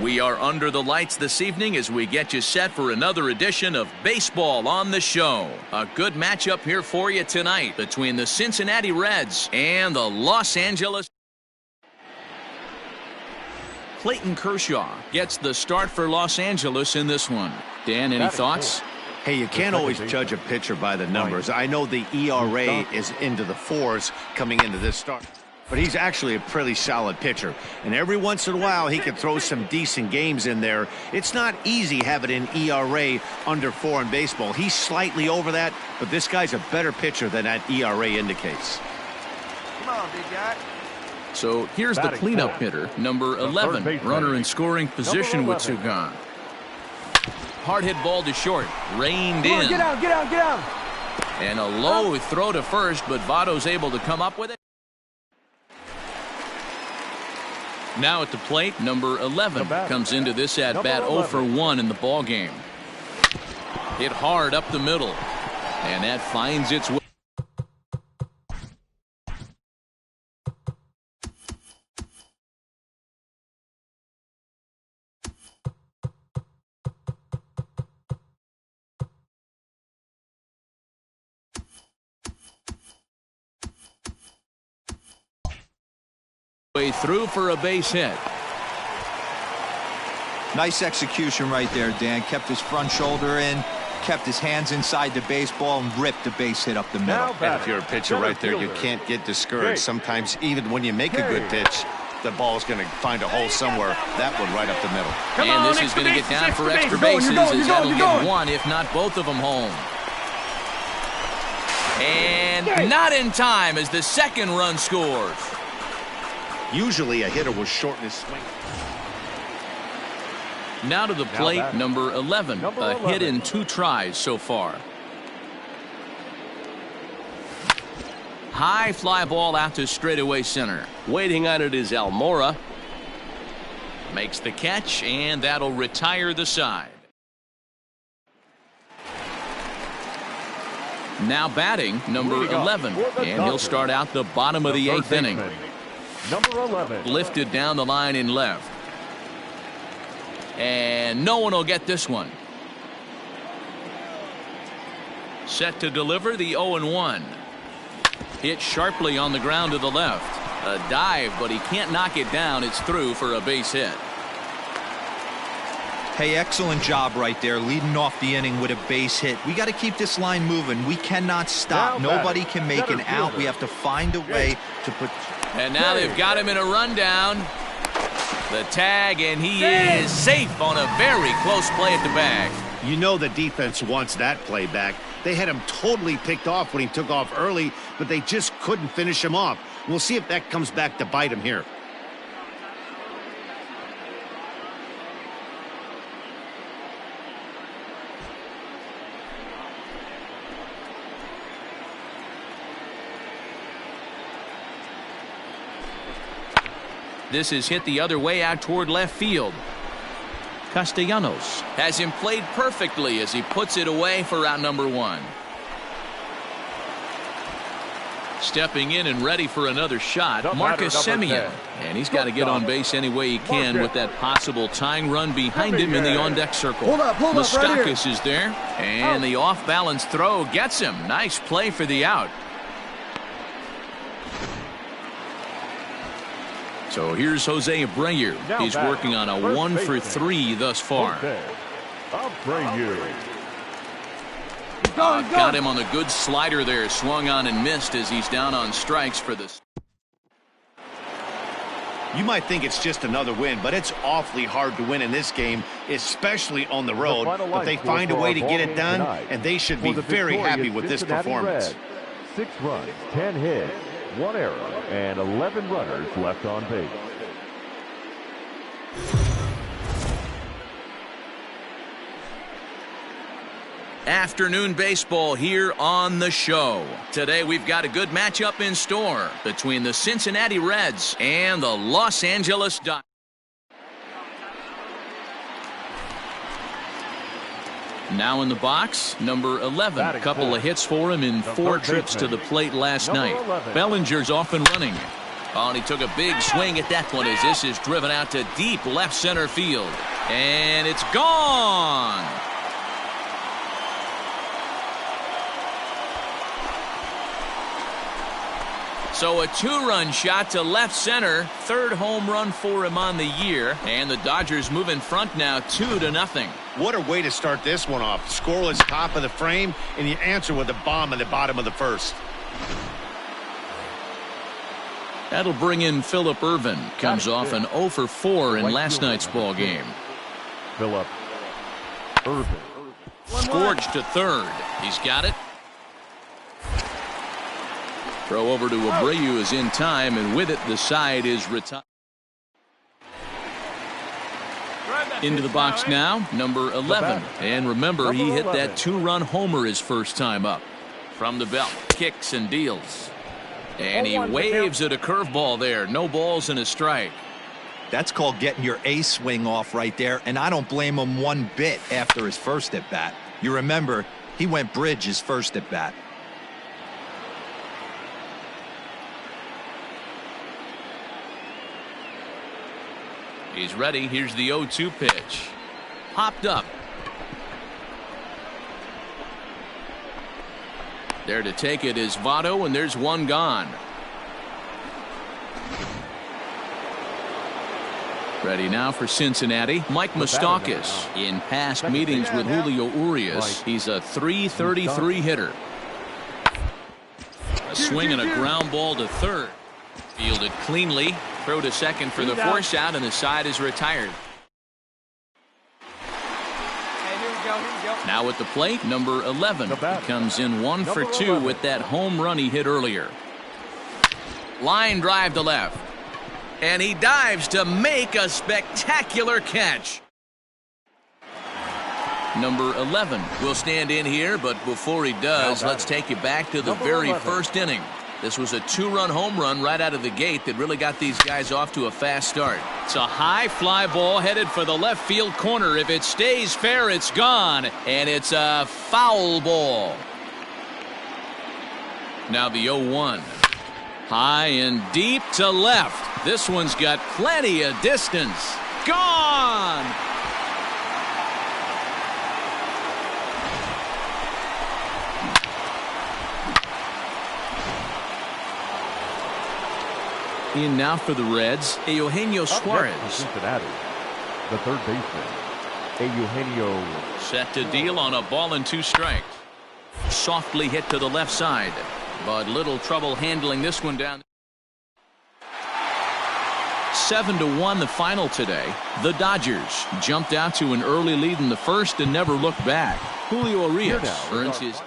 We are under the lights this evening as we get you set for another edition of Baseball on the Show. A good matchup here for you tonight between the Cincinnati Reds and the Los Angeles. Clayton Kershaw gets the start for Los Angeles in this one. Dan, any thoughts? Hey, you can't always judge a pitcher by the numbers. I know the ERA is into the 4s coming into this start, but he's actually a pretty solid pitcher. And every once in a while, he can throw some decent games in there. It's not easy having an ERA under 4 in baseball. He's slightly over that, but this guy's a better pitcher than that ERA indicates. Come on, big guy. So here's the cleanup hitter, number 11, runner in scoring position with 2 gone. Hard hit ball to short, reined in. Get out, get out, get out. And a low throw to first, but Votto's able to come up with it. Now at the plate, number 11 comes into this at bat 0 for 1 in the ball game. Hit hard up the middle, and that finds its way. Way through for a base hit. Nice execution right there, Dan. Kept his front shoulder in, kept his hands inside the baseball, and ripped the base hit up the middle. And if you're a pitcher right there, you can't get discouraged. Sometimes even when you make a good pitch, the ball's going to find a hole somewhere. That one right up the middle. And this is going to get down for extra bases as that'll get one, if not both of them, home. And not in time as the second run scores. Usually a hitter will shorten his swing. Now to the plate, number 11. A hit in 2 tries so far. High fly ball out to straightaway center. Waiting on it is Almora. Makes the catch, and that'll retire the side. Now batting, number 11. And he'll start out the bottom of the 8th inning. Number 11. Lifted down the line in left. And no one will get this one. Set to deliver the 0-1. Hit sharply on the ground to the left. A dive, but he can't knock it down. It's through for a base hit. Hey, excellent job right there, leading off the inning with a base hit. We got to keep this line moving. We cannot stop. Nobody can make an out. We have to find a way to put. And now they've got him in a rundown. The tag, and he is safe on a very close play at the bag. You know the defense wants that play back. They had him totally picked off when he took off early, but they just couldn't finish him off. We'll see if that comes back to bite him here. This is hit the other way out toward left field. Castellanos has him played perfectly as he puts it away for out number 1. Stepping in and ready for another shot, Marcus Semien. And he's got to get on base any way he can with that possible tying run behind him in the on-deck circle. Moustakas is there, and the off-balance throw gets him. Nice play for the out. So here's Jose Abreu. He's working on a 1 for 3 thus far. Got him on the good slider there. Swung on and missed as he's down on strikes for this. You might think it's just another win, but it's awfully hard to win in this game, especially on the road. But they find a way to get it done, and they should be very happy with this performance. 6 runs, 10 hits, 1 error, and 11 runners left on base. Afternoon baseball here on the show. Today we've got a good matchup in store between the Cincinnati Reds and the Los Angeles Dodgers. Now in the box, number 11. A couple of hits for him in 4 trips to the plate last night. Bellinger's off and running. Oh, and he took a big swing at that one as this is driven out to deep left center field. And it's gone. So a two-run shot to left center. Third home run for him on the year. And the Dodgers move in front now 2-0. What a way to start this one off. Scoreless top of the frame, and you answer with a bomb in the bottom of the first. That'll bring in Phillip Ervin. Comes off an 0 for 4 in last night's ball game. Phillip Ervin. Scorched to third. He's got it. Throw over to Abreu is in time, and with it, the side is retired. Into the box now, number 11. And remember, he hit that two-run homer his first time up. From the belt, kicks and deals. And he waves at a curveball there. No balls and a strike. That's called getting your A swing off right there, and I don't blame him one bit after his first at-bat. You remember, he went bridge his first at-bat. He's ready. Here's the 0-2 pitch. Popped up. There to take it is Votto, and there's one gone. Ready now for Cincinnati. Mike Moustakas. In past meetings with Julio Urias, he's a .333 hitter. A swing and a ground ball to third. Fielded cleanly. Throw to second for the force out, and the side is retired. Now at the plate, number 11. He comes in 1 for 2 with that home run he hit earlier. Line drive to left. And he dives to make a spectacular catch. Number 11 will stand in here, but before he does, let's take you back to the very first inning. This was a two-run home run right out of the gate that really got these guys off to a fast start. It's a high fly ball headed for the left field corner. If it stays fair, it's gone, and it's a foul ball. Now the 0-1. High and deep to left. This one's got plenty of distance. Gone! In now for the Reds, Eugenio Suarez. Cincinnati, the third baseman, Eugenio. Set to deal on a ball and 2 strikes. Softly hit to the left side, but little trouble handling this one down. 7-1 the final today. The Dodgers jumped out to an early lead in the first and never looked back. Julio Urias earns his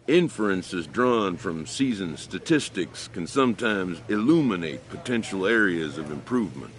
Inferences drawn from season statistics can sometimes illuminate potential areas of improvement.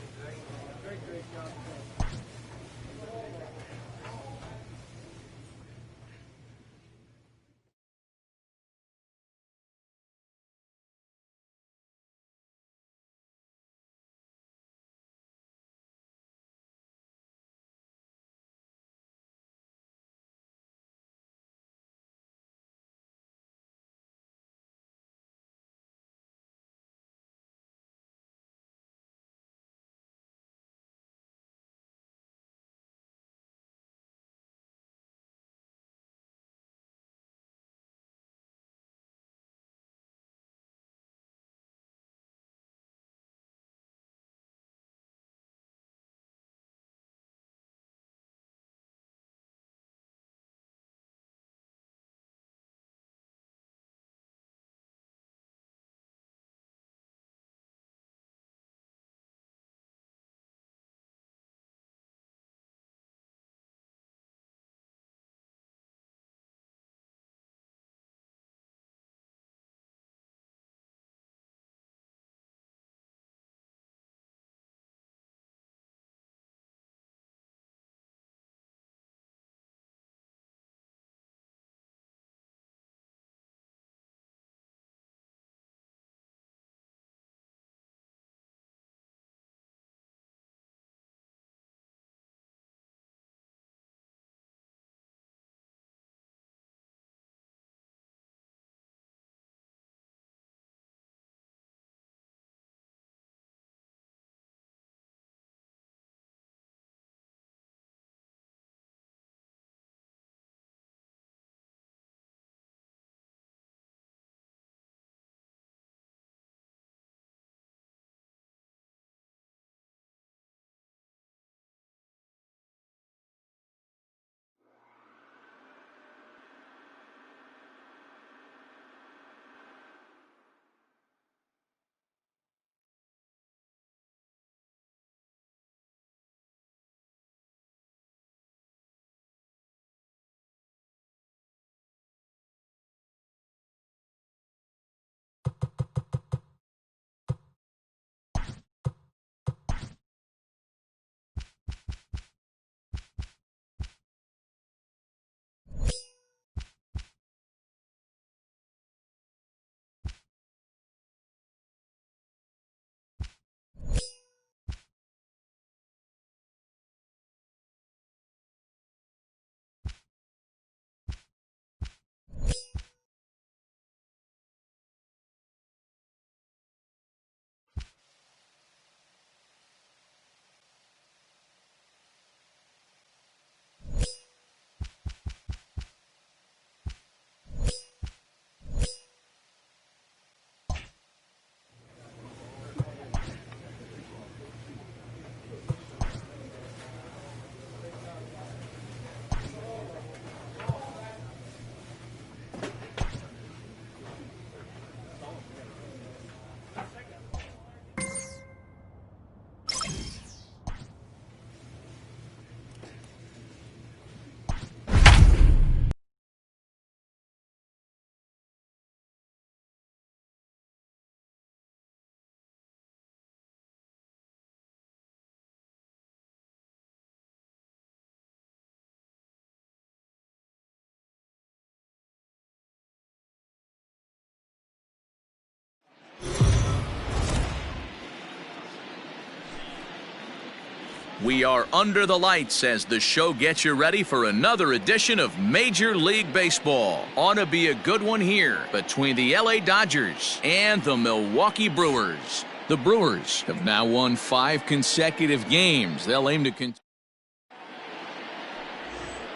We are under the lights as the show gets you ready for another edition of Major League Baseball. Ought to be a good one here between the LA Dodgers and the Milwaukee Brewers. The Brewers have now won 5 consecutive games. They'll aim to continue.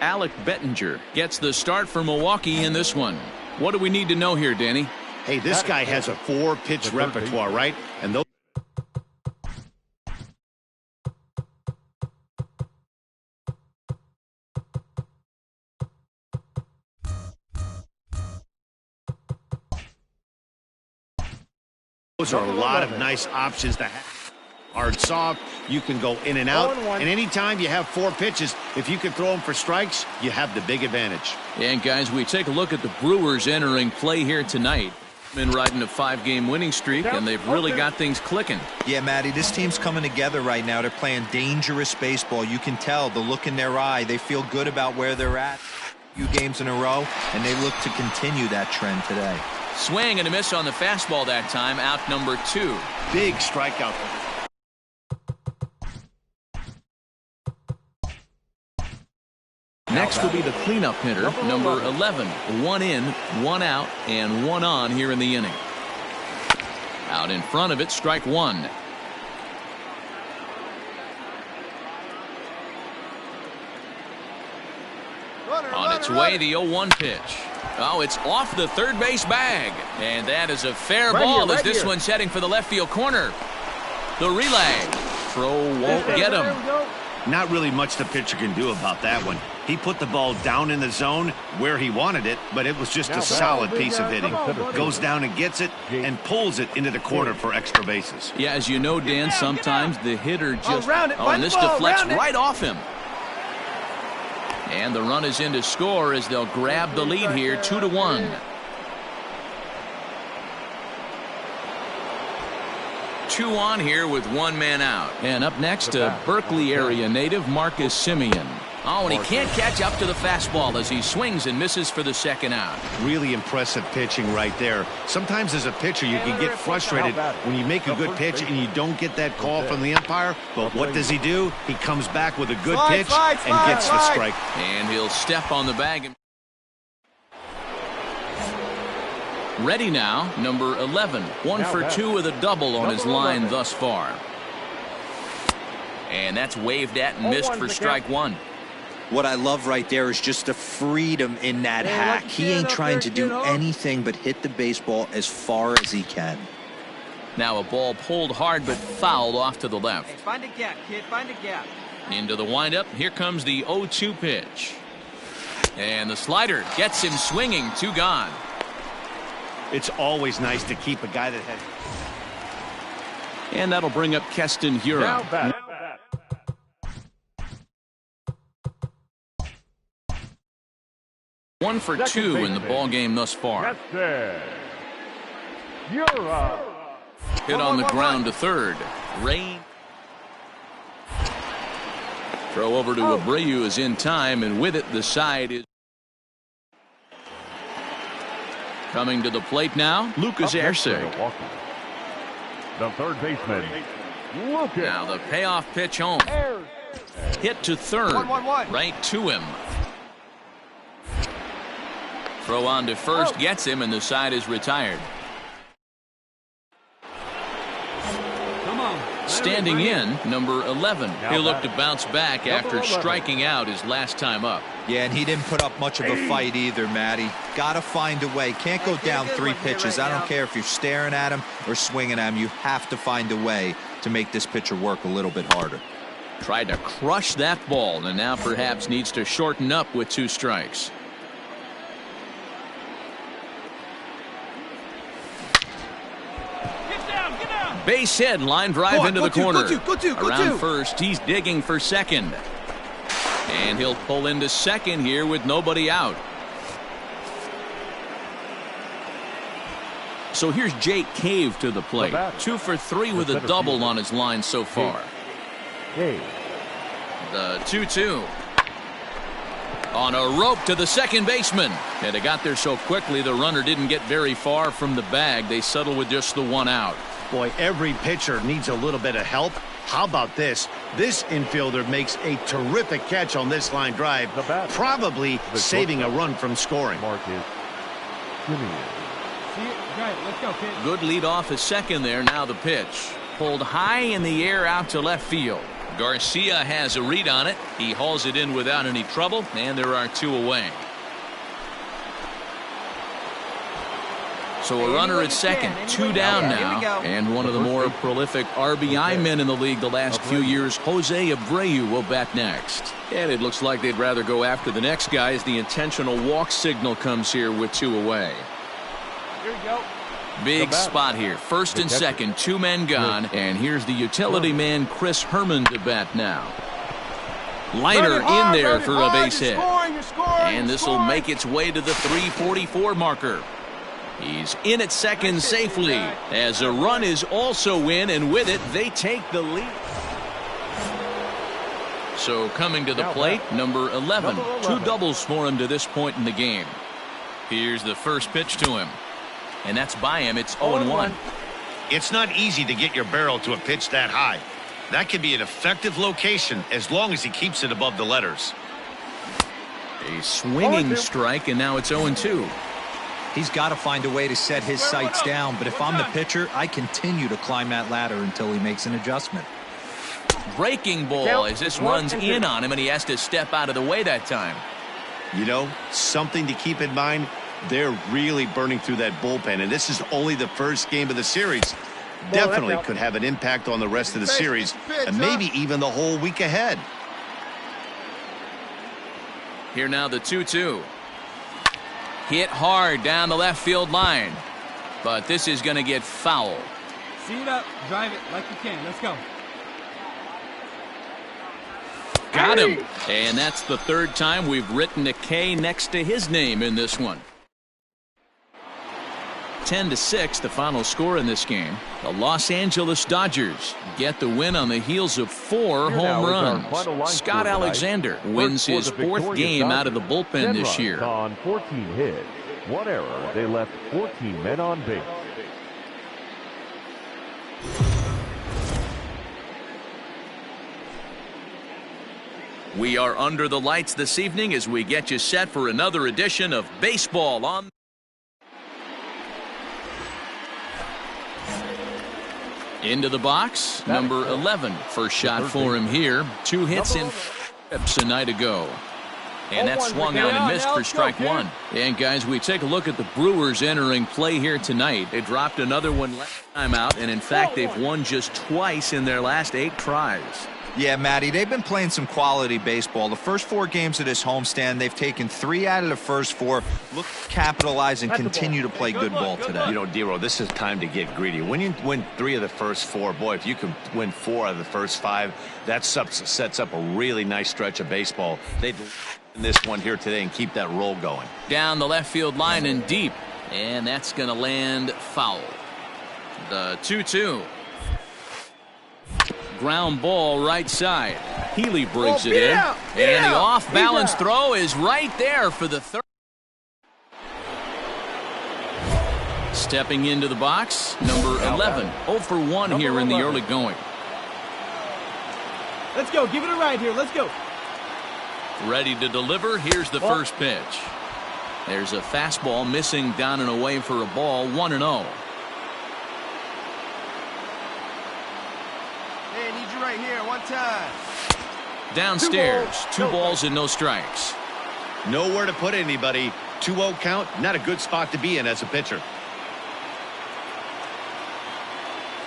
Alec Bettinger gets the start for Milwaukee in this one. What do we need to know here, Danny? Hey, this guy has a 4-pitch repertoire, right? And those are a lot of nice options to have. Hard, soft, you can go in and out. And anytime you have 4 pitches, if you can throw them for strikes, you have the big advantage. And guys, we take a look at the Brewers entering play here tonight. Been riding a 5-game winning streak, and they've really got things clicking. Yeah, Matty, this team's coming together right now. They're playing dangerous baseball. You can tell the look in their eye. They feel good about where they're at. A few games in a row, and they look to continue that trend today. Swing and a miss on the fastball that time, out number 2. Big strikeout. Next will be the cleanup hitter, number 11. 1 in, 1 out, and 1 on here in the inning. Out in front of it, strike 1. On its way, the 0-1 pitch. Oh, it's off the third base bag. And that is a fair ball as this one's heading for the left field corner. The relay. Throw won't get him. Not really much the pitcher can do about that one. He put the ball down in the zone where he wanted it, but it was just a solid piece of hitting. Goes down and gets it and pulls it into the corner for extra bases. Yeah, as you know, Dan, sometimes the hitter just... and this deflects right off him. And the run is in to score as they'll grab the lead here, 2-1. 2 on here with 1 man out. And up next, a Berkeley area native, Marcus Semien. Oh, and he can't catch up to the fastball as he swings and misses for the second out. Really impressive pitching right there. Sometimes as a pitcher, you can get frustrated when you make a good pitch and you don't get that call from the umpire. But what does he do? He comes back with a good pitch and gets the strike. And he'll step on the bag. Ready now, number 11. 1 for 2 with a double on his line thus far. And that's waved at and missed for strike 1. What I love right there is just the freedom in that hack. He ain't trying to do anything but hit the baseball as far as he can. Now a ball pulled hard but fouled off to the left. Hey, find a gap, kid. Find a gap. Into the windup. Here comes the 0-2 pitch. And the slider gets him swinging. 2 gone. It's always nice to keep a guy that has... And that'll bring up Keston Hiura. One for 2 in the ball game thus far. Hit on the ground to third. Rain. Throw over to Abreu is in time, and with it the side is coming to the plate now. Lucas Arce. The third baseman, Lucas. Now the payoff pitch home. Hit to third. Right to him. Throw on to first gets him, and the side is retired. Standing in, number 11. He'll look to bounce back after striking out his last time up. Yeah, and he didn't put up much of a fight either, Matty. Gotta find a way. Can't go down 3 pitches. I don't care if you're staring at him or swinging at him. You have to find a way to make this pitcher work a little bit harder. Tried to crush that ball, and now perhaps needs to shorten up with 2 strikes. Base hit, line drive into the corner. Around first, he's digging for second. And he'll pull into second here with nobody out. So here's Jake Cave to the plate. 2 for 3 with a double on his line so far. The 2-2. On a rope to the second baseman. And it got there so quickly the runner didn't get very far from the bag. They settle with just the 1 out. Boy, every pitcher needs a little bit of help. How about this? This infielder makes a terrific catch on this line drive, probably saving a run from scoring. Good lead off a second there. Now the pitch. Pulled high in the air out to left field. Garcia has a read on it. He hauls it in without any trouble, and there are 2 away. So a runner at second, 2 down now, and one of the more prolific RBI men in the league the last few years, Jose Abreu, will bat next. And it looks like they'd rather go after the next guy as the intentional walk signal comes here with 2 away. Here we go. Big spot here. First and second, 2 men gone, and here's the utility man Chris Herman to bat now. Liner in there for a base hit. And this will make its way to the 344 marker. He's in at second safely as a run is also in, and with it they take the lead. So coming to the plate, number 11. 2 doubles for him to this point in the game. Here's the first pitch to him, and that's by him. It's 0-1. It's not easy to get your barrel to a pitch that high. That could be an effective location as long as he keeps it above the letters. A swinging strike, and now it's 0-2. He's got to find a way to set his sights down, but if I'm the pitcher, I continue to climb that ladder until he makes an adjustment. Breaking ball as this runs in on him, and he has to step out of the way that time. You know, something to keep in mind, they're really burning through that bullpen, and this is only the first game of the series. Definitely could have an impact on the rest of the series, and maybe even the whole week ahead. Here now the 2-2. Hit hard down the left field line, but this is going to get foul. See it up, drive it like you can. Let's go. Got him, and that's the 3rd time we've written a K next to his name in this one. 10-6, the final score in this game. The Los Angeles Dodgers get the win on the heels of 4 home runs. Scott Alexander wins his 4th game out of the bullpen this year. On 14 hits, 1 error. They left 14 men on base. We are under the lights this evening as we get you set for another edition of Baseball on. Into the box, number 11. First shot for him here. 2 hits in a night ago. And that swung out and missed for strike 1. And guys, we take a look at the Brewers entering play here tonight. They dropped another one last time out, and in fact, they've won just twice in their last 8 tries. Yeah, Matty, they've been playing some quality baseball. The first 4 games of this homestand, they've taken 3 out of the first 4. Look to capitalize and continue to play good ball today. You know, Dero, this is time to get greedy. When you win 3 of the first 4, boy, if you can win 4 out of the first 5, that sets up a really nice stretch of baseball. They'd win this one here today and keep that roll going. Down the left field line and deep, and that's going to land foul. The 2-2. Ground ball right side. Healy brings it in. And the off-balance throw is right there for the 3rd. Stepping into the box, number 11. 0 for 1 here in the early going. Let's go. Give it a ride here. Let's go. Ready to deliver. Here's the first pitch. There's a fastball missing down and away for a ball. 1-0. Right here, 1 time. Downstairs, 2 balls and no strikes. Nowhere to put anybody. 2-0 count, not a good spot to be in as a pitcher.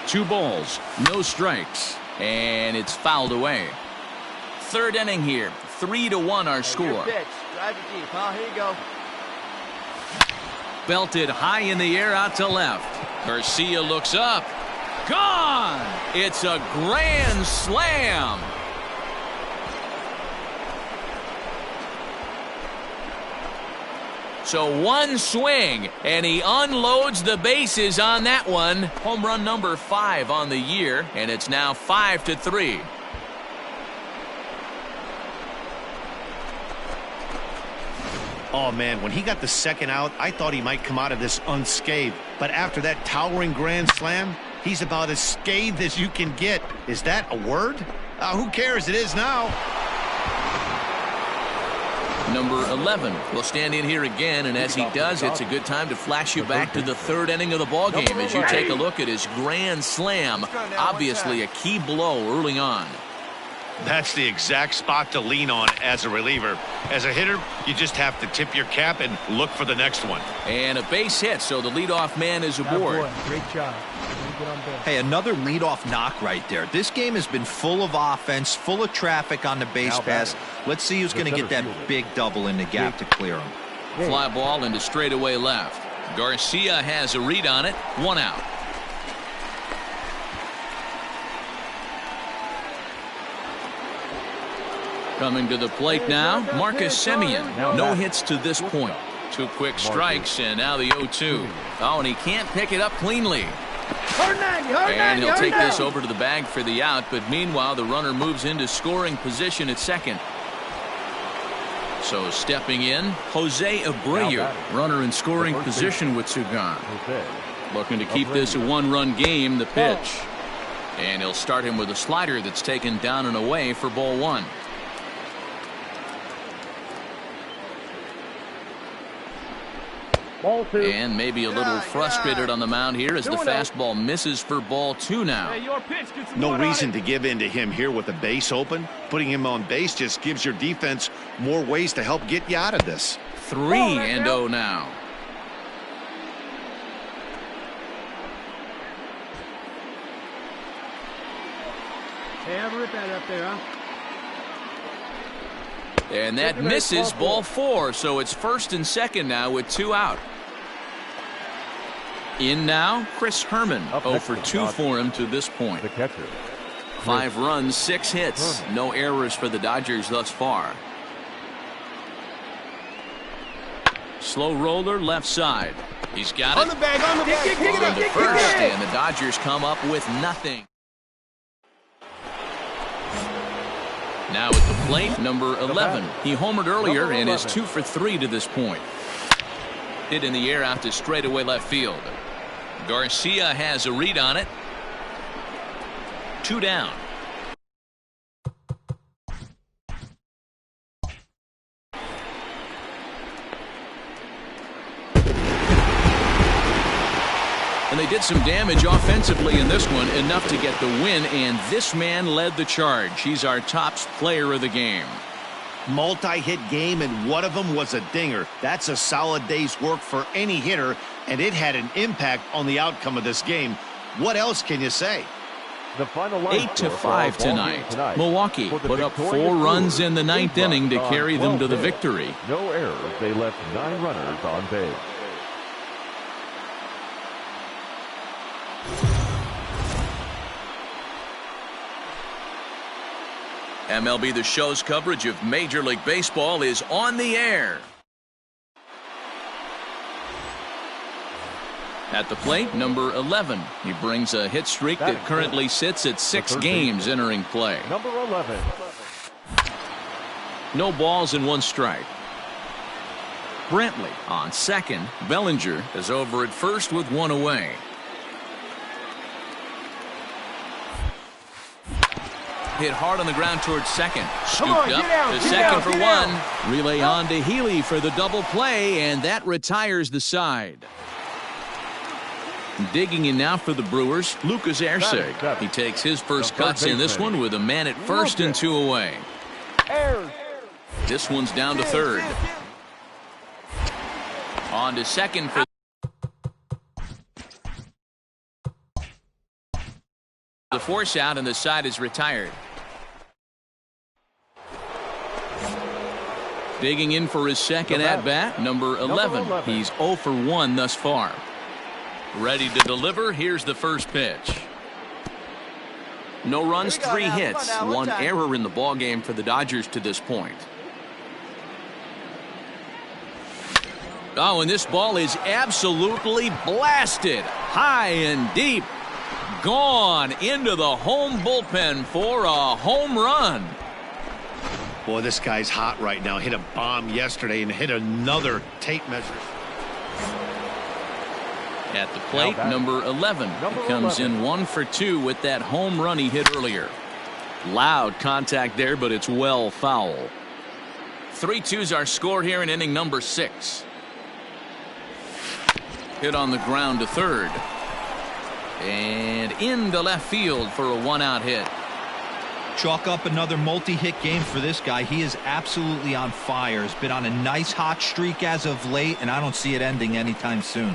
2 balls, no strikes, and it's fouled away. 3rd inning here, 3-1 our score. Pitch. Drive it deep, huh? Here you go. Belted high in the air out to left. Garcia looks up. Gone! It's a grand slam. So 1 swing, and he unloads the bases on that one. Home run number 5 on the year, and it's now 5-3. Oh, man, when he got the 2nd out, I thought he might come out of this unscathed. But after that towering grand slam, He's about as scathed as you can get. Is that a word? Who cares? It is now. Number 11 will stand in here again, and as he does, it's a good time to flash you back to the third inning of the ballgame as you take a look at his grand slam. Obviously a key blow early on. That's the exact spot to lean on as a reliever. As a hitter, you just have to tip your cap and look for the next one. And a base hit, so the leadoff man is aboard. Great job. Hey, another leadoff knock right there. This game has been full of offense, full of traffic on the base pass. Let's see who's going to get that big double in the gap to clear him. Fly ball into straightaway left. Garcia has a read on it. 1 out. Coming to the plate now, Marcus Semien. No hits to this point. 2 quick strikes, and now the 0-2. Oh, and he can't pick it up cleanly. And he'll take this over to the bag for the out, but meanwhile, the runner moves into scoring position at second. So stepping in, Jose Abreu, runner in scoring position with two gone. Looking to keep this a 1-run game, the pitch. And he'll start him with a slider that's taken down and away for ball 1. And maybe a little frustrated on the mound here as the fastball misses for ball 2 now. No reason to give in to him here with the base open. Putting him on base just gives your defense more ways to help get you out of this. 3-0 now. Hey, I'll rip that up there, huh? And that misses ball 4, so it's first and second now with 2 out. In now, Chris Herman. 0 for 2 for him to this point. The catcher. 5 runs, 6 hits. No errors for the Dodgers thus far. Slow roller left side. He's got it. On the bag, on the bag. Pick it up, To first, and the Dodgers come up with nothing. Now at the plate, number 11. He homered earlier and is 2 for 3 to this point. Hit in the air out to straightaway left field. Garcia has a read on it. 2 down. And they did some damage offensively in this one, enough to get the win, and this man led the charge. He's our top player of the game. Multi-hit game, and one of them was a dinger. That's a solid day's work for any hitter, and it had an impact on the outcome of this game. What else can you say? The final 8-5 tonight. Milwaukee put up 4 runs in the 9th inning to carry them to the victory. No errors. They left 9 runners on base. MLB The Show's coverage of Major League Baseball is on the air. At the plate, number 11. He brings a hit streak that currently sits at 6 games entering play. Number 11. No balls and 1 strike. Brantley on second. Bellinger is over at first with 1 away. Hit hard on the ground towards second. Scooped up to second for 1. Relay on to Healy for the double play, and that retires the side. Digging in now for the Brewers, Lucas Erceg. He takes his first cuts in this one with a man at first and 2 away. This one's down to third. On to second for the force out, and the side is retired. Digging in for his second at-bat, number 11. He's 0 for 1 thus far. Ready to deliver. Here's the first pitch. No runs, 3 hits, 1 error in the ballgame for the Dodgers to this point. Oh, and this ball is absolutely blasted. High and deep. Gone into the home bullpen for a home run. Boy, this guy's hot right now. Hit a bomb yesterday and hit another tape measure. At the plate, number 11. He comes in 1 for 2 with that home run he hit earlier. Loud contact there, but it's well foul. 3-2's our score here in inning number 6. Hit on the ground to third. And into left field for a 1-out hit. Chalk up another multi-hit game for this guy. He is absolutely on fire. He's been on a nice hot streak as of late, and I don't see it ending anytime soon.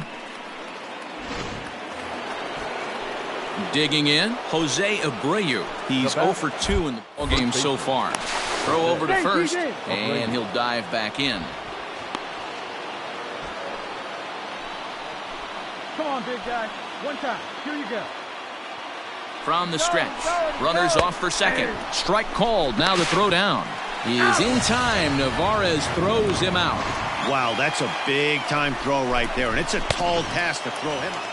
Digging in, Jose Abreu. He's 0 for 2 in the ballgame so far. Throw over to first, and he'll dive back in. Come on, big guy. One time. Here you go. From the stretch, runners off for second. Strike called. Now the throw down. He is in time. Navarez throws him out. Wow, that's a big-time throw right there, and it's a tall task to throw him out.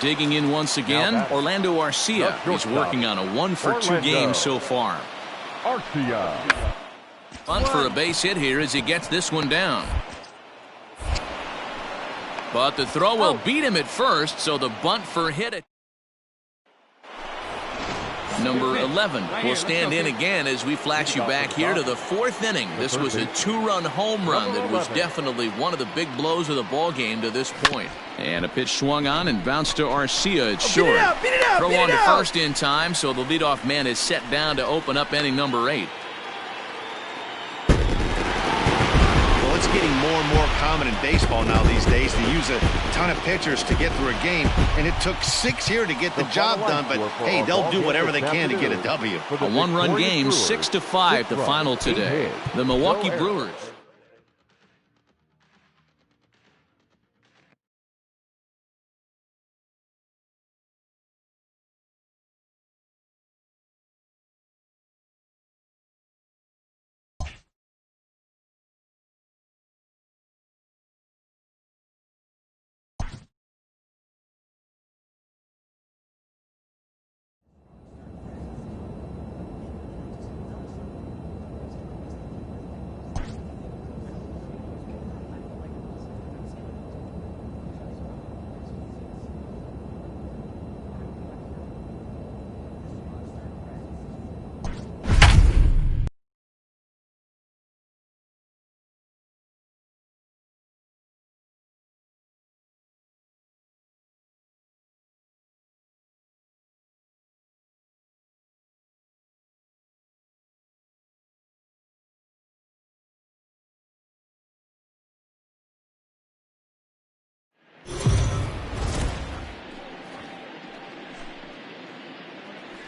Digging in once again, Orlando Arcia. He's working on a 1 for 2 game so far. Arcia. Bunt for a base hit here as he gets this one down. But the throw will beat him at first, so the bunt for hit. Number 11 will stand in again as we flash you back here to the 4th inning. This was a 2-run home run that was definitely one of the big blows of the ball game to this point. And a pitch swung on and bounced to Arcia. It's short. Throw on to first in time, so the leadoff man is set down to open up inning number 8. Well, it's getting more and more common in baseball now these days to use a ton of pitchers to get through a game, and it took 6 here to get the job done, but hey, they'll do whatever they can to get a W. A 1-run game, 6-5 the final today. The Milwaukee Brewers.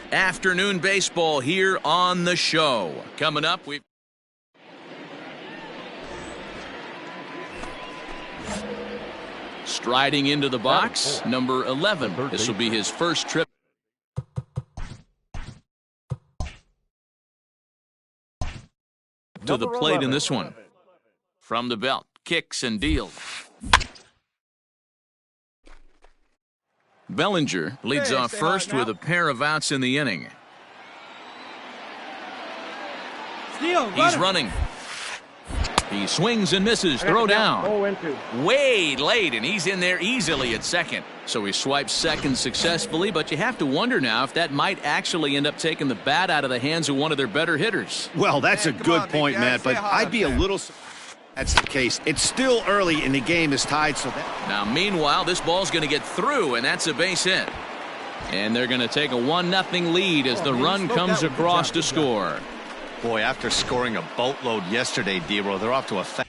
Afternoon baseball here on the show. Coming up, we've striding into the box, number 11. This will be his first trip to the plate in this one. From the belt, kicks and deals. Bellinger leads off first with a pair of outs in the inning. He's running. He swings and misses. Throw down. Way late, and he's in there easily at second. So he swipes second successfully, but you have to wonder now if that might actually end up taking the bat out of the hands of one of their better hitters. Well, that's a good point, Matt, but I'd be a little... That's the case. It's still early and the game is tied, so that... Now, meanwhile, this ball's going to get through, and that's a base hit. And they're going to take a 1-0 lead as the run comes across to score. Boy, after scoring a boatload yesterday, D-Row, they're off to a fast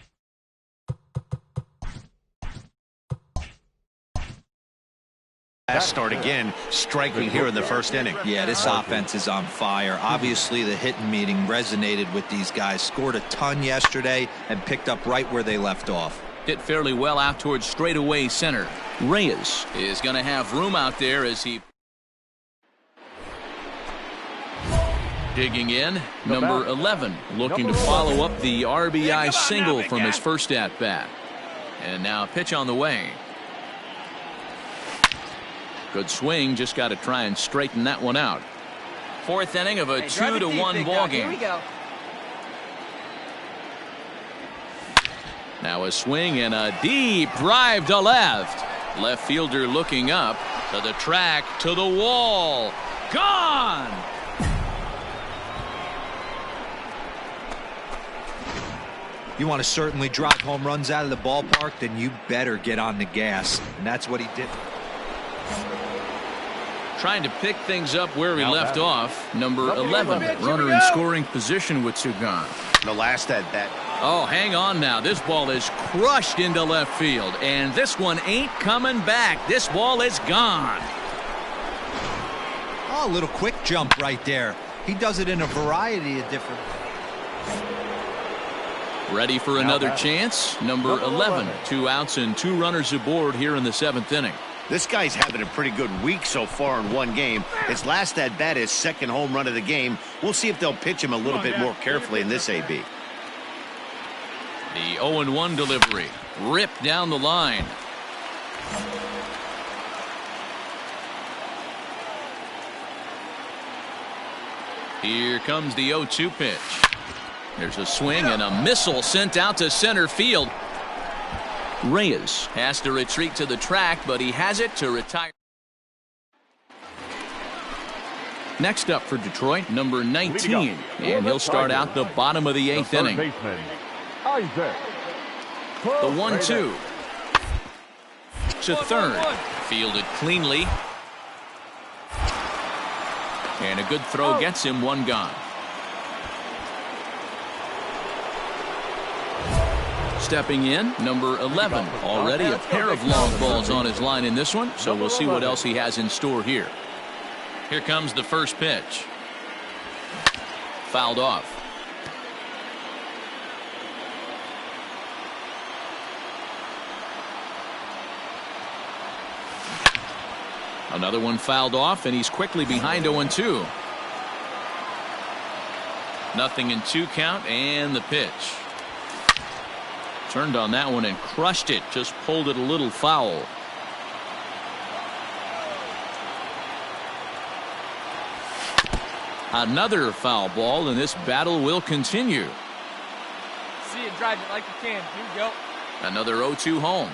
start again, striking here in the first inning. Yeah, this offense is on fire. Obviously, the hitting meeting resonated with these guys. Scored a ton yesterday and picked up right where they left off. Hit fairly well out towards straightaway center. Reyes is going to have room out there as he... Digging in, number 11, looking to follow up the RBI single from his first at-bat. And now a pitch on the way. Good swing, just got to try and straighten that one out. 4th inning of a 2-1 ball game. Here we go. Now a swing and a deep drive to left. Left fielder looking up to the track, to the wall. Gone! You want to certainly drive home runs out of the ballpark, then you better get on the gas. And that's what he did. Trying to pick things up where we left off. Number 11, runner in scoring position with two gone. The last at bat. Oh, hang on now. This ball is crushed into left field, and this one ain't coming back. This ball is gone. Oh, a little quick jump right there. He does it in a variety of different. Ready for another chance. Number 11, 2 outs and 2 runners aboard here in the 7th inning. This guy's having a pretty good week so far in one game. His last at bat is second home run of the game. We'll see if they'll pitch him a little bit more carefully in this AB. The 0-1 delivery. Ripped down the line. Here comes the 0-2 pitch. There's a swing and a missile sent out to center field. Reyes has to retreat to the track, but he has it to retire. Next up for Detroit, number 19, and he'll start out the bottom of the 8th inning. The 1-2 to third, fielded cleanly, and a good throw gets him one gone. Stepping in, number 11. Already a pair of long balls on his line in this one, so we'll see what else he has in store here. Here comes the first pitch. Fouled off. Another one fouled off, and he's quickly behind 0-2. Nothing in 2 count, and the pitch. Turned on that one and crushed it. Just pulled it a little foul. Another foul ball, and this battle will continue. See it, drive it like you can. Here we go. Another 0-2 home.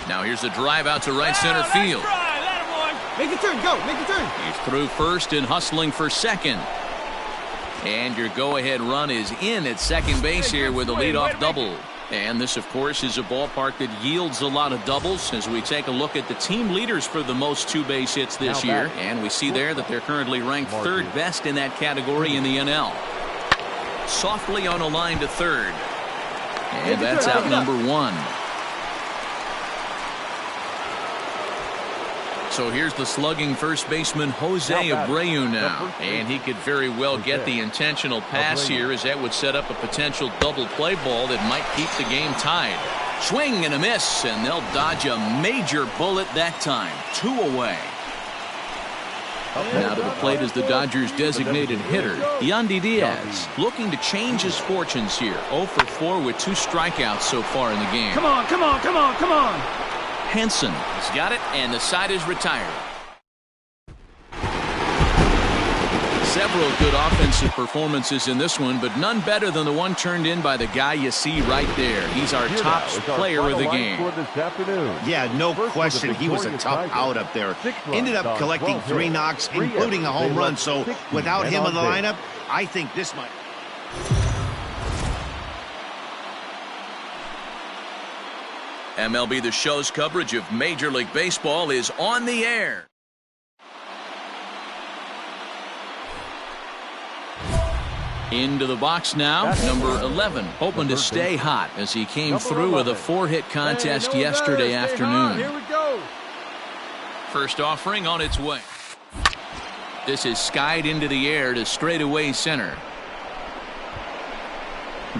Now here's a drive out to right center field. Make a turn, go, make a turn. He's through first and hustling for second. And your go-ahead run is in at second base here with a leadoff double. And this, of course, is a ballpark that yields a lot of doubles as we take a look at the team leaders for the most 2-base hits this year. And we see there that they're currently ranked 3rd best in that category in the NL. Softly on a line to third. And that's out number 1. So here's the slugging first baseman Jose Abreu now, and he could very well get the intentional pass here, as that would set up a potential double play ball that might keep the game tied. Swing and a miss, and they'll dodge a major bullet that time. 2 away. Now to the plate is the Dodgers' designated hitter, Yandy Diaz, looking to change his fortunes here. 0 for 4 with 2 strikeouts so far in the game. Come on, come on, come on, come on. Henson has got it, and the side is retired. Several good offensive performances in this one, but none better than the one turned in by the guy you see right there. He's our top player of the game. Yeah, no question. He was a tough out up there. Ended up collecting 3 knocks, including a home run. So without him in the lineup, I think this might. MLB The Show's coverage of Major League Baseball is on the air. Into the box now, number 11, hoping to stay hot as he came through with a 4-hit contest yesterday afternoon. Here we go. First offering on its way. This is skied into the air to straightaway center.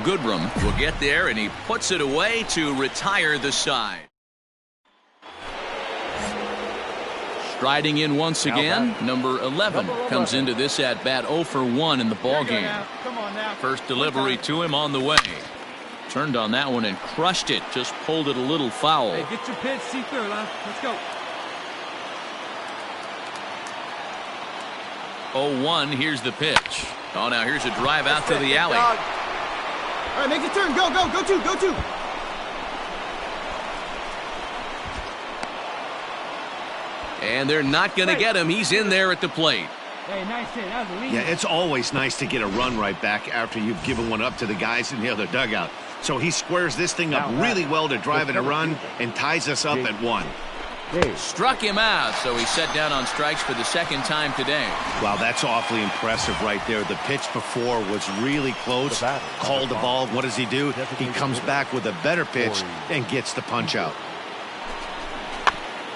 Goodrum will get there, and he puts it away to retire the side. Striding in once again, number 11 comes into this at bat 0 for 1 in the ball game. First delivery to him on the way. Turned on that one and crushed it. Just pulled it a little foul. Hey, get your pitch, see through, huh? Let's go. 0-1, here's the pitch. Oh, now here's a drive out to the alley. All right, make the turn. Go, go, go two, go two. And they're not going to get him. He's in there at the plate. Hey, nice hit. That was a lead. Yeah, it's always nice to get a run right back after you've given one up to the guys in the other dugout. So he squares this thing up really well to drive in a run and ties us up at 1. Struck him out, so he's set down on strikes for the second time today. Wow, that's awfully impressive right there. The pitch before was really close. Called the ball. What does he do? He comes back with a better pitch and gets the punch out.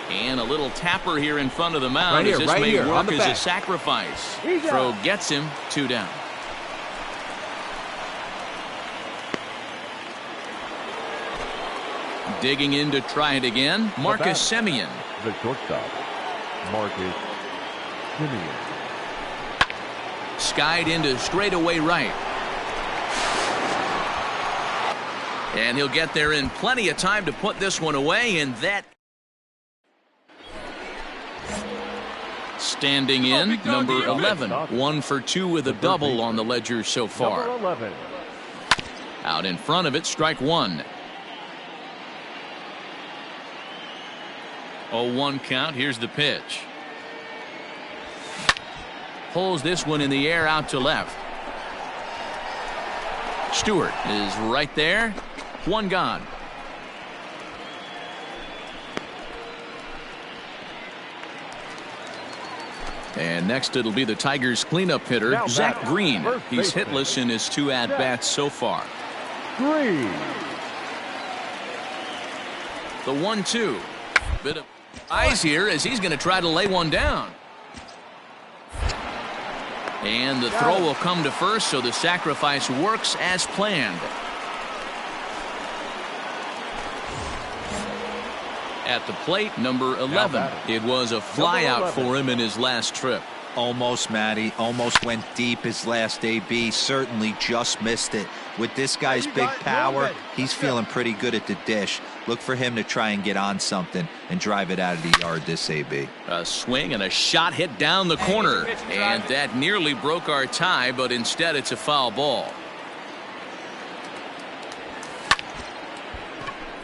And a little tapper here in front of the mound. Right here, as this right may here, on work the as a back. sacrifice. Throw gets him 2 down. Digging in to try it again, Marcus Semien. The shortstop, Marcus Semien. Skied into straightaway right. And he'll get there in plenty of time to put this one away, and that. Standing in, number 11. 1 for 2 with a double on the ledger so far. Number 11. Out in front of it, strike 1. 0-1 count. Here's the pitch. Pulls this one in the air out to left. Stewart is right there. 1 gone. And next it'll be the Tigers cleanup hitter, Now Zach batting, Green. first He's baseman. hitless in his 2 at-bats so far. Green. The 1-2. Bit of eyes here as he's going to try to lay one down. And the throw will come to first, so the sacrifice works as planned. At the plate, number 11. It was a flyout for him in his last trip. Almost, Matty. Almost went deep his last AB. Certainly just missed it. With this guy's big power, he's feeling pretty good at the dish. Look for him to try and get on something and drive it out of the yard this AB. A swing and a shot hit down the corner. And that nearly broke our tie, but instead it's a foul ball.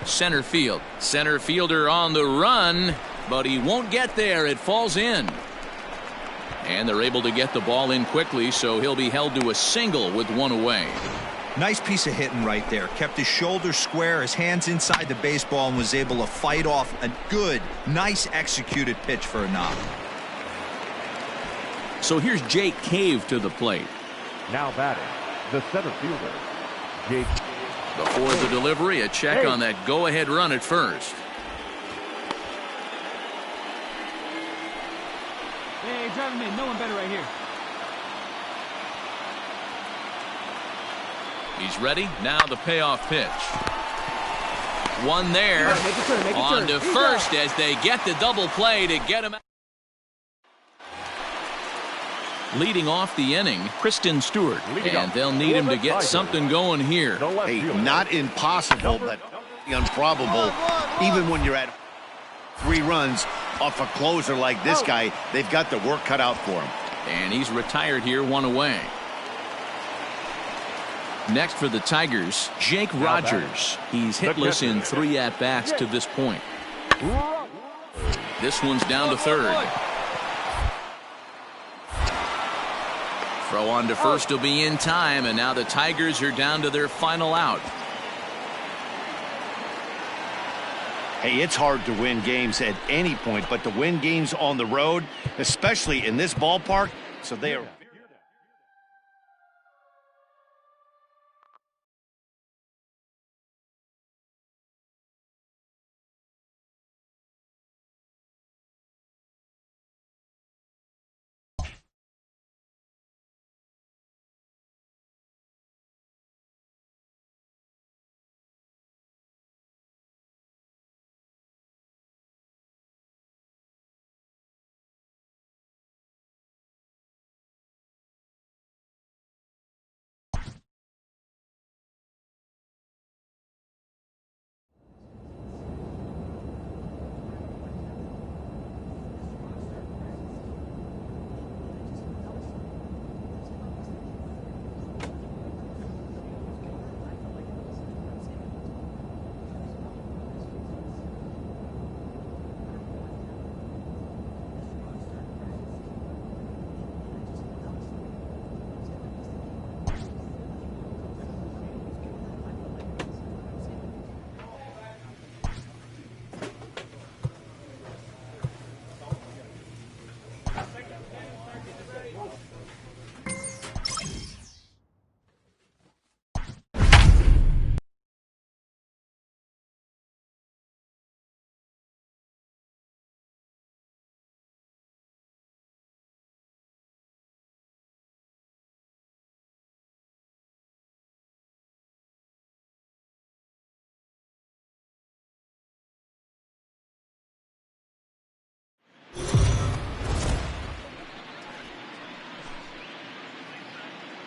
Center field. Center fielder on the run, but he won't get there. It falls in. And they're able to get the ball in quickly, so he'll be held to a single with 1 away. Nice piece of hitting right there. Kept his shoulders square, his hands inside the baseball, and was able to fight off a good, nice executed pitch for a knock. So here's Jake Cave to the plate. Now batting, the center fielder, Jake. Before the delivery, a check on that go-ahead run at first. Hey, drive him in. No one better right here. He's ready. Now the payoff pitch. One there. Make a turn, make a On turn. to first as they get the double play to get him out. Leading off the inning, Kristen Stewart. And they'll need him to get something going here. Hey, not impossible, but improbable. Even when you're at 3 runs off a closer like this guy, they've got the work cut out for him. And he's retired here, 1 away. Next for the Tigers, Jake Rogers. He's hitless in 3 at-bats to this point. This one's down to third. Throw on to first will be in time, and now the Tigers are down to their final out. Hey, it's hard to win games at any point, but to win games on the road, especially in this ballpark, so they are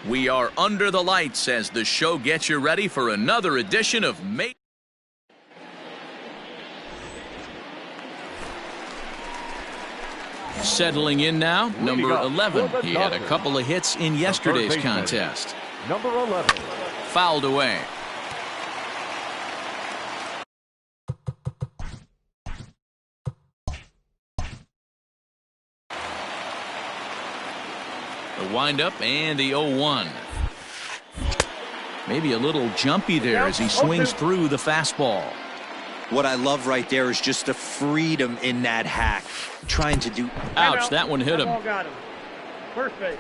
We are under the lights as the show gets you ready for another edition of Settling in now, number 11. He had a couple of hits in yesterday's contest. Number 11. Fouled away. The windup and the 0-1. Maybe a little jumpy there as he swings through the fastball. What I love right there is just the freedom in that hack. Trying to do... Ouch, that one hit him. Got him. First base.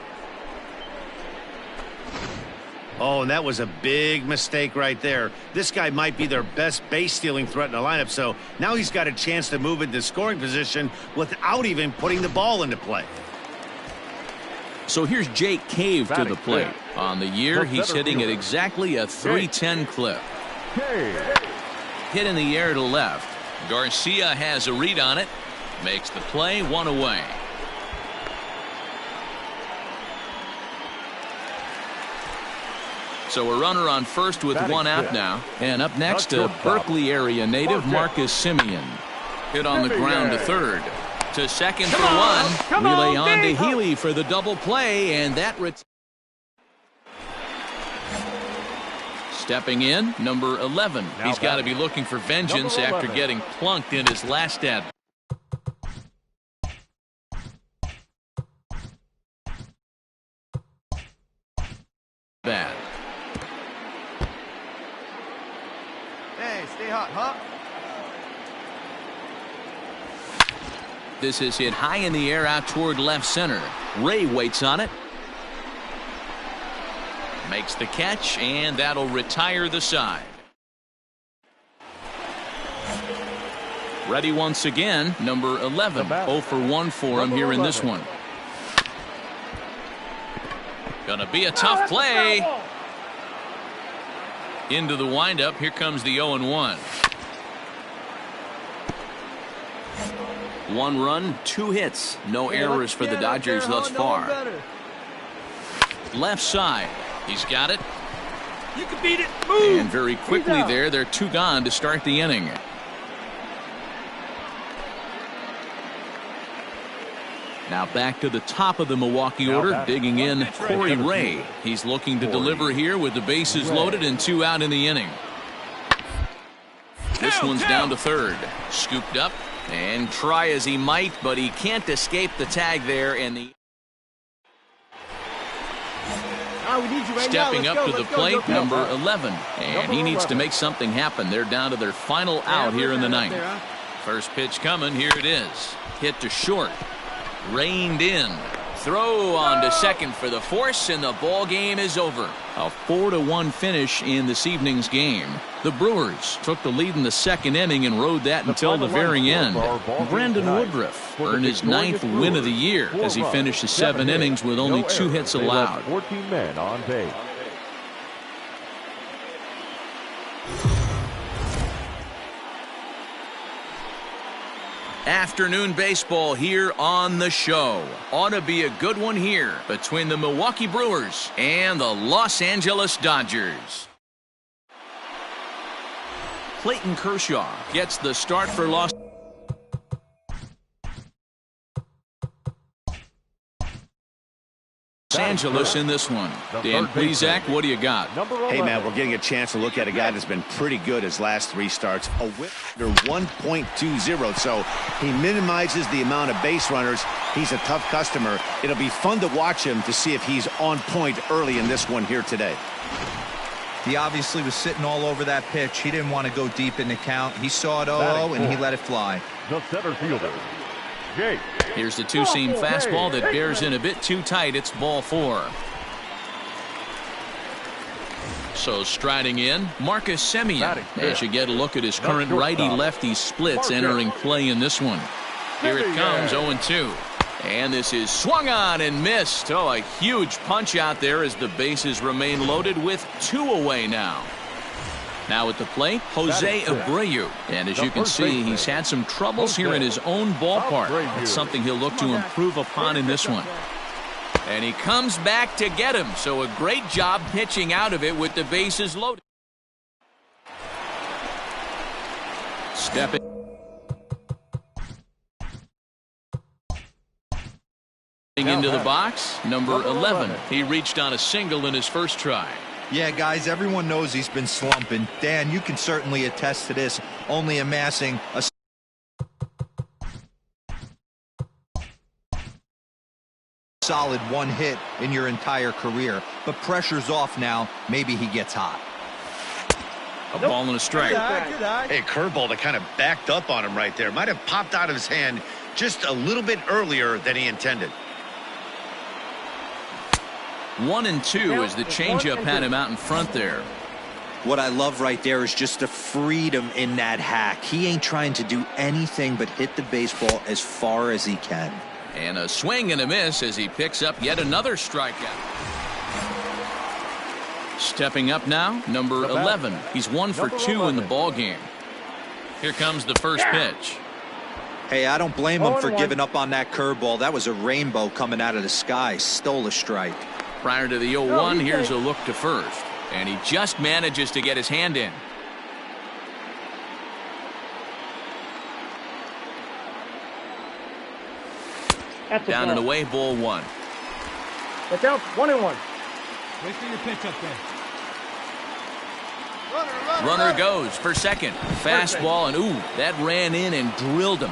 Oh, and that was a big mistake right there. This guy might be their best base-stealing threat in the lineup, so now he's got a chance to move into scoring position without even putting the ball into play. So here's Jake Cave to the plate. On the year, he's hitting at exactly a .310 clip. Hit in the air to left. Garcia has a read on it. Makes the play, one away. So a runner on first with one out now. And up next, a Berkeley area native, Marcus Semien. Hit on the ground to third. To second for one. Relay on to Healy for the double play, and that stepping in, number 11. He's got to be looking for vengeance after getting plunked in his last at bat. Hey, stay hot, huh? This is hit high in the air out toward left center. Ray waits on it. Makes the catch, and that'll retire the side. Ready once again, number 11. 0 for 1 for him here in this one. Gonna be a tough play. Into the windup. Here comes the 0-1. 1 run, 2 hits. No errors for the Dodgers thus far. Left side. He's got it. You can beat it. Move. And very quickly there, they're 2 gone to start the inning. Now back to the top of the Milwaukee order, digging in Corey Ray. He's looking to deliver here with the bases loaded and 2 out in the inning. This one's down to third. Scooped up. And try as he might, but he can't escape the tag there. And the stepping up to the plate, number 11. And he needs to make something happen. They're down to their final out here in the ninth. First pitch coming. Here it is. Hit to short. Reined in. Throw on to second for the force, and the ball game is over. A 4-1 finish in this evening's game. The Brewers took the lead in the second inning and rode that until the very end. Brandon Woodruff earned his 9th win of the year as he finished the 7 innings with only 2 hits allowed. 14 men on base. Afternoon baseball here on the show. Ought to be a good one here between the Milwaukee Brewers and the Los Angeles Dodgers. Clayton Kershaw gets the start for Los Angeles in this one. Dan Plesac, what do you got? Hey, man, we're getting a chance to look at a guy that's been pretty good his last 3 starts. A whip under 1.20, so he minimizes the amount of base runners. He's a tough customer. It'll be fun to watch him to see if he's on point early in this one here today. He obviously was sitting all over that pitch. He didn't want to go deep in the count. He saw it 0-0, and he let it fly. The center fielder, Jake. Here's the 2-seam fastball that bears in a bit too tight. It's ball 4. So striding in, Marcus Semien. As you get a look at his current righty-lefty splits entering play in this one. Here it comes, 0-2. And this is swung on and missed. Oh, a huge punch out there as the bases remain loaded with 2 away now. Now at the plate, Jose Abreu. And as you can see, he's had some troubles here in his own ballpark. It's something he'll look to improve upon in this one. And he comes back to get him. So a great job pitching out of it with the bases loaded. Stepping into the box, number 11. He reached on a single in his first try. Yeah, guys, everyone knows he's been slumping. Dan, you can certainly attest to this, only amassing a solid one hit in your entire career. But pressure's off now. Maybe he gets hot. A ball and a strike. Hey, curveball that kind of backed up on him right there. Might have popped out of his hand just a little bit earlier than he intended. 1-2 as the changeup had him out in front there. What I love right there is just the freedom in that hack. He ain't trying to do anything but hit the baseball as far as he can. And a swing and a miss as he picks up yet another strikeout. Stepping up now, number 11. He's 1 for 2 in the ball game. Here comes the first pitch. Hey, I don't blame him for giving up on that curveball. That was a rainbow coming out of the sky. Stole a strike. Prior to the 0-1, here's a look to first. And he just manages to get his hand in. Down and away, ball 1. Look out, 1-1. Wait for your pitch up there. Runner goes for second. Fastball, and ooh, that ran in and drilled him.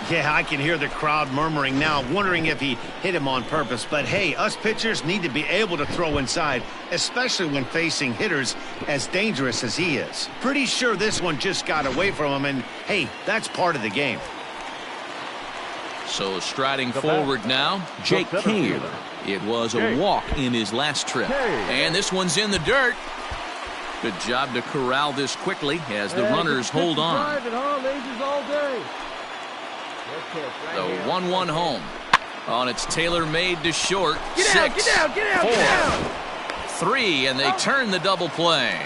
Yeah, I can hear the crowd murmuring now, wondering if he hit him on purpose. But hey, us pitchers need to be able to throw inside, especially when facing hitters as dangerous as he is. Pretty sure this one just got away from him, and hey, that's part of the game. So striding forward now, Jake Creere. It was a walk in his last trip. And this one's in the dirt. Good job to corral this quickly as the runners hold on. The 1-1 home. On its tailor-made to short. Get out, get out, get out, 4, get out. 3, and they turn the double play.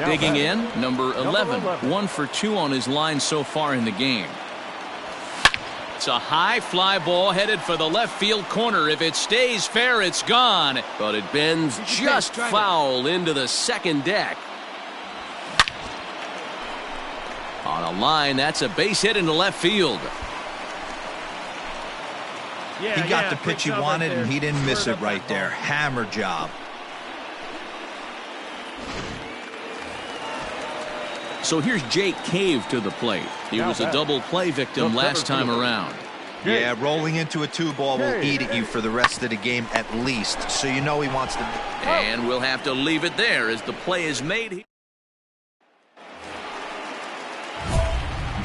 Digging in, number 11. 1 for 2 on his line so far in the game. It's a high fly ball headed for the left field corner. If it stays fair, it's gone. But it bends just foul into the second deck. On a line, that's a base hit into left field. He got the pitch he wanted, and he didn't miss it right there. Hammer job. So here's Jake Cave to the plate. He was a double play victim last time around. Yeah, rolling into a 2-ball will eat at you for the rest of the game at least, so you know he wants to. And we'll have to leave it there as the play is made.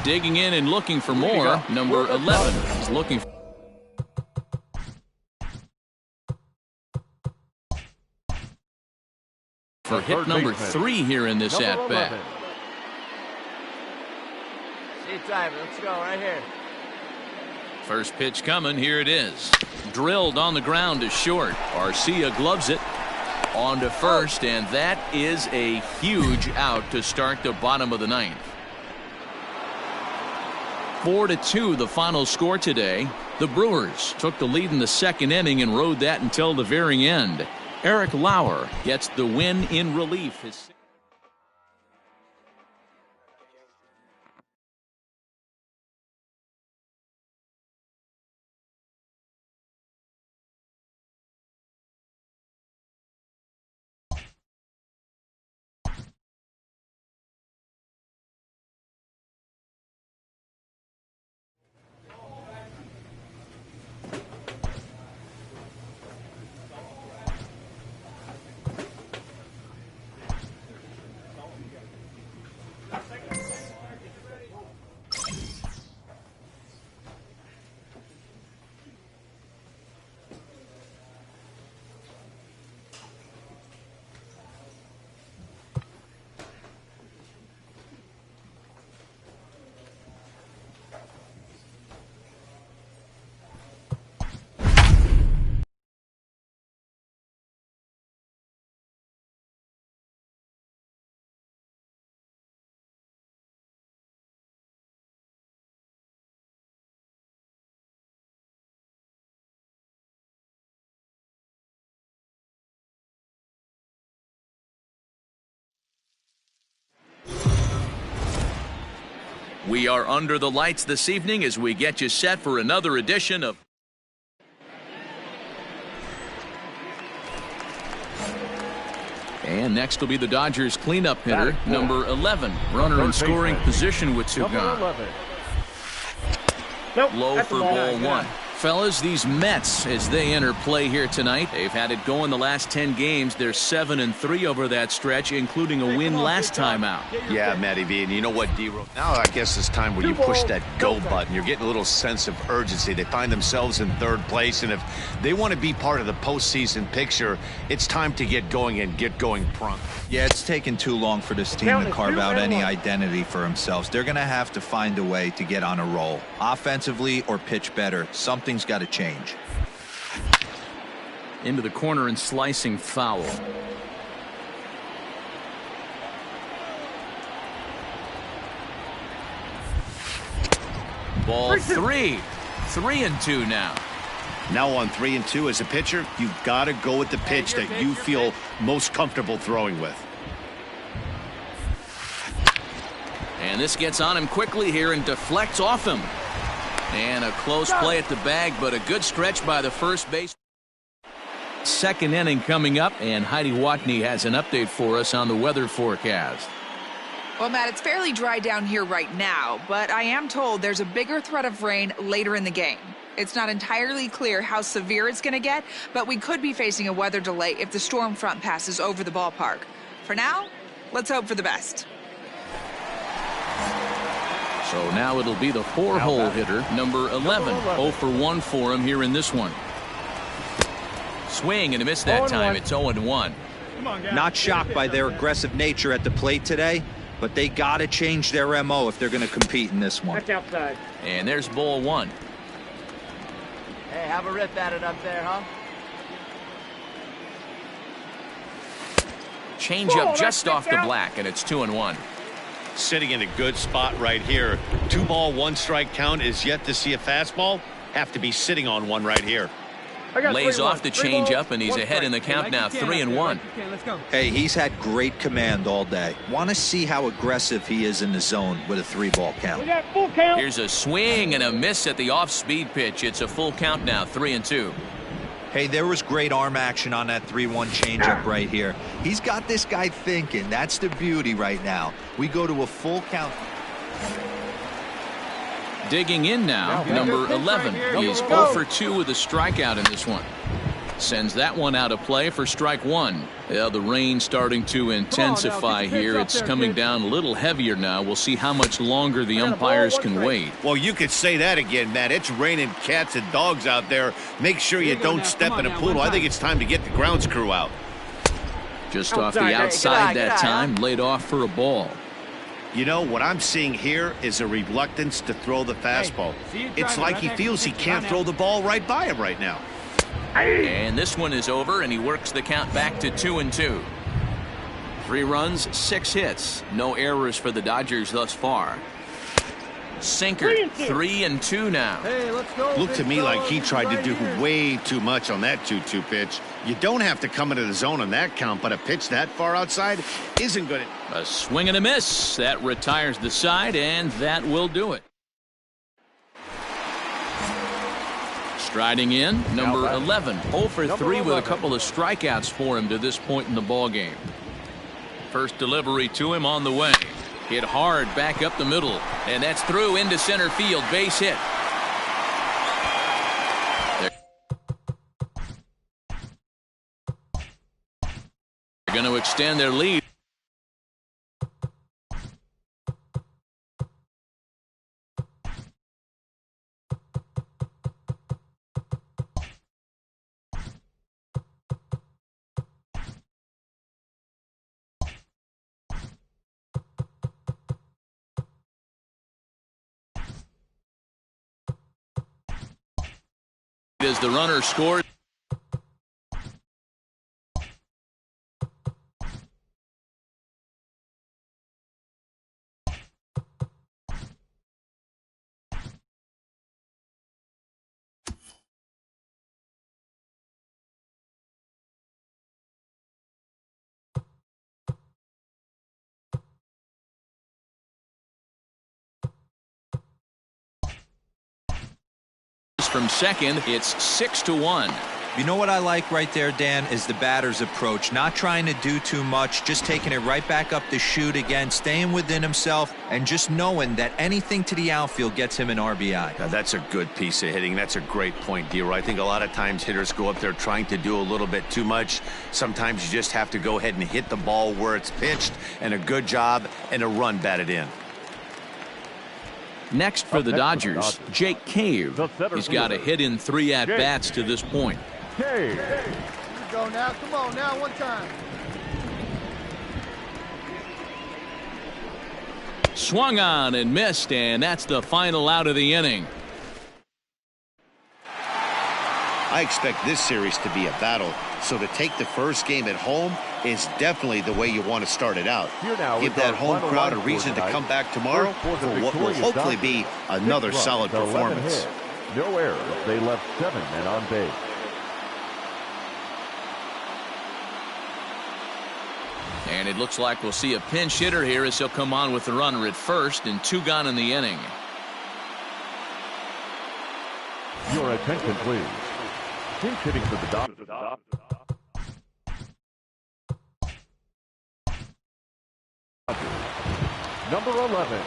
Digging in and looking for more, number 11 is looking for hit number 3 here in this at-bat. Let's go right here. First pitch coming. Here it is. Drilled on the ground to short. Arcia gloves it on to first, and that is a huge out to start the bottom of the 9th. 4-2 the final score today. The Brewers took the lead in the second inning and rode that until the very end. Eric Lauer gets the win in relief. We are under the lights this evening as we get you set for another edition of And next will be the Dodgers cleanup hitter, number 11. Runner in scoring position with two gone. Nope, Low for ball one. Fellas, these Mets, as they enter play here tonight, they've had it going the last 10 games. They're 7-3 over that stretch, including a win last time out. Yeah, Matty V, and you know what, D-Ro? Now I guess it's time where you push that go button. You're getting a little sense of urgency. They find themselves in third place, and if they want to be part of the postseason picture, it's time to get going and get going prompt. Yeah, it's taken too long for this team to carve out any identity for themselves. They're going to have to find a way to get on a roll, offensively or pitch better. Something's got to change. Into the corner and slicing foul. Ball three. 3-2 now. Now on 3-2 as a pitcher, you've got to go with the pitch that you feel most comfortable throwing with. And this gets on him quickly here and deflects off him. And a close play at the bag, but a good stretch by the first base. Second inning coming up, and Heidi Watney has an update for us on the weather forecast. Well, Matt, it's fairly dry down here right now, but I am told there's a bigger threat of rain later in the game. It's not entirely clear how severe it's going to get, but we could be facing a weather delay if the storm front passes over the ballpark. For now, let's hope for the best. So now it'll be the four-hole hitter, number 11. 0 for 1 for him here in this one. Swing and a miss that time. It's 0-1. Not shocked by their aggressive nature at the plate today, but they got to change their MO if they're going to compete in this one. That's outside. And there's ball one. Hey, have a rip at it up there, huh? Change up just off the black, and it's 2-1. Sitting in a good spot right here. 2-ball, 1-strike count is yet to see a fastball. Have to be sitting on one right here. Lays off the changeup, and he's ahead in the count now, 3-1. Hey, he's had great command all day. Want to see how aggressive he is in the zone with a 3-ball count. Here's a swing and a miss at the off-speed pitch. It's a full count now, 3-2. Hey, there was great arm action on that 3-1 changeup right here. He's got this guy thinking. That's the beauty right now. We go to a full count. Digging in now, number 11. He is 0 for 2 with a strikeout in this one. Sends that one out of play for strike one. Yeah, the rain starting to intensify here. It's coming down a little heavier now. We'll see how much longer the umpires can wait. Well, you could say that again, Matt. It's raining cats and dogs out there. Make sure you don't step in a pool. I think it's time to get the grounds crew out. Just off the outside that time, laid off for a ball. You know, what I'm seeing here is a reluctance to throw the fastball. It's like he feels he can't throw the ball right by him right now. And this one is over, and he works the count back to 2-2. 3 runs, 6 hits. No errors for the Dodgers thus far. Sinker, 3-2 now. Hey, let's go. Looked to me like he tried to do way too much on that 2-2 pitch. You don't have to come into the zone on that count, but a pitch that far outside isn't good. A swing and a miss. That retires the side, and that will do it. Striding in, number 11. 0 for 3 with a couple of strikeouts for him to this point in the ballgame. First delivery to him on the way. Hit hard back up the middle, and that's through into center field. Base hit. They're going to extend their lead. As the runner scores. from second, it's 6-1. You know what I like right there, Dan, is the batter's approach. Not trying to do too much, just taking it right back up the chute again, staying within himself, and just knowing that anything to the outfield gets him an RBI. Now, that's a good piece of hitting. That's a great point, D-Roy. I think a lot of times hitters go up there trying to do a little bit too much. Sometimes you just have to go ahead and hit the ball where it's pitched, and a good job and a run batted in. Next for the Dodgers, Jake Cave. He's got a hit in 3 at-bats to this point. Here you go now. Come on now, one time. Swung on and missed, and that's the final out of the inning. I expect this series to be a battle, so to take the first game at home is definitely the way you want to start it out. Give that home crowd a reason to come back tomorrow for what will hopefully be another solid performance. No errors. They left 7 men on base. And it looks like we'll see a pinch hitter here as he'll come on with the runner at first, and 2 gone in the inning. Your attention, please. Pinch hitting for the Dodgers. Number 11.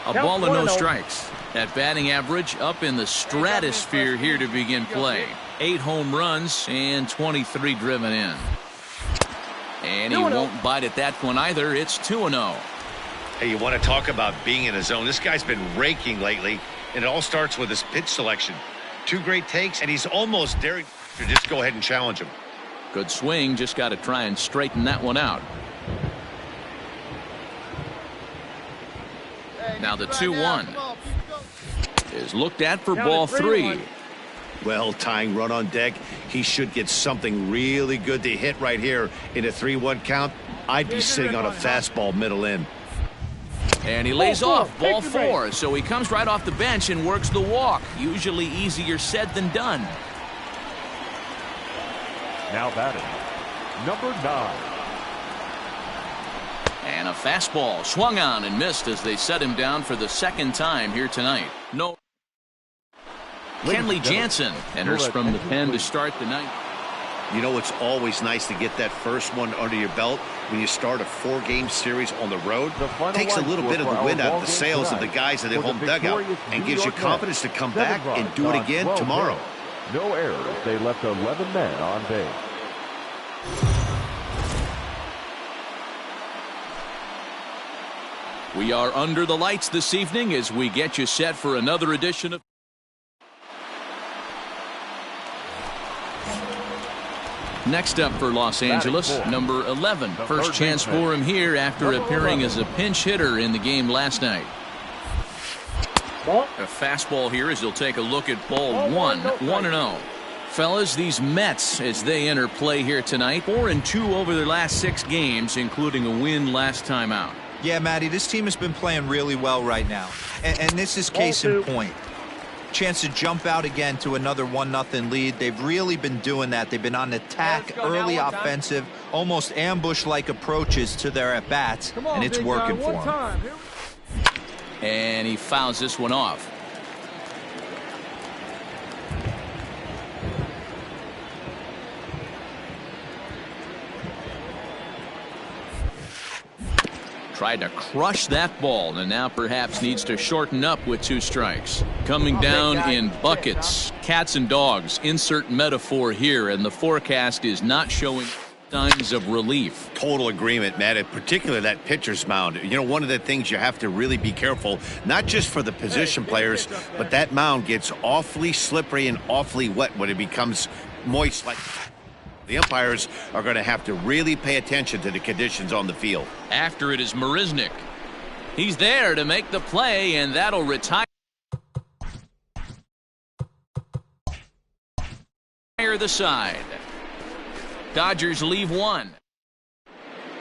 A ball and no strikes. That batting average up in the stratosphere here to begin play. 8 home runs and 23 driven in. And he won't bite at that one either. It's 2-0. Hey, you want to talk about being in a zone? This guy's been raking lately, and it all starts with his pitch selection. 2 great takes, and he's almost daring to just go ahead and challenge him. Good swing, just got to try and straighten that one out. Now the 2-1 is looked at for ball 3. Well, tying run on deck. He should get something really good to hit right here in a 3-1 count. I'd be sitting on a fastball middle in. And he lays off ball 4, so he comes right off the bench and works the walk. Usually easier said than done. Now batting, number 9. And a fastball swung on and missed as they set him down for the second time here tonight. No. Kenley Jansen enters from the pen to start the night. You know, it's always nice to get that first one under your belt when you start a 4-game series on the road. It takes a little bit of the wind out of the sails of the guys at the home dugout and gives you confidence to come back and do it again tomorrow. No errors. They left 11 men on base. We are under the lights this evening as we get you set for another edition of Next up for Los Angeles, number 11. First chance for him here after appearing as a pinch hitter in the game last night. A fastball here as he'll take a look at ball 1, 1-0. Fellas, these Mets, as they enter play here tonight, 4-2 over their last 6 games, including a win last time out. Yeah, Matty, this team has been playing really well right now. And this is case in point. Chance to jump out again to another 1-0 lead. They've really been doing that. They've been on attack, early offensive, almost ambush-like approaches to their at-bats, and it's working for them. And he fouls this one off. Tried to crush that ball and now perhaps needs to shorten up with 2 strikes. Coming down in buckets, cats and dogs, insert metaphor here, and the forecast is not showing signs of relief. Total agreement, Matt, in particular that pitcher's mound. You know, one of the things you have to really be careful, not just for the position players, but that mound gets awfully slippery and awfully wet when it becomes moist like the umpires are going to have to really pay attention to the conditions on the field. After it is Marisnik. He's there to make the play, and that'll retire the side. Dodgers leave 1.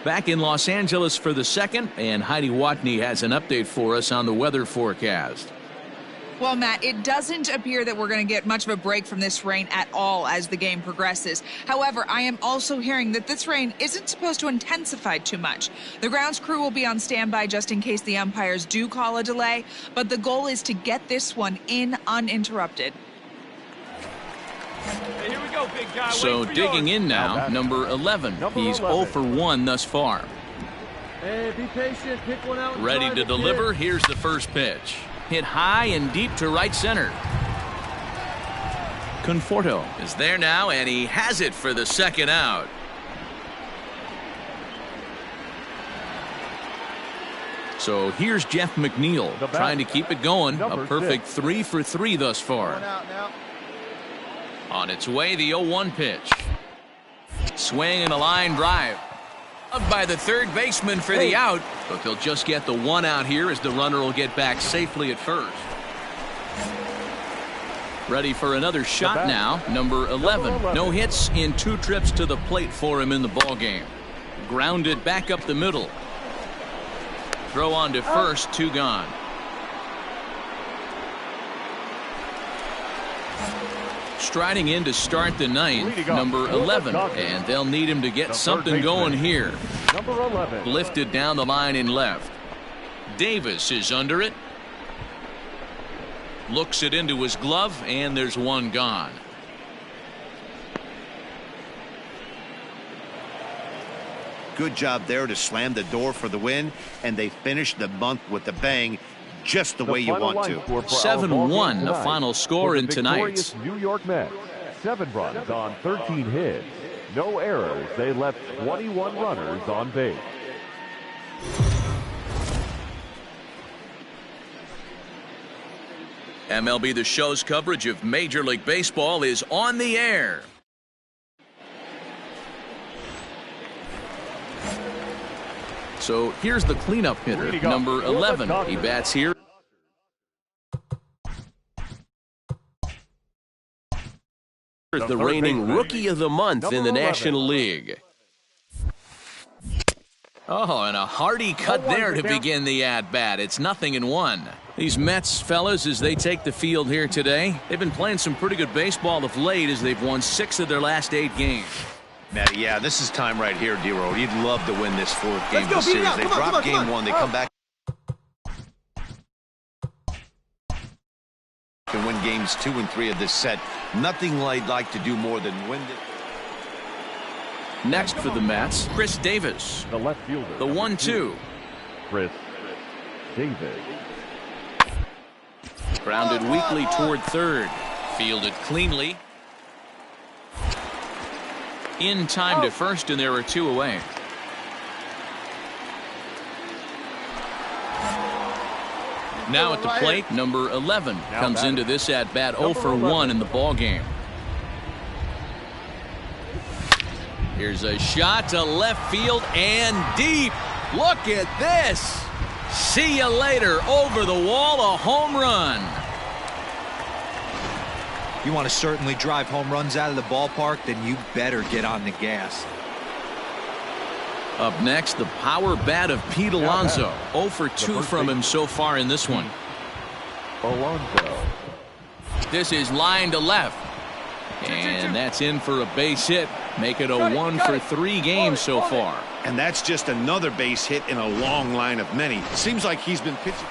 Back in Los Angeles for the second, and Heidi Watney has an update for us on the weather forecast. Well, Matt, it doesn't appear that we're going to get much of a break from this rain at all as the game progresses. However, I am also hearing that this rain isn't supposed to intensify too much. The grounds crew will be on standby just in case the umpires do call a delay, but the goal is to get this one in uninterrupted. Hey, here we go, big guy. So digging in now, number 11. He's 0 for 1 thus far. Hey, be patient. Pick one out. Ready to deliver. Here's the first pitch. Hit high and deep to right center. Conforto is there now, and he has it for the second out. So here's Jeff McNeil trying to keep it going. A perfect 3 for 3 thus far. On its way, the 0-1 pitch. Swing and a line drive. Up by the third baseman for the out, but they'll just get the one out here as the runner will get back safely at first. Ready for another shot now, number 11. No hits in 2 trips to the plate for him in the ballgame. Grounded back up the middle. Throw on to first, 2 gone. Striding in to start the 9th, number 11, and they'll need him to get something going here. Number 11. Lifted down the line in left. Davis is under it. Looks it into his glove, and there's one gone. Good job there to slam the door for the win, and they finished the month with a bang, just the way you want to. 7-1, the final score in tonight's. New York Mets, 7 runs on 13 hits. No errors. They left 21 runners on base. MLB The Show's coverage of Major League Baseball is on the air. So here's the cleanup hitter, number 11. He bats here. The reigning Rookie of the Month in the National League. Oh, and a hearty cut there to begin the at-bat. It's 0-1. These Mets fellas, as they take the field here today, they've been playing some pretty good baseball of late as they've won 6 of their last 8 games. Matty, yeah, this is time right here, D-Roll. You'd love to win this 4th game of the series. They dropped game 1. They come back and win games 2 and 3 of this set. Nothing I'd like to do more than win it. Next for the Mets, Chris Davis. The left fielder. The 1-2. Chris Davis. Grounded weakly toward third. Fielded cleanly. In time to first, and there are 2 away. Now at the plate, number 11 comes into this at-bat 0 for 1 in the ballgame. Here's a shot to left field and deep. Look at this. See you later. Over the wall, a home run. You want to certainly drive home runs out of the ballpark, then you better get on the gas. Up next, the power bat of Pete Alonso. 0 for 2 from him so far in this one. Alonso. This is line to left. And that's in for a base hit. Make it a 1 for 3 game so far. And that's just another base hit in a long line of many. Seems like he's been pitching.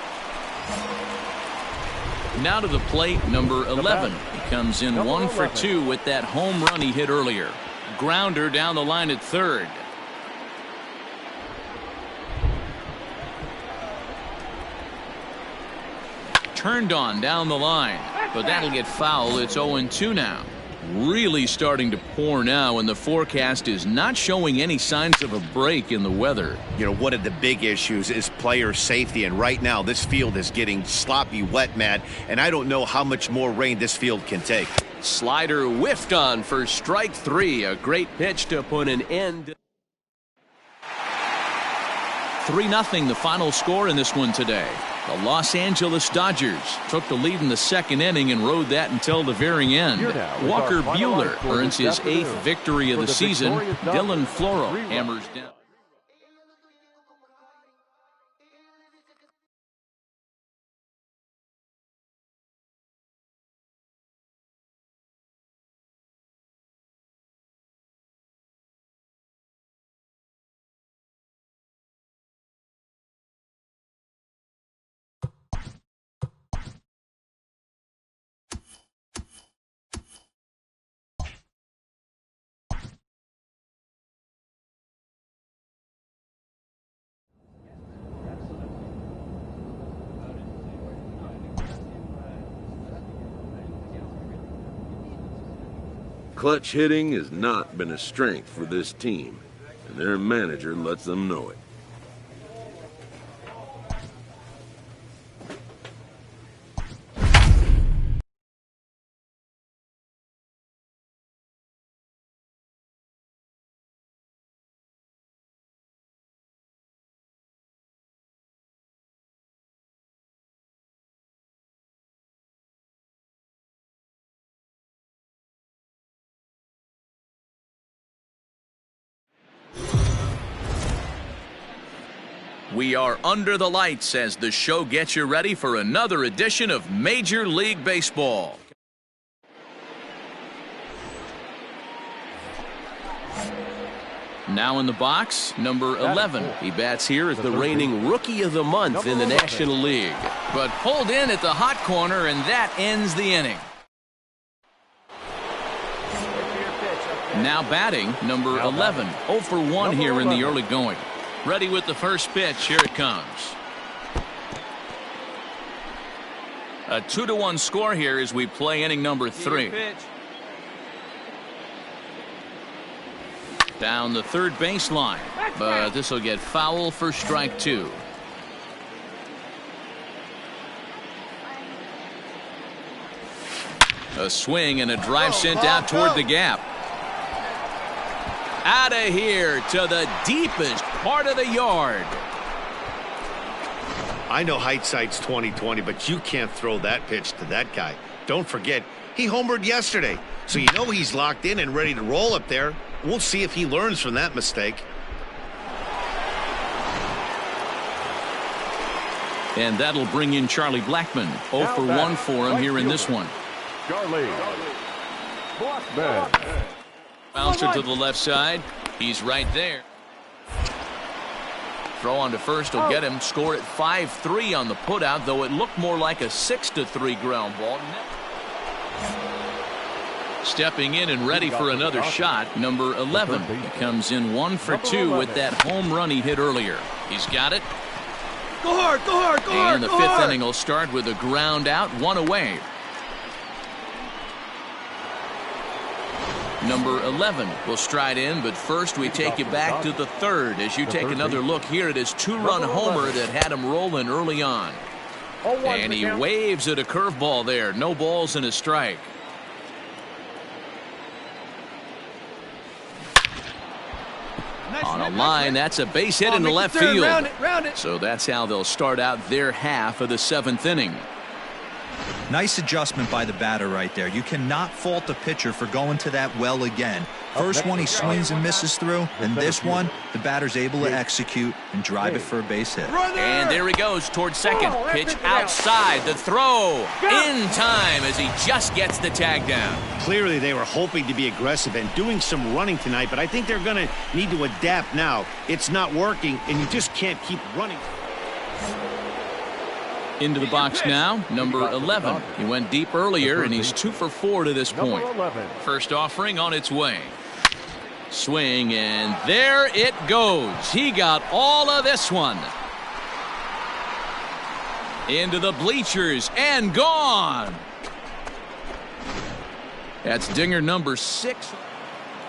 Now to the plate, number 11. He comes in 1 for 2 with that home run he hit earlier. Grounder down the line at third. Turned on down the line, but that'll get foul. It's 0-2 now. Really starting to pour now, and the forecast is not showing any signs of a break in the weather. You know, one of the big issues is player safety, and right now this field is getting sloppy wet, Matt, and I don't know how much more rain this field can take. Slider whiffed on for strike 3. A great pitch to put an end. 3-0 the final score in this one today. The Los Angeles Dodgers took the lead in the 2nd inning and rode that until the very end. Walker Buehler earns his 8th victory of the season. Dylan Floro hammers down. Clutch hitting has not been a strength for this team, and their manager lets them know it. We are under the lights as the show gets you ready for another edition of Major League Baseball. Now in the box, number 11. He bats here as the reigning Rookie of the Month in the National League. But pulled in at the hot corner, and that ends the inning. Now batting, number 11. 0 for 1 here in the early going. Ready with the first pitch. Here it comes. A 2-1 score here as we play inning number 3. Down the third baseline, but this will get foul for strike 2. A swing and a drive sent out toward the gap. Out of here to the deepest part of the yard. I know hindsight's 20/20, but you can't throw that pitch to that guy. Don't forget, he homered yesterday, so you know he's locked in and ready to roll up there. We'll see if he learns from that mistake. And that'll bring in Charlie Blackmon. 0 for 1 for him here in this one. Charlie Blackmon. Bouncer to the left side. He's right there. Throw on to first will get him. Score at 5-3 on the putout, though it looked more like a 6-3 ground ball. Stepping in and ready for another shot, number 11. He comes in 1 for 2 with that home run he hit earlier. He's got it. Go hard, go hard, go hard. And the fifth inning will start with a ground out, 1 away. Number 11 will stride in, but first we take you back to the third as you take another look here at his 2-run homer that had him rolling early on. And he waves at a curveball there. No balls and a strike. On a line, that's a base hit in the left field. Round it. So that's how they'll start out their half of the 7th inning. Nice adjustment by the batter right there. You cannot fault the pitcher for going to that well again. First one he swings and misses through, and this one the batter's able to execute and drive it for a base hit. And there he goes towards second. Pitch outside. The throw in time as he just gets the tag down. Clearly they were hoping to be aggressive and doing some running tonight, but I think they're going to need to adapt now. It's not working, and you just can't keep running. Into the box now, number 11. He went deep earlier, and he's 2 for 4 to this point. First offering on its way. Swing, and there it goes. He got all of this one. Into the bleachers, and gone. That's dinger number 6.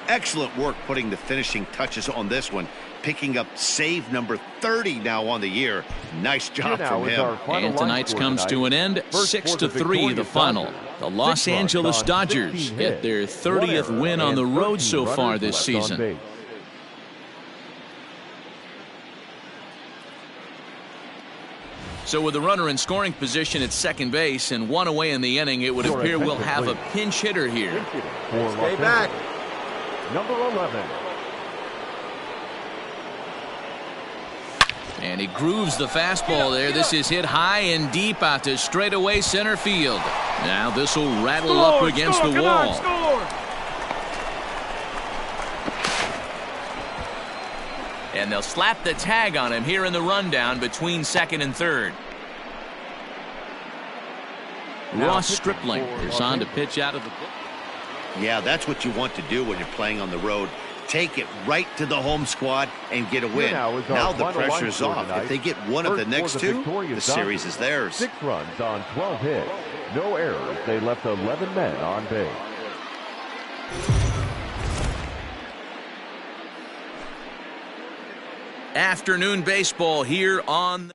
Excellent work putting the finishing touches on this one. Picking up save number 30 now on the year. Nice job from him. And tonight's comes to an end. 6-3 the final. The Los Angeles Dodgers get their 30th win on the road so far this season. So with the runner in scoring position at second base and 1 away in the inning, it would appear we'll have a pinch hitter here. Stay back. Number 11. And he grooves the fastball there. This is hit high and deep out to straightaway center field. Now this will rattle up against the wall. And they'll slap the tag on him here in the rundown between second and third. Ross Stripling is on to pitch out of the book. Yeah, that's what you want to do when you're playing on the road. Take it right to the home squad and get a win. Now the pressure's off. If they get one of the next two, the series is theirs. 6 runs on 12 hits. No errors. They left 11 men on base. Afternoon baseball here on.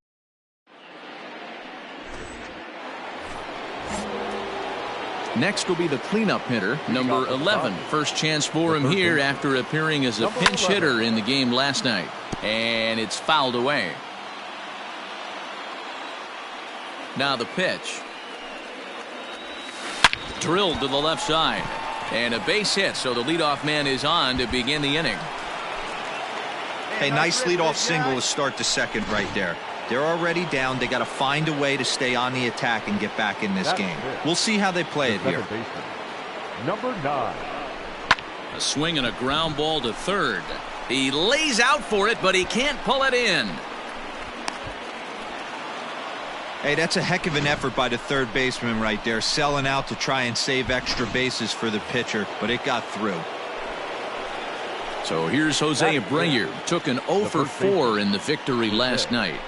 Next will be the cleanup hitter, number 11. First chance for him here after appearing as a pinch hitter in the game last night. And it's fouled away. Now the pitch. Drilled to the left side. And a base hit, so the leadoff man is on to begin the inning. Hey, nice leadoff single to start the second right there. They're already down. They got to find a way to stay on the attack and get back in this game. We'll see how they play it here. Number 9. A swing and a ground ball to third. He lays out for it, but he can't pull it in. Hey, that's a heck of an effort by the third baseman right there, selling out to try and save extra bases for the pitcher, but it got through. So here's Jose Abreu. Took an 0 for 4 in the victory last night.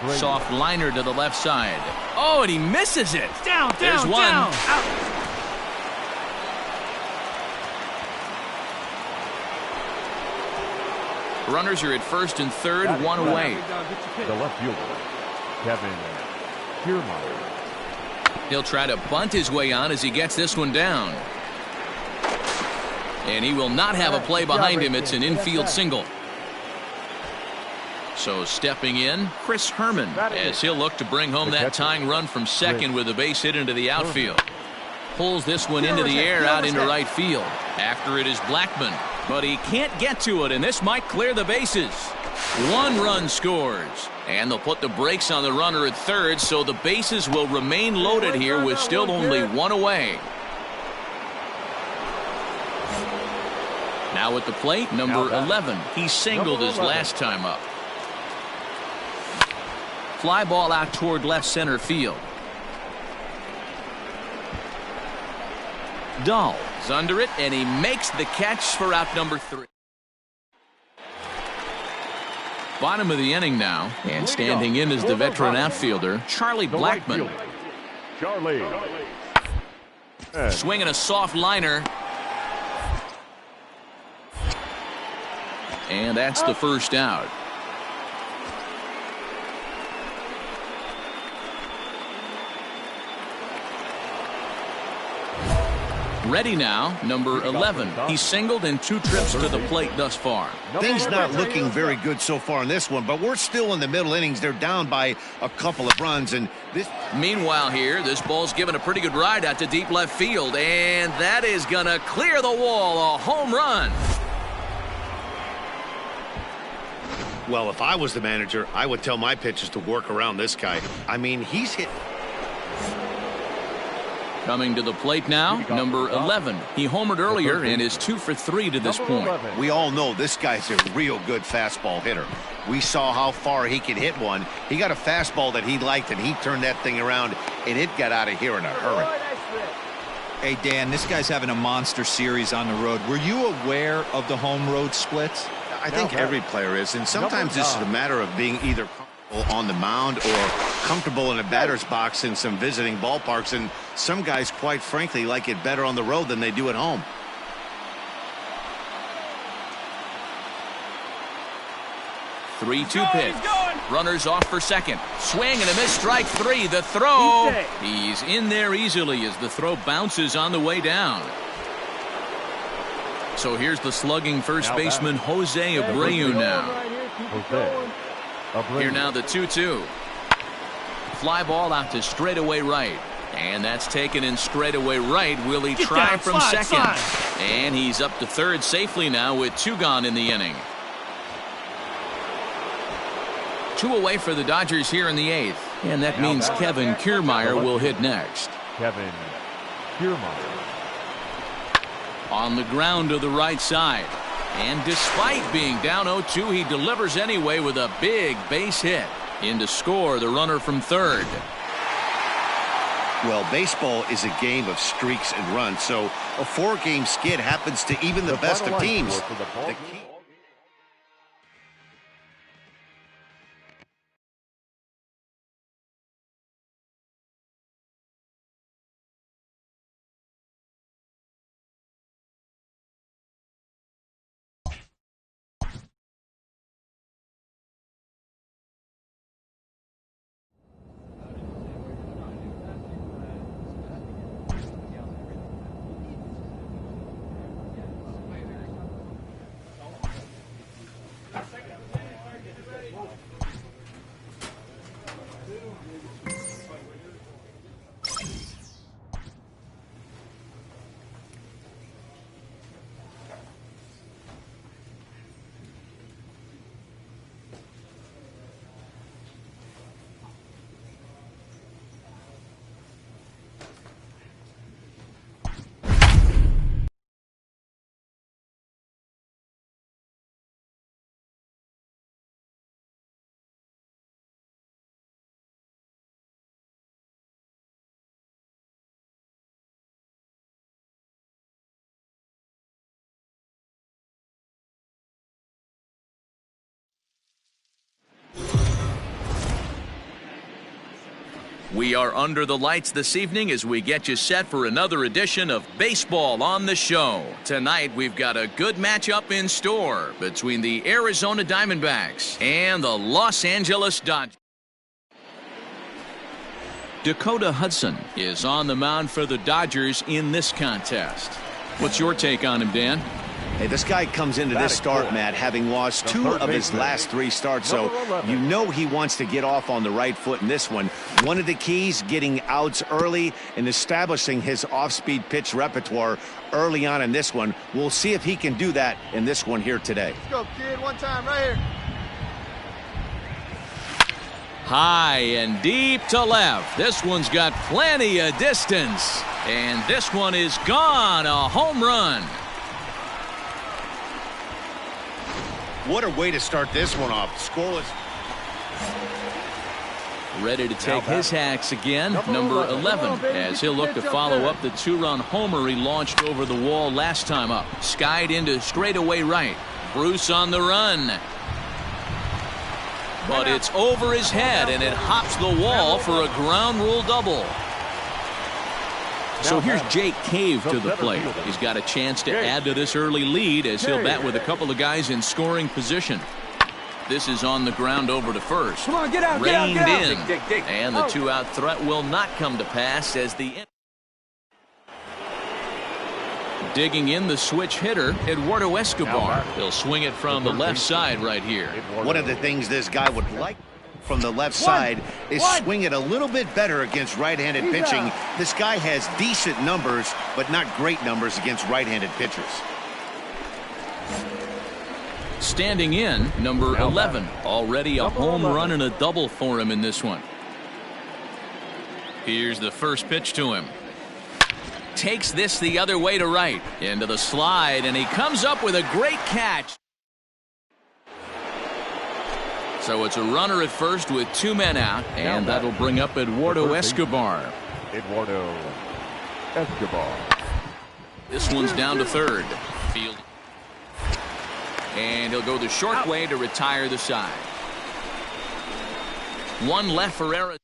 Soft liner to the left side. Oh, and he misses it. Down, There's one. down. Out. Runners are at first and third, one away. The left fielder, Kevin Kiermaier. He'll try to bunt his way on as he gets this one down. And he will not have a play behind him. It's an infield single. So stepping in, Chris Herman, as he'll look to bring home that tying run from second with a base hit into the outfield. Pulls this one into the air out into right field. After it is Blackman, but he can't get to it, and this might clear the bases. 1 run scores, and they'll put the brakes on the runner at third, so the bases will remain loaded here with still only 1 away. Now at the plate, number 11. He singled his last time up. Fly ball out toward left center field. Dahl is under it, and he makes the catch for out number 3. Bottom of the inning now, and standing in is the veteran outfielder, Charlie Blackman. Charlie. Swinging a soft liner. And that's the first out. Ready now, number 11. He's singled in 2 trips to the plate thus far. Things not looking very good so far in this one, but we're still in the middle innings. They're down by a couple of runs, and this. Meanwhile here, this ball's given a pretty good ride out to deep left field, and that is gonna clear the wall. A home run. Well, if I was the manager, I would tell my pitchers to work around this guy. I mean, he's hit. Coming to the plate now, number 11. He homered earlier and is 2 for 3 to this point. We all know this guy's a real good fastball hitter. We saw how far he could hit one. He got a fastball that he liked, and he turned that thing around, and it got out of here in a hurry. Hey, Dan, this guy's having a monster series on the road. Were you aware of the home road splits? I think every player is, and sometimes this is a matter of being either comfortable on the mound or comfortable in a batter's box in some visiting ballparks, and some guys, quite frankly, like it better on the road than they do at home. Three-two pitch. Runners off for second. Swing and a miss, strike 3. The throw. He's in there easily as the throw bounces on the way down. So here's the slugging first baseman Jose Abreu now. Here now the 2-2. Fly ball out to straightaway right. And that's taken in straightaway right. Will he try from second? And he's up to third safely now with 2 gone in the inning. 2 away for the Dodgers here in the 8th. And that means Kevin Kiermaier will hit next. Kevin Kiermaier. On the ground to the right side. And despite being down 0-2, he delivers anyway with a big base hit. In to score the runner from third. Well, baseball is a game of streaks and runs, so a 4-game skid happens to even the best of teams. We are under the lights this evening as we get you set for another edition of Baseball on the Show. Tonight, we've got a good matchup in store between the Arizona Diamondbacks and the Los Angeles Dodgers. Dakota Hudson is on the mound for the Dodgers in this contest. What's your take on him, Dan? Hey, this guy comes into this start, Matt, having lost 2 of his last 3 starts, so you know he wants to get off on the right foot in this one. One of the keys, getting outs early and establishing his off-speed pitch repertoire early on in this one. We'll see if he can do that in this one here today. Let's go, kid. One time right here. High and deep to left. This one's got plenty of distance. And this one is gone. A home run. What a way to start this one off. Scoreless. Ready to take his hacks again, number 11, as he'll look to follow up the 2-run homer he launched over the wall last time up. Skied into straightaway right. Bruce on the run. But it's over his head, and it hops the wall for a ground rule double. So here's Jake Cave to the plate. He's got a chance to add to this early lead as he'll bat with a couple of guys in scoring position. This is on the ground over to first. Come on, get out, Reined get out, in. dig. And the 2-out threat will not come to pass as the... Digging in the switch hitter, Eduardo Escobar. He'll swing it from the left side right here. One of the things this guy would like from the left side is swing it a little bit better against right-handed pitching. This guy has decent numbers, but not great numbers against right-handed pitchers. Standing in, number 11. Already a home run and a double for him in this one. Here's the first pitch to him. Takes this the other way to right. Into the slide, and he comes up with a great catch. So it's a runner at first with 2 men out, and that'll bring up Eduardo Escobar. Eduardo Escobar. This one's down to third. Field. And he'll go the short way to retire the side. 1 left for Arizona.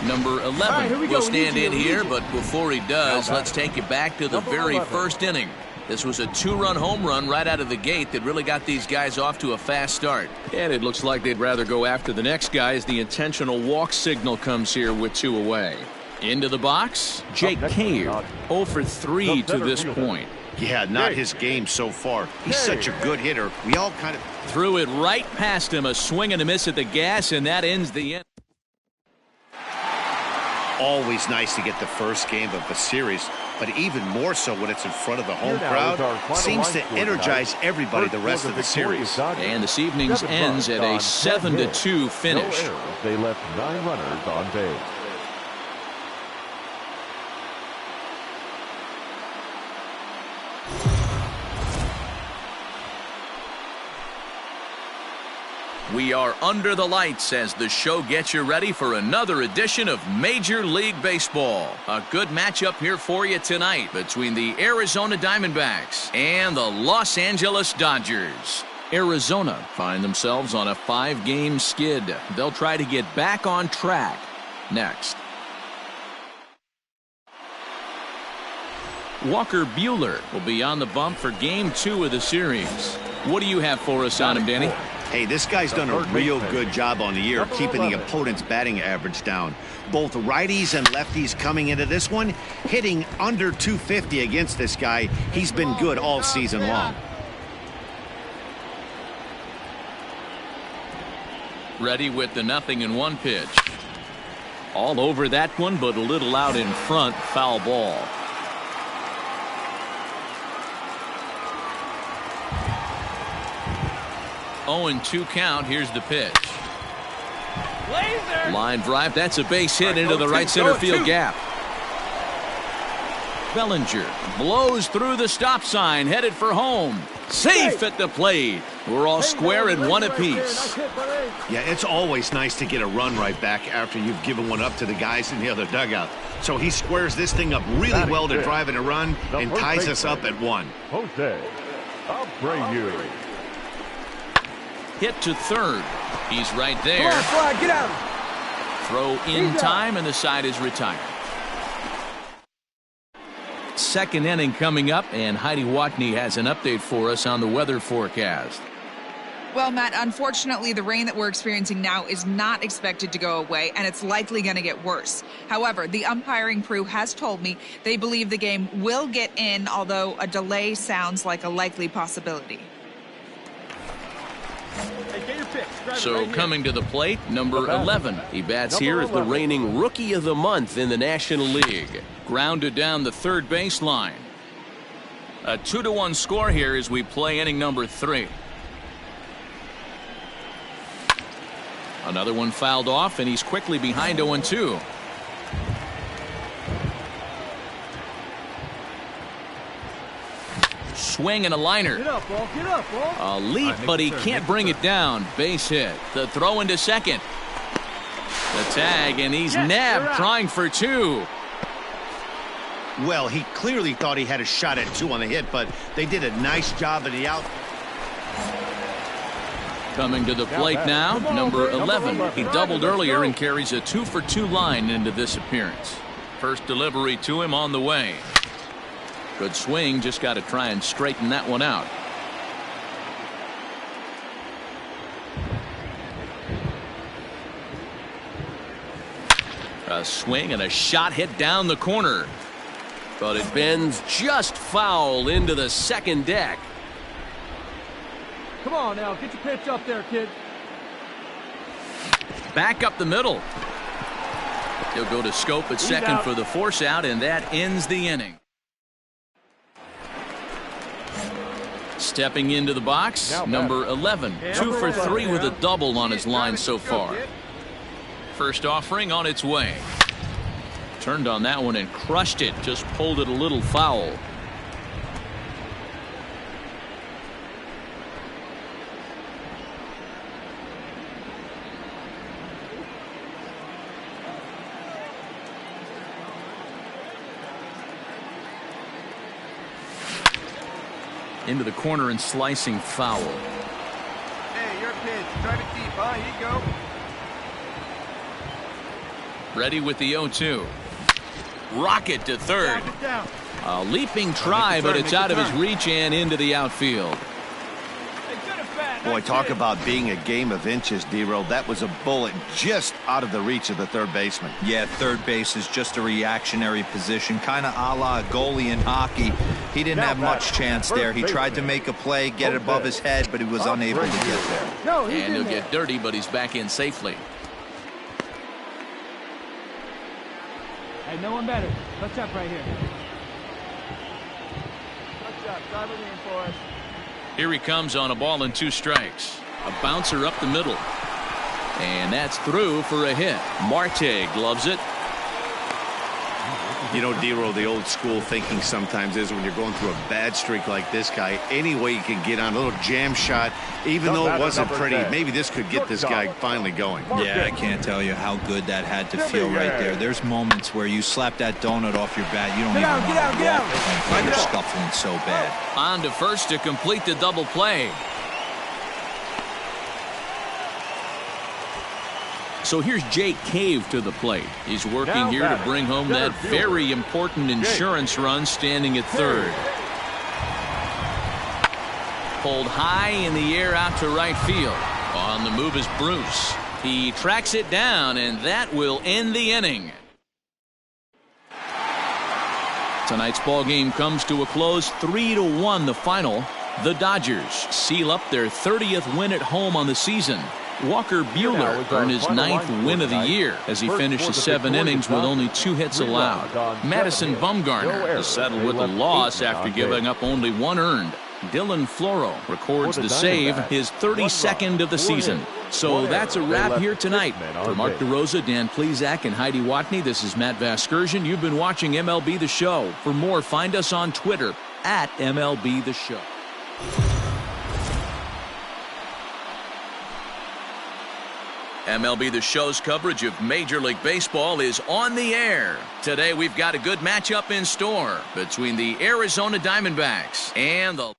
Number 11 will stand in here, but before he does, let's take you back to the very first inning. This was a 2-run home run right out of the gate that really got these guys off to a fast start. And it looks like they'd rather go after the next guy as the intentional walk signal comes here with 2 away. Into the box, Jake Cave, 0 for 3 to this point. Yeah, not his game so far. He's such a good hitter. We all kind of threw it right past him, a swing and a miss at the gas, and that ends the inning. Always nice to get the first game of a series, but even more so when it's in front of the home crowd. Seems to energize everybody the rest of the series. And this evening's ends at a 7-2 finish. They left 9 runners on base. We are under the lights as the show gets you ready for another edition of Major League Baseball. A good matchup here for you tonight between the Arizona Diamondbacks and the Los Angeles Dodgers. Arizona find themselves on a 5-game skid. They'll try to get back on track next. Walker Buehler will be on the bump for Game 2 of the series. What do you have for us on him, Danny? Hey, this guy's done a real good job on the year keeping the opponent's batting average down. Both righties and lefties coming into this one, hitting under 250 against this guy. He's been good all season long. Ready with the 0-1 pitch. All over that one, but a little out in front. Foul ball. 0-2 count. Here's the pitch. Laser. Line drive. That's a base hit into the right center field gap. Bellinger blows through the stop sign, headed for home. Safe at the plate. We're all square at 1 apiece. Yeah, it's always nice to get a run right back after you've given one up to the guys in the other dugout. So he squares this thing up really well to drive in a run and ties us up at 1. Jose Abreu. Hit to third. He's right there. Come on, Fly, get out. throw in time, and the side is retired. Second inning coming up, and Heidi Watney has an update for us on the weather forecast. Well, Matt, unfortunately, the rain that we're experiencing now is not expected to go away, and it's likely going to get worse. However, the umpiring crew has told me they believe the game will get in, although a delay sounds like a likely possibility. Hey, get your pitch. So coming to the plate, number 11. He bats here as the reigning Rookie of the Month in the National League. Grounded down the third baseline. A 2-1 score here as we play inning number 3. Another one fouled off, and he's quickly behind 0-2. Swing and a liner. Get up, ball. Get up, ball. A leap, but he can't bring it down. Base hit. The throw into second. The tag, and he's nabbed, trying for 2. Well, he clearly thought he had a shot at 2 on the hit, but they did a nice job at the out. Coming to the plate now, number 11. He doubled earlier and carries a 2-for-2 line into this appearance. First delivery to him on the way. Good swing, just got to try and straighten that one out. A swing and a shot hit down the corner. But it bends just foul into the second deck. Come on now, get your pitch up there, kid. Back up the middle. He'll go to scope at second for the force out, and that ends the inning. Stepping into the box, number 11. 2 for 3 with a double on his line so far. First offering on its way. Turned on that one and crushed it. Just pulled it a little foul. Into the corner and slicing foul. Hey, your pitch. Drive it deep, huh? Here you go. Ready with the 0-2. Rocket to third. A leaping try, but it's out of his reach and into the outfield. Boy, talk about being a game of inches, D-Roll. That was a bullet just out of the reach of the third baseman. Yeah, third base is just a reactionary position, kind of a la a goalie in hockey. He didn't have much chance there. He tried to make a play, get it above his head, but he was unable to get there. And he'll get dirty, but he's back in safely. Hey, no one better. Let's up right here. Let's up. Drive it in for us. Here he comes on a ball and 2 strikes. A bouncer up the middle. And that's through for a hit. Marte gloves it. You know, D-Roll, the old school thinking sometimes is when you're going through a bad streak like this guy, any way you can get on a little jam shot, even though it wasn't pretty, maybe this could get this guy finally going. Yeah, I can't tell you how good that had to feel right there. There's moments where you slap that donut off your bat, you don't even want to walk. You're scuffling so bad. On to first to complete the double play. So here's Jake Cave to the plate. He's working here to bring home that very important insurance run, standing at third. Pulled high in the air out to right field. On the move is Bruce. He tracks it down, and that will end the inning. Tonight's ball game comes to a close, 3-1 the final. The Dodgers seal up their 30th win at home on the season. Walker Buehler earned his 9th win of the year as he finished the 7 innings with only 2 hits allowed. Madison Bumgarner has settled with a loss after giving up only 1 earned. Dylan Floro records the save, his 32nd of the season. So that's a wrap here tonight. For Mark DeRosa, Dan Plesac, and Heidi Watney, this is Matt Vasgersian. You've been watching MLB The Show. For more, find us on Twitter at MLB The Show. MLB The Show's coverage of Major League Baseball is on the air. Today we've got a good matchup in store between the Arizona Diamondbacks and the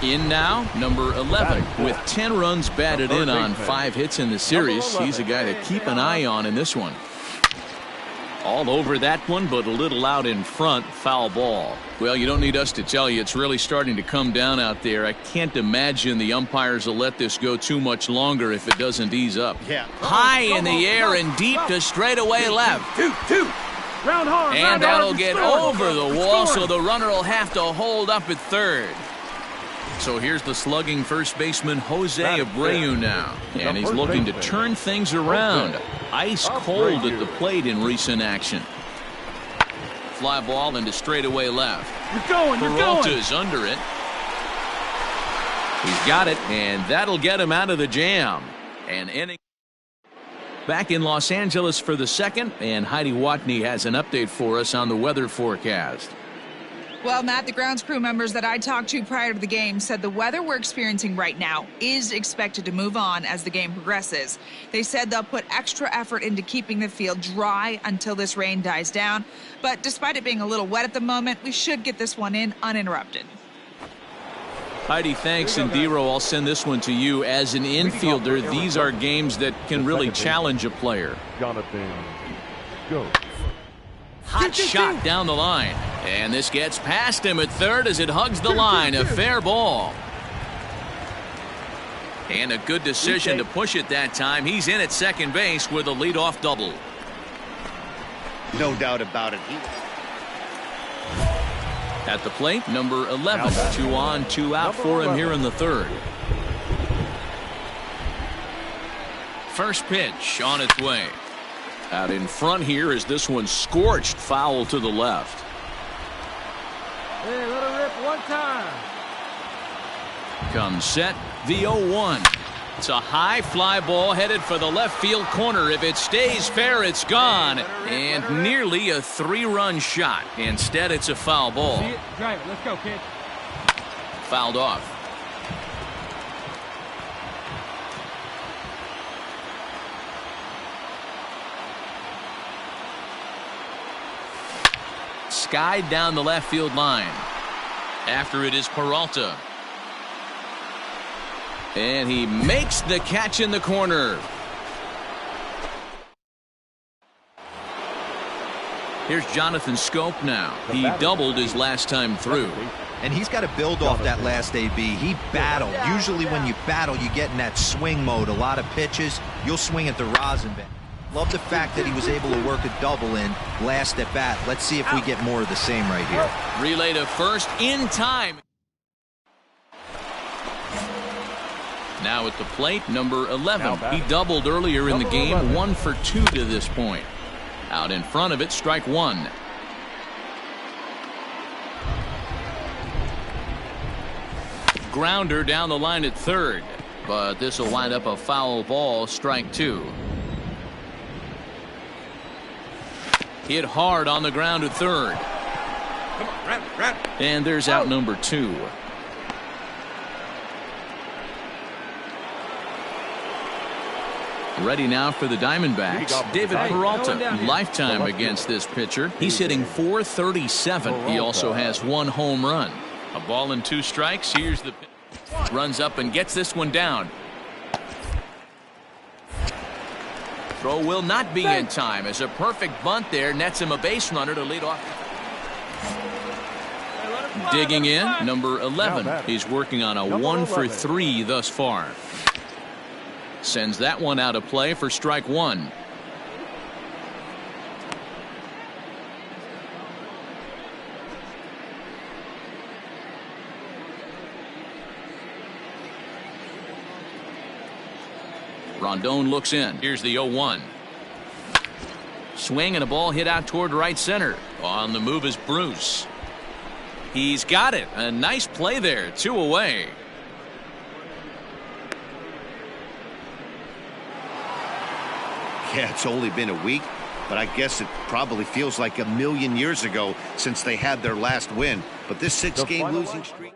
In now, number 11, with 10 runs batted in on 5 hits in the series. He's a guy to keep an eye on in this one. All over that one, but a little out in front. Foul ball. Well, you don't need us to tell you, it's really starting to come down out there. I can't imagine the umpires will let this go too much longer if it doesn't ease up. Yeah. High in the air and deep to straightaway left. And that'll get over the wall, so the runner will have to hold up at third. So here's the slugging first baseman Jose Abreu now, and he's looking to turn things around. Ice cold at the plate in recent action. Fly ball into straightaway left. Peralta's under it. He's got it, and that'll get him out of the jam. And inning. Back in Los Angeles for the second, and Heidi Watney has an update for us on the weather forecast. Well, Matt, the grounds crew members that I talked to prior to the game said the weather we're experiencing right now is expected to move on as the game progresses. They said they'll put extra effort into keeping the field dry until this rain dies down. But despite it being a little wet at the moment, we should get this one in uninterrupted. Heidi, thanks. And Dero, I'll send this one to you. As an infielder, these are games that can really challenge a player. Jonathan, go. Hot shot down the line. And this gets past him at third as it hugs the line. A fair ball. And a good decision to push it that time. He's in at second base with a leadoff double. No doubt about it. At the plate, number 11. 2 on, 2 out for him here in the third. First pitch on its way. Out in front here is this one scorched foul to the left. Hey, let her rip one time. Comes set, the 0-1. It's a high fly ball headed for the left field corner. If it stays fair, it's gone. And nearly a 3-run shot. Instead, it's a foul ball. See it? Drive it. Let's go, kid. Fouled off. Skied down the left field line. After it is Peralta. And he makes the catch in the corner. Here's Jonathan Scope now. He doubled his last time through. And he's got to build off that last AB. He battled. Usually when you battle, you get in that swing mode. A lot of pitches, you'll swing at the rosin bit. Love the fact that he was able to work a double in last at bat. Let's see if we get more of the same right here. Relay to first in time. Now at the plate, number 11. He doubled earlier in the game, 1 for 2 to this point. Out in front of it, strike 1. Grounder down the line at third, but this will wind up a foul ball, strike 2. Hit hard on the ground at third. Come on, run. And there's out number 2. Ready now for the Diamondbacks. David Peralta, lifetime against this pitcher. He's hitting .437. He also has 1 home run. A ball and 2 strikes. Here's the pitch. Runs up and gets this one down. Throw will not be in time as a perfect bunt there nets him a base runner to lead off. Digging in, number 11. He's working on a 1 for 3 thus far. Sends that one out of play for strike 1. Rondon looks in. Here's the 0-1. Swing and a ball hit out toward right center. On the move is Bruce. He's got it. A nice play there. 2 away. Yeah, it's only been a week, but I guess it probably feels like a million years ago since they had their last win. But this 6-game losing streak.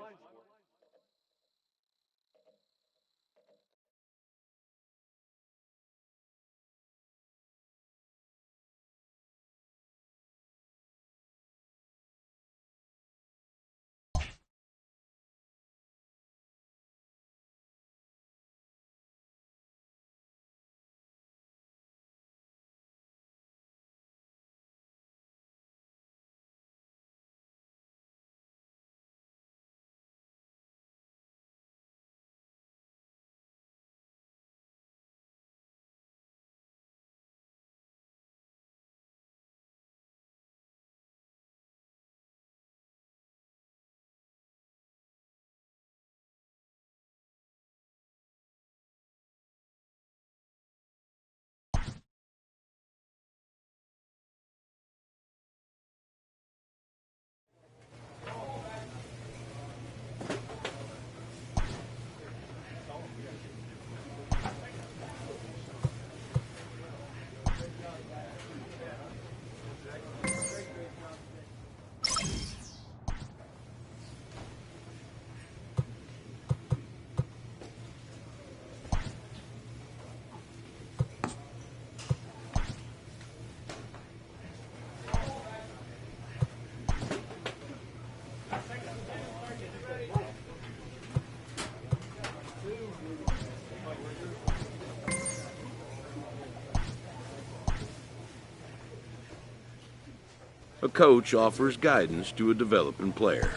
A coach offers guidance to a developing player.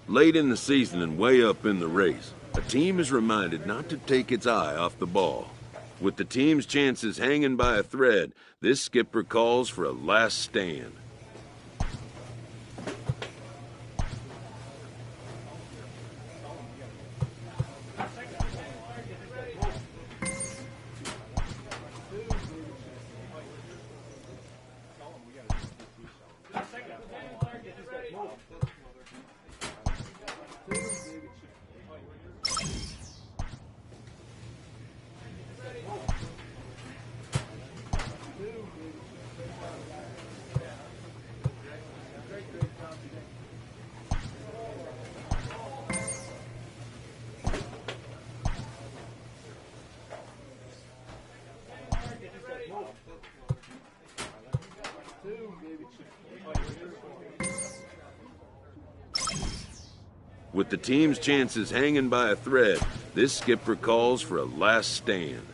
Late in the season and way up in the race, a team is reminded not to take its eye off the ball. With the team's chances hanging by a thread, this skipper calls for a last stand. With the team's chances hanging by a thread, this skipper calls for a last stand.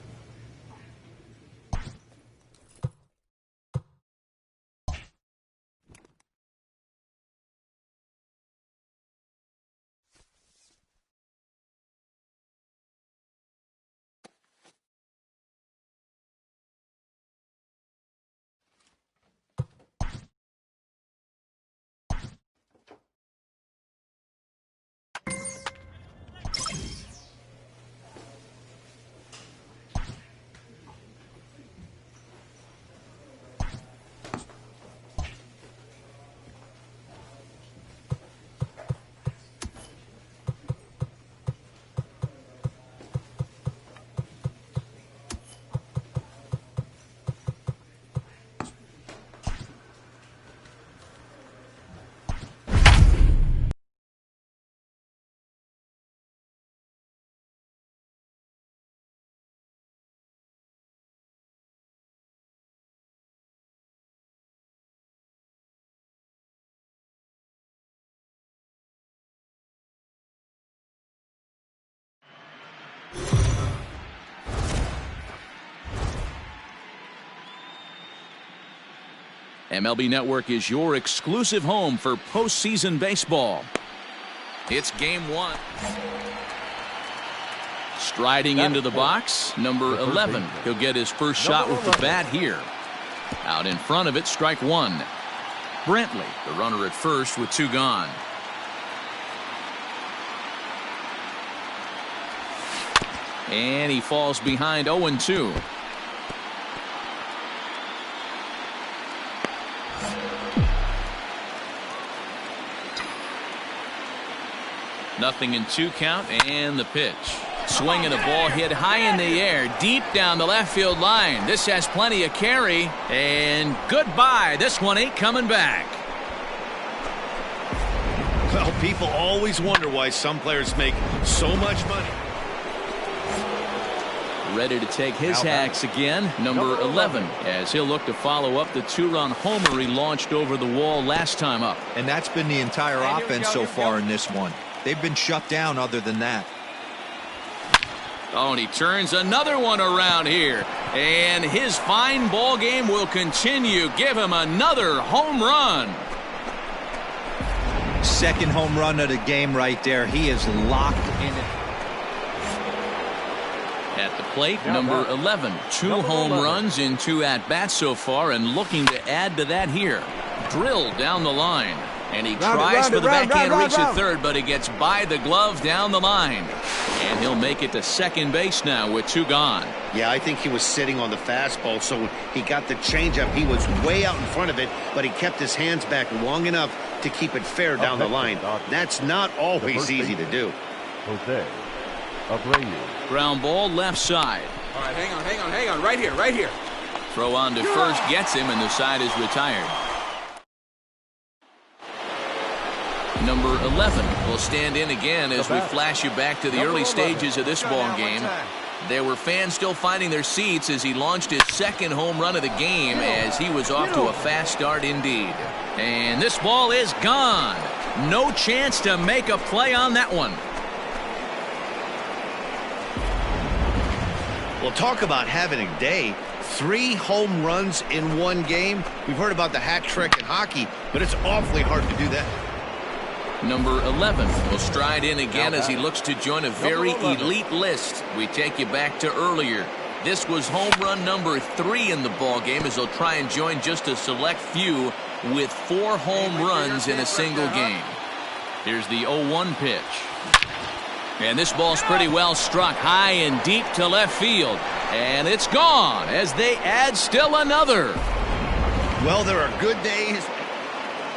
MLB Network is your exclusive home for postseason baseball. It's game one. Striding into the box, number 11. He'll get his first shot with the bat here. Out in front of it, strike one. Brantley, the runner at first with two gone. And he falls behind 0-2. Nothing in 2 count, and the pitch. Swinging a ball hit high in the air, deep down the left field line. This has plenty of carry, and goodbye. This one ain't coming back. Well, people always wonder why some players make so much money. Ready to take his hacks again, number 11, as he'll look to follow up the 2-run homer he launched over the wall last time up. And that's been the entire offense so far in this one. They've been shut down other than that. Oh, and he turns another one around here. And his fine ball game will continue. Give him another home run. second home run of the game right there. He is locked in it. At the plate, number 11. 2 home runs in 2 at-bats so far, and looking to add to that here. Drilled down the line. And he tries for the backhand reach at third, but he gets by the glove down the line. And he'll make it to second base now with 2 gone. Yeah, I think he was sitting on the fastball, so he got the changeup. He was way out in front of it, but he kept his hands back long enough to keep it fair down the line. That's not always easy to do. Jose Abreu. Ground ball left side. All right, hang on. Right here. Throw on to first gets him, and the side is retired. Number 11 will stand in again as we flash you back to the early stages of this ball game. There were fans still finding their seats as he launched his second home run of the game as he was off to a fast start indeed. And this ball is gone. No chance to make a play on that one. Well, talk about having a day. 3 home runs in 1 game. We've heard about the hat trick in hockey, but it's awfully hard to do that. Number 11 will stride in again as he looks to join a very elite list. We take you back to earlier. This was home run number 3 in the ball game as he'll try and join just a select few with 4 home runs in a single game. Here's the 0-1 pitch. And this ball's pretty well struck high and deep to left field. And it's gone as they add still another. Well, there are good days.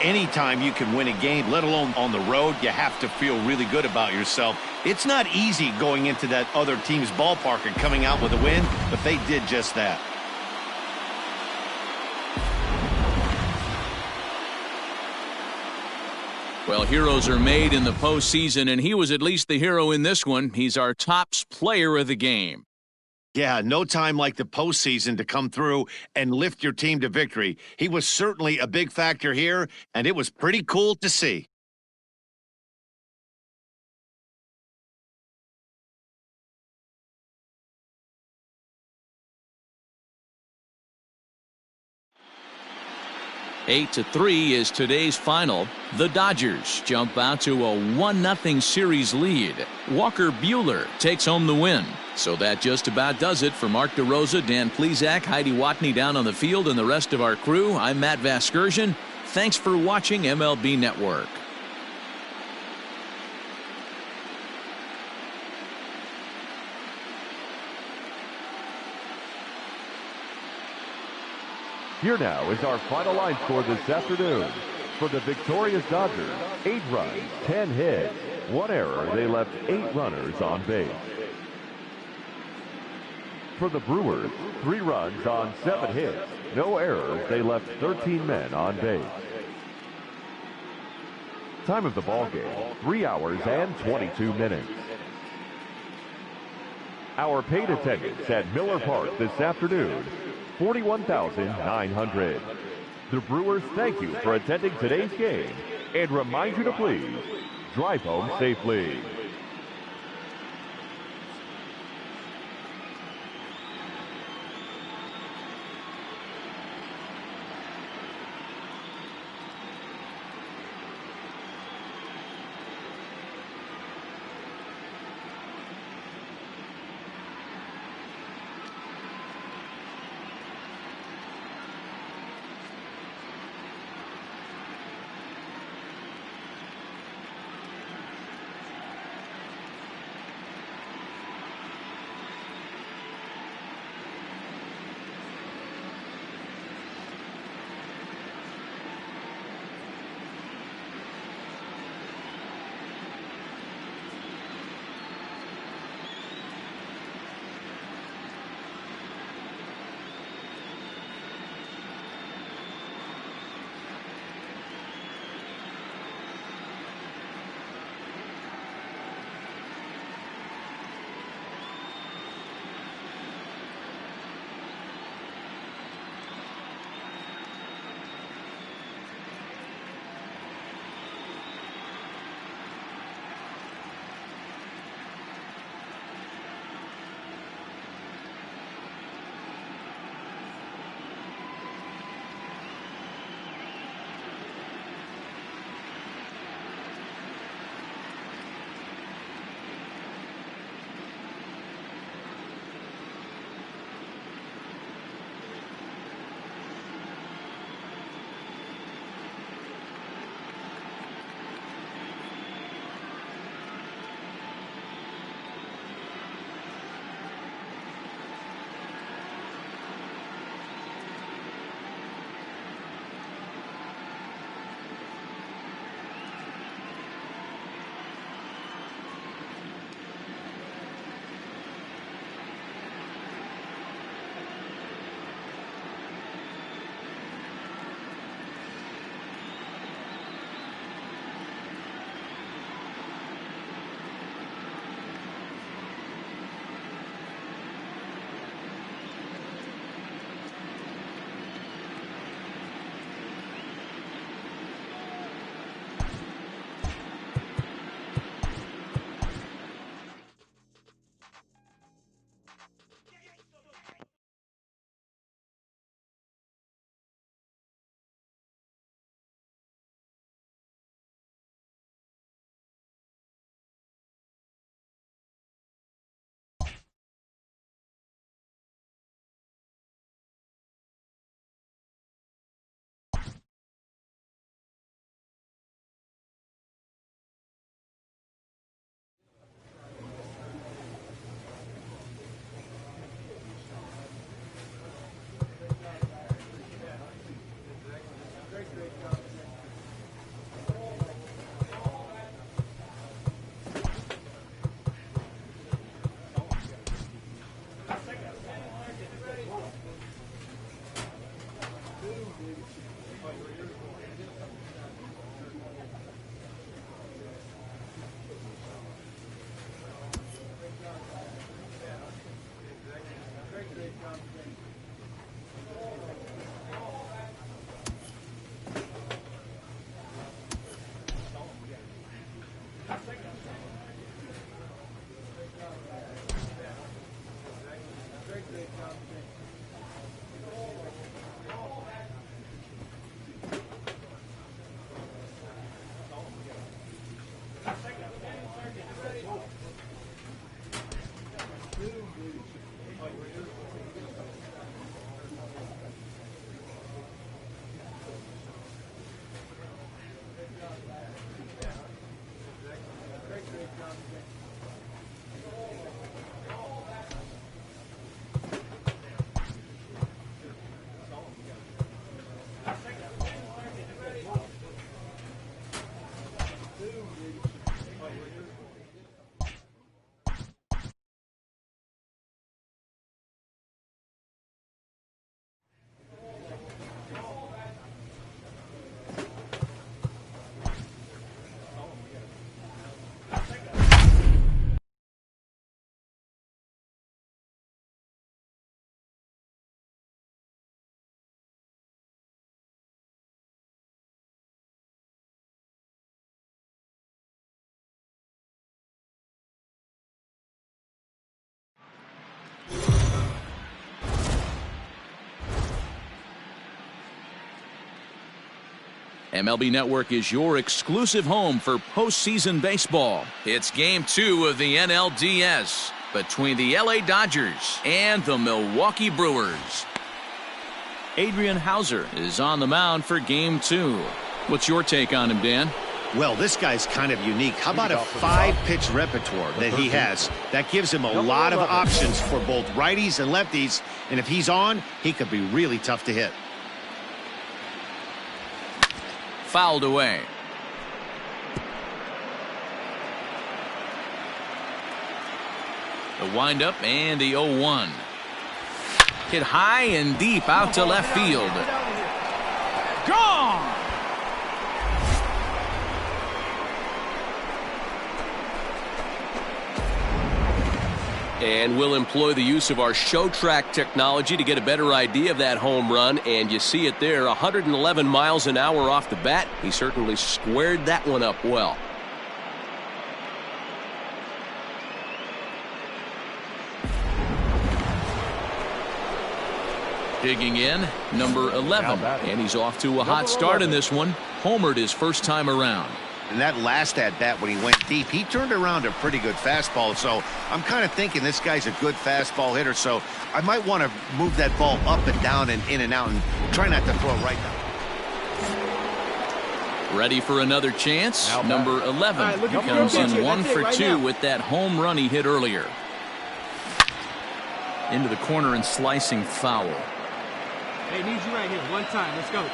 Anytime you can win a game, let alone on the road, you have to feel really good about yourself. It's not easy going into that other team's ballpark and coming out with a win, but they did just that. Well, heroes are made in the postseason, and he was at least the hero in this one. He's our top player of the game. Yeah, no time like the postseason to come through and lift your team to victory. He was certainly a big factor here, and it was pretty cool to see. Eight to 3 is today's final. The Dodgers jump out to a 1-0 series lead. Walker Buehler takes home the win. So that just about does it for Mark DeRosa, Dan Plesac, Heidi Watney down on the field, and the rest of our crew. I'm Matt Vasgersian. Thanks for watching MLB Network. Here now is our final line score this afternoon. For the victorious Dodgers, 8 runs, 10 hits, 1 error. They left 8 runners on base. For the Brewers, 3 runs on 7 hits, no errors. They left 13 men on base. Time of the ball game, 3 hours and 22 minutes. Our paid attendance at Miller Park this afternoon, 41,900. The Brewers thank you for attending today's game and remind you to please drive home safely. MLB Network is your exclusive home for postseason baseball. It's Game 2 of the NLDS between the LA Dodgers and the Milwaukee Brewers. Adrian Hauser is on the mound for Game 2. What's your take on him, Dan? Well, this guy's kind of unique. How about a 5-pitch repertoire that he has? That gives him a lot of options for both righties and lefties. And if he's on, he could be really tough to hit. Fouled away. The windup and the 0-1. Hit high and deep out to left field. Gone! And we'll employ the use of our show track technology to get a better idea of that home run. And you see it there, 111 miles an hour off the bat. He certainly squared that one up well. Digging in, number 11. And he's off to a hot start in this one. Homered his first time around. And that last at-bat when he went deep, he turned around a pretty good fastball. So I'm kind of thinking this guy's a good fastball hitter. So I might want to move that ball up and down and in and out and try not to throw it right down. Ready for another chance. Number 11 comes in 1 for 2 with that home run he hit earlier. Into the corner and slicing foul. Hey, need you right here. One time. Let's go.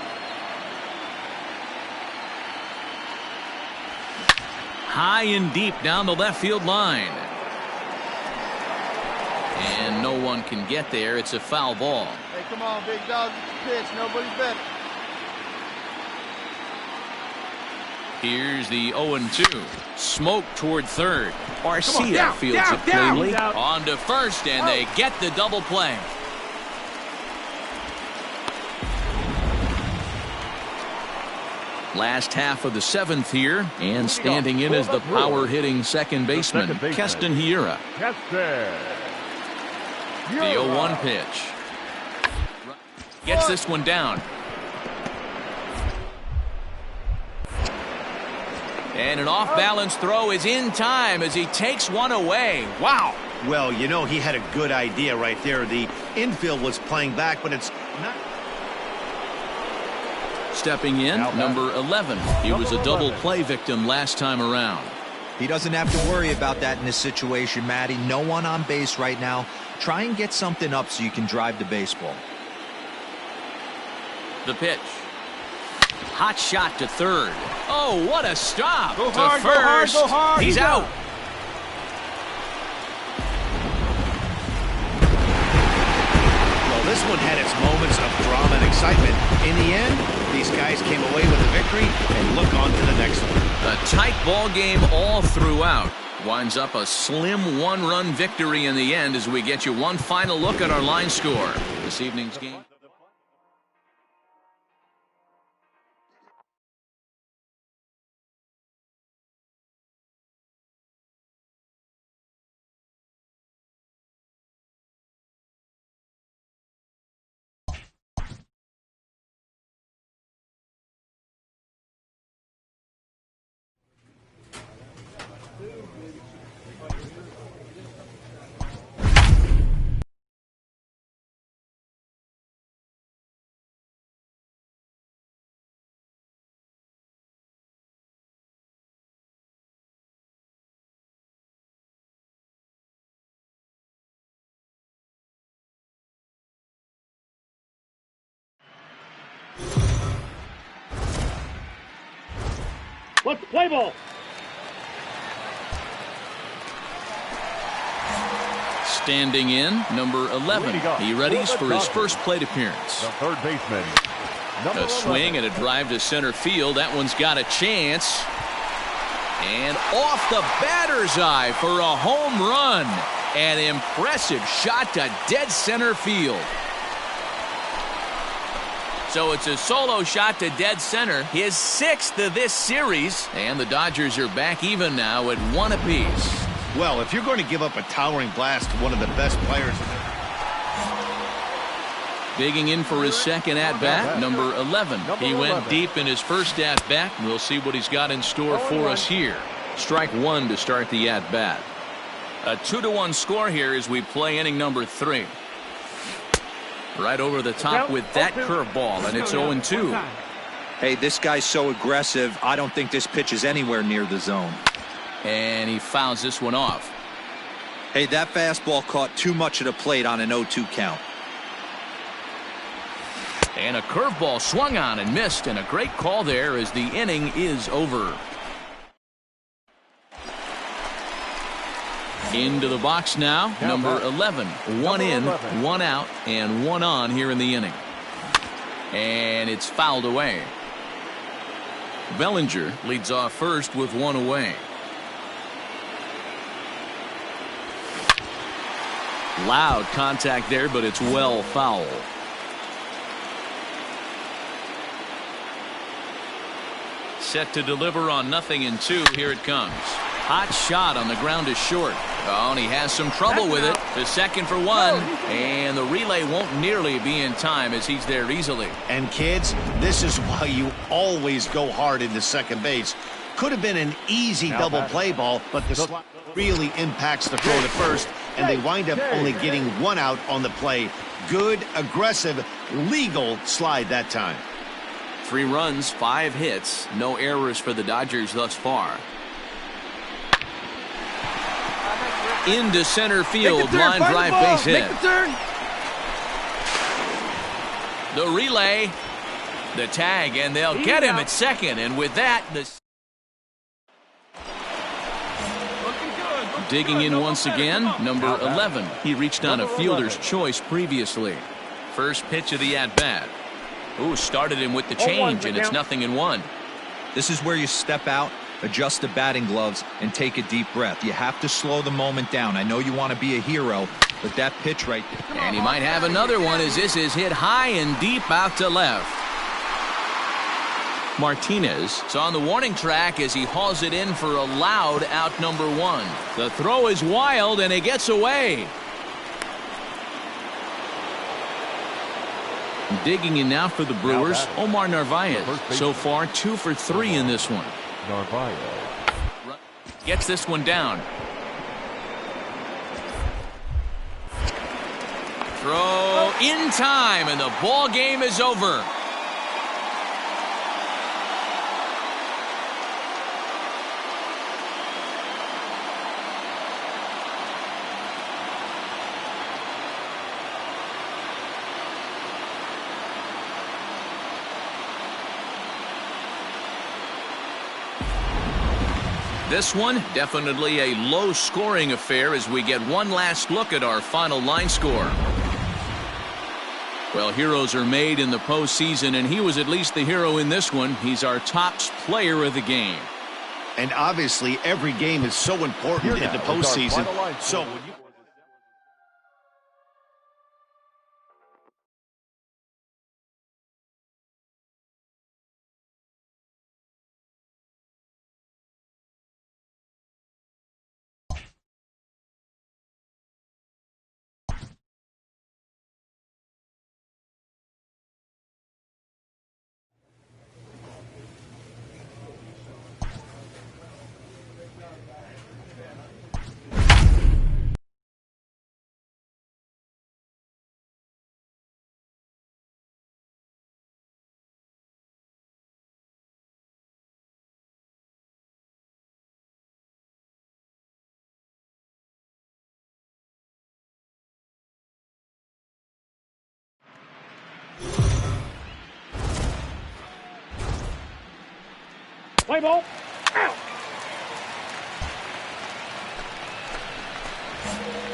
High and deep down the left field line. And no one can get there. It's a foul ball. Hey, come on, big dog. Pitch. Nobody's better. Here's the 0-2. Smoke toward third. Arcia fields it cleanly. On to first, and they get the double play. Last half of the 7th here, and standing in as the power-hitting second baseman, Keston Hiura. The 0-1 pitch. Gets this one down. And an off-balance throw is in time as he takes one away. Wow. Well, you know, he had a good idea right there. The infield was playing back, but it's not. Stepping in, number 11. He was a double play victim last time around. He doesn't have to worry about that in this situation, Matty. No one on base right now. Try and get something up so you can drive the baseball. The pitch. Hot shot to third. Oh, what a stop. Go to hard, first. go hard, go hard. He's out. Well, this one had its moments of drama and excitement. In the end, these guys came away with a victory and look on to the next one. A tight ball game all throughout. Winds up a slim one-run victory in the end as we get you one final look at our line score. This evening's game. Let's play ball. Standing in, number 11. He readies for his first plate appearance. The third baseman. A swing and a drive to center field. That one's got a chance. And off the batter's eye for a home run. An impressive shot to dead center field. So it's a solo shot to dead center, his 6th of this series, and the Dodgers are back even now at 1 apiece. Well, if you're going to give up a towering blast to one of the best players, Digging in for his second at-bat, number 11. He went deep in his first at-bat. We'll see what he's got in store for us here. Strike one to start the at-bat. A 2-1 score here as we play inning number 3. Right over the top with that curveball, and it's 0-2. Hey, this guy's so aggressive, I don't think this pitch is anywhere near the zone. And he fouls this one off. Hey, that fastball caught too much of the plate on an 0-2 count. And a curveball swung on and missed, and a great call there as the inning is over. Into the box now, number 11. One in, 1 out, and 1 on here in the inning. And it's fouled away. Bellinger leads off first with 1 away. Loud contact there, but it's well foul. Set to deliver on 0-2. Here it comes. Hot shot on the ground is short. Oh, and he has some trouble with it. The second for 1, and the relay won't nearly be in time as he's there easily. And kids, this is why you always go hard into second base. Could have been an easy double play ball, but the slot really impacts the throw to first, and they wind up only getting 1 out on the play. Good, aggressive, legal slide that time. 3 runs, 5 hits, no errors for the Dodgers thus far. Into center field, line drive base hit. The relay, the tag, and they'll get him at second. And with that, digging in once again, number 11. He reached on a fielder's choice previously. First pitch of the at-bat. Ooh, started him with the change, and it's 0-1. This is where you step out, adjust the batting gloves, and take a deep breath. You have to slow the moment down. I know you want to be a hero, but that pitch right there. And he might have another one as this is hit high and deep out to left. Martinez is on the warning track as he hauls it in for a loud out number 1. The throw is wild, and it gets away. Digging in now for the Brewers, Omar Narvaez. So far, 2 for 3 in this one. Narvaez gets this one down. Throw in time, and the ball game is over. This one, definitely a low-scoring affair as we get one last look at our final line score. Well, heroes are made in the postseason, and he was at least the hero in this one. He's our top player of the game. And obviously, every game is so important in the postseason. So when you play ball.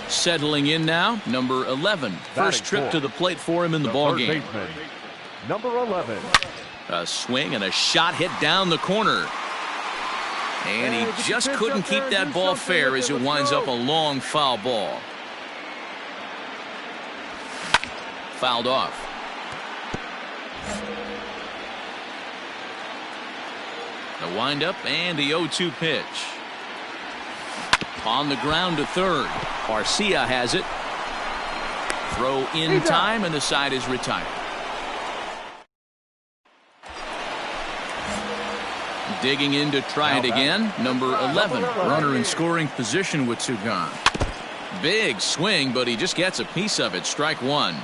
Settling in now, number 11. First trip to the plate for him in the ball game. Number 11. A swing and a shot hit down the corner. And he just couldn't keep that ball fair as it winds up a long foul ball. Fouled off. The windup and the 0-2 pitch. On the ground to third. Garcia has it. Throw in time, and the side is retired. Digging in to try it again. Number 11. Runner in scoring position with two gone. Big swing, but he just gets a piece of it. Strike one.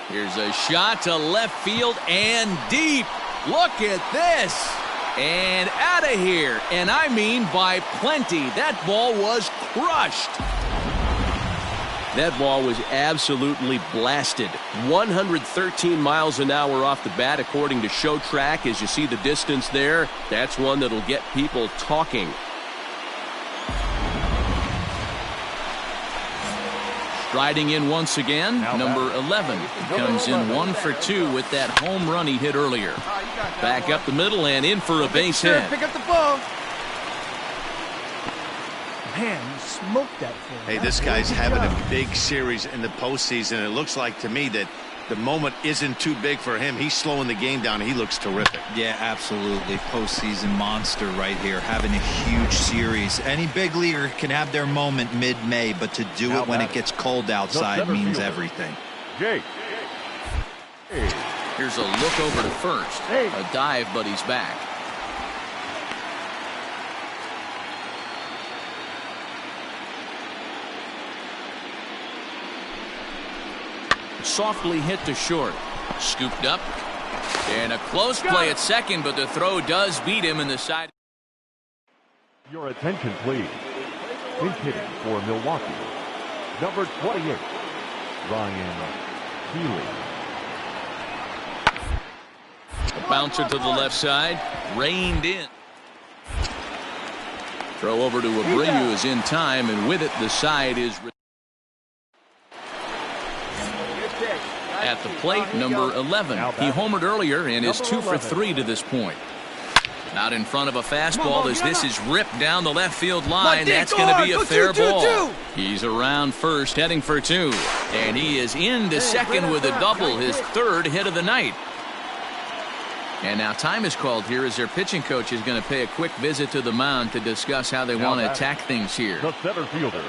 Here's a shot to left field and deep. Look at this. And out of here. And I mean by plenty. That ball was crushed. That ball was absolutely blasted. 113 miles an hour off the bat, according to Show Track. As you see the distance there, that's one that'll get people talking. Striding in once again, number 11. Comes in 1 for 2 with that home run he hit earlier. Back up the middle and in for a base hit. Pick up the ball. Man, you smoked that thing. Hey, this guy's having a big series in the postseason. It looks like to me that the moment isn't too big for him. He's slowing the game down. He looks terrific. Yeah, absolutely. Postseason monster right here, having a huge series. Any big leaguer can have their moment mid-May, but to do it when it gets cold outside means everything. Jake. Here's a look over to first. A dive, but he's back. Softly hit to short. Scooped up. And a close play at second, but the throw does beat him in the side. Your attention, please. Pinch hitting for Milwaukee. Number 28, Ryan Healy. A bouncer to the left side. Reined in. Throw over to Abreu is in time, and with it, the side is... At the plate, number 11. He homered earlier and is 2 for 3 to this point. Out in front of a fastball as this is ripped down the left field line. That's going to be a fair ball. He's around first, heading for 2. And he is into second with a double, his 3rd hit of the night. And now time is called here as their pitching coach is going to pay a quick visit to the mound to discuss how they want to attack things here. The center fielder,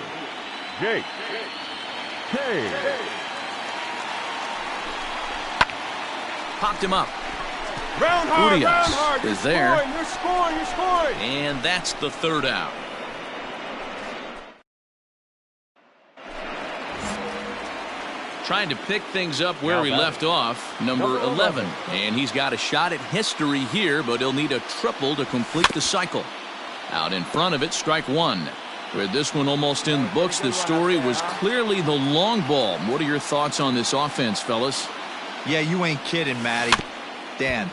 Jake K. Popped him up. Round hard, Urias is there. You're scoring. And that's the 3rd out. Trying to pick things up where we left off, number 11. And he's got a shot at history here, but he'll need a triple to complete the cycle. Out in front of it, strike one. With this one almost in the books, the story was clearly the long ball. What are your thoughts on this offense, fellas? Yeah, you ain't kidding, Matty. Dan,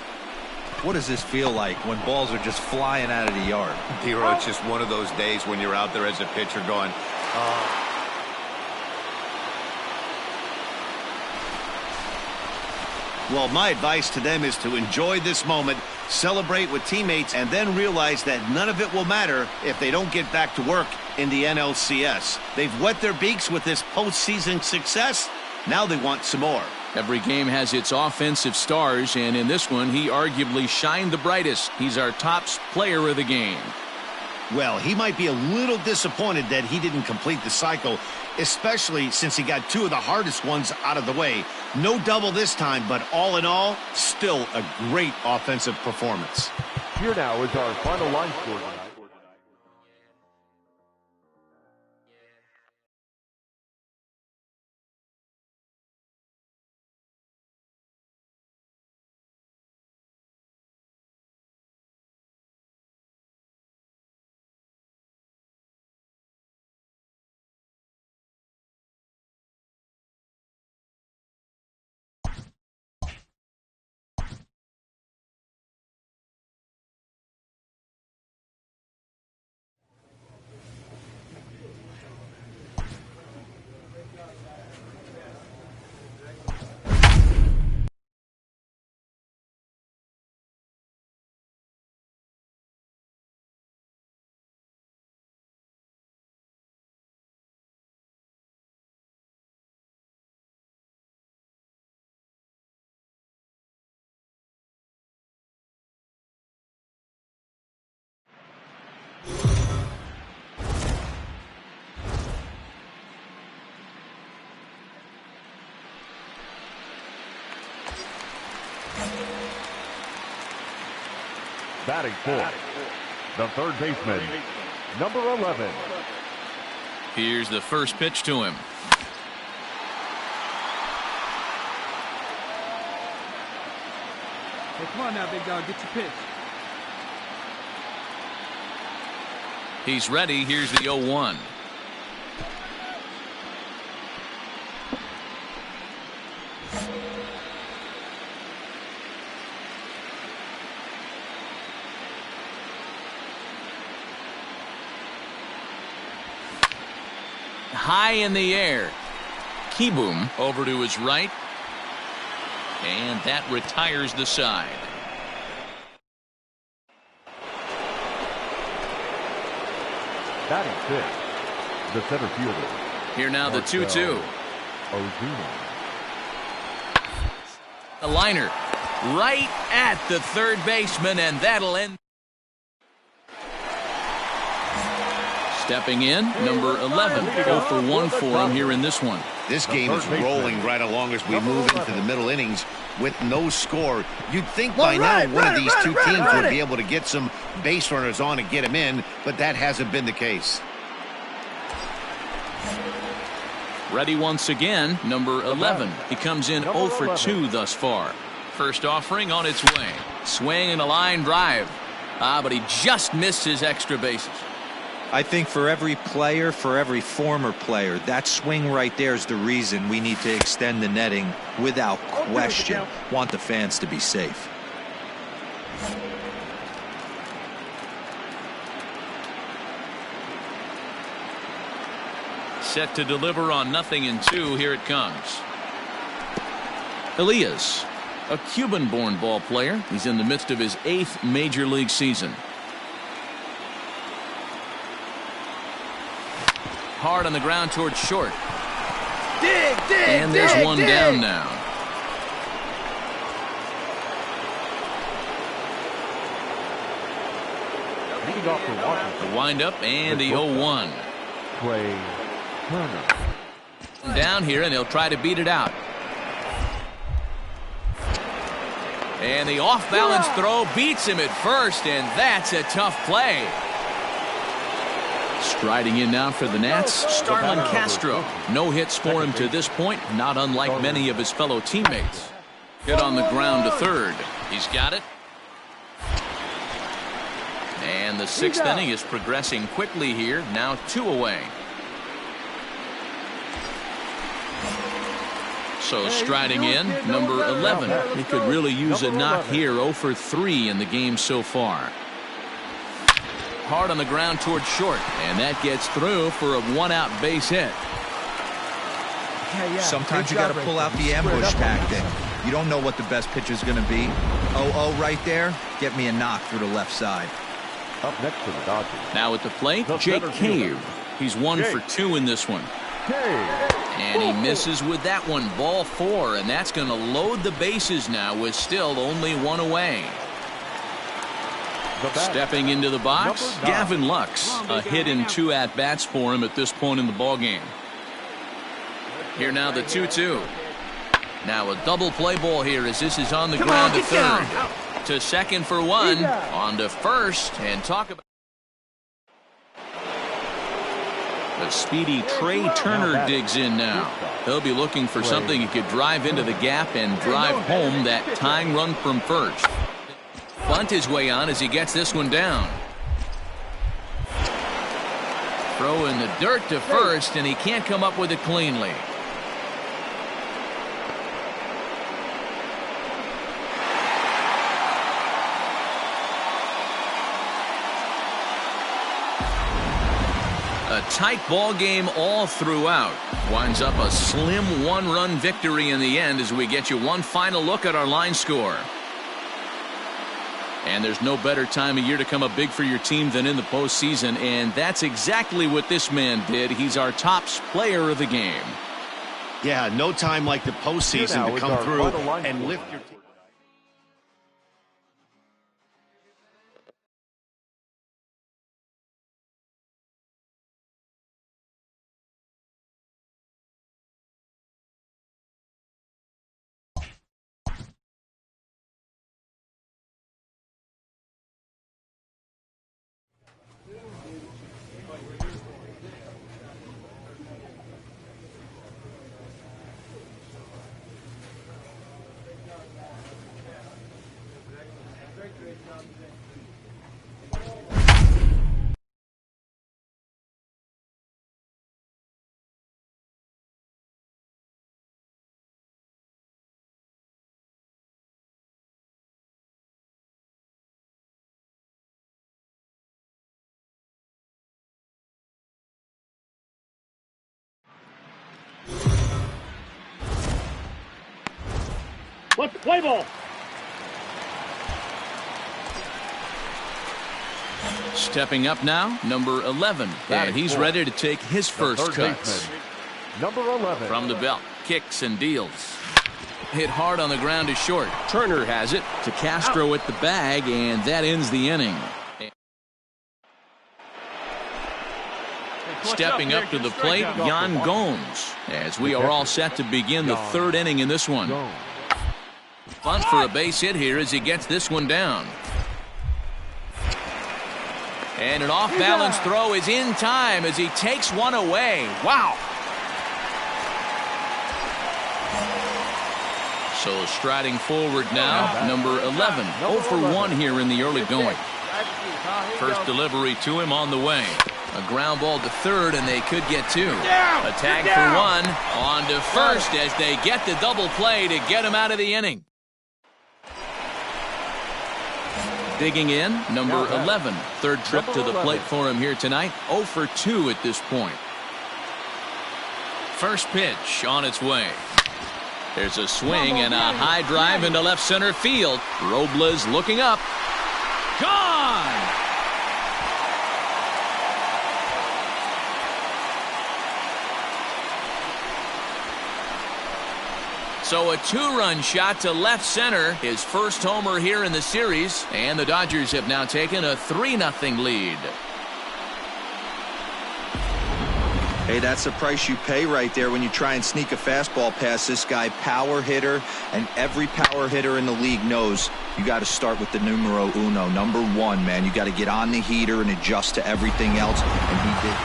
what does this feel like when balls are just flying out of the yard? Hero, it's just one of those days when you're out there as a pitcher going, Well, my advice to them is to enjoy this moment, celebrate with teammates, and then realize that none of it will matter if they don't get back to work in the NLCS. They've wet their beaks with this postseason success. Now they want some more. Every game has its offensive stars, and in this one, he arguably shined the brightest. He's our top player of the game. Well, he might be a little disappointed that he didn't complete the cycle, especially since he got 2 of the hardest ones out of the way. No double this time, but all in all, still a great offensive performance. Here now is our final line score. Batting fourth, the third baseman, number 11. Here's the first pitch to him. Hey, come on now, big dog. Get your pitch. He's ready. Here's the 0-1. High in the air. Kieboom over to his right. And that retires the side. Batting fifth, the center fielder. Here now the 2-2. Ozuna. A liner right at the third baseman, and that'll end. Stepping in, number 11. 0 for 1 for him here in this one. This game is rolling right along as we move into the middle innings with no score. You'd think by now one of these two teams would be able to get some base runners on and get him in, but that hasn't been the case. Ready once again, number 11. He comes in 0 for 2 thus far. First offering on its way. Swing and a line drive. But he just missed his extra bases. I think for every player, for every former player, that swing right there is the reason we need to extend the netting without question. Want the fans to be safe. Set to deliver on 0-2. Here it comes. Elias, a Cuban-born ball player. He's in the midst of his 8th major league season. Hard on the ground towards short. And there's one down now. Leading off for Washington. The windup and the 0-1. Trey Turner. Down here, and he'll try to beat it out. And the off-balance throw beats him at first, and that's a tough play. Striding in now for the Nats, Starlin Castro. No hits for him to this point, not unlike many of his fellow teammates. Hit on the ground to third. He's got it. And the 6th inning is progressing quickly here. Now 2 away. So striding in, number 11. He could really use a knock here. 0 for 3 in the game so far. Hard on the ground towards short, and that gets through for a 1-out base hit. Sometimes you got to pull out the ambush tactic. You don't know what the best pitch is going to be. 0-0 right there. Get me a knock through the left side. Up next to the Dodgers. Now at the plate, Jake Cave. He's 1 for 2 in this one. And he misses with that one. Ball 4, and that's going to load the bases now with still only 1 away. Stepping into the box, Gavin Lux. A hit in 2 at-bats for him at this point in the ballgame. Here now the 2-2. Now a double play ball here as this is on the ground to third. To second for 1. On to first. And talk about the speedy Trey Turner digs in now. He'll be looking for something he could drive into the gap and drive home that tying run from first. Bunt his way on as he gets this one down. Throw in the dirt to first, and he can't come up with it cleanly. A tight ball game all throughout. Winds up a slim 1-run victory in the end as we get you one final look at our line score. And there's no better time of year to come up big for your team than in the postseason, and that's exactly what this man did. He's our top player of the game. Yeah, no time like the postseason to come through and lift your team. Let's play ball. Stepping up now, number 11, and he's ready to take his first cuts. Number 11. From the belt, kicks and deals. Hit hard on the ground is short. Turner has it to Castro at the bag, and that ends the inning. Stepping up to the plate, Yan Gomes, as we are all set to begin the third inning in this one. Bunt for a base hit here as he gets this one down. And an off-balance throw is in time as he takes one away. Wow. So striding forward now, number 11. 0 for 1 here in the early going. First delivery to him on the way. A ground ball to third, and they could get two. A tag for one. On to first as they get the double play to get him out of the inning. Digging in, number 11. Third trip to the plate for him here tonight. 0 for 2 at this point. First pitch on its way. There's a swing and a high drive into left center field. Robles looking up. Gone! So a two-run shot to left center, his first homer here in the series, and the Dodgers have now taken a 3-0 lead. Hey, that's the price you pay right there when you try and sneak a fastball past this guy. Power hitter, and every power hitter in the league knows you got to start with the numero uno, number 1, man. You got to get on the heater and adjust to everything else, and he did.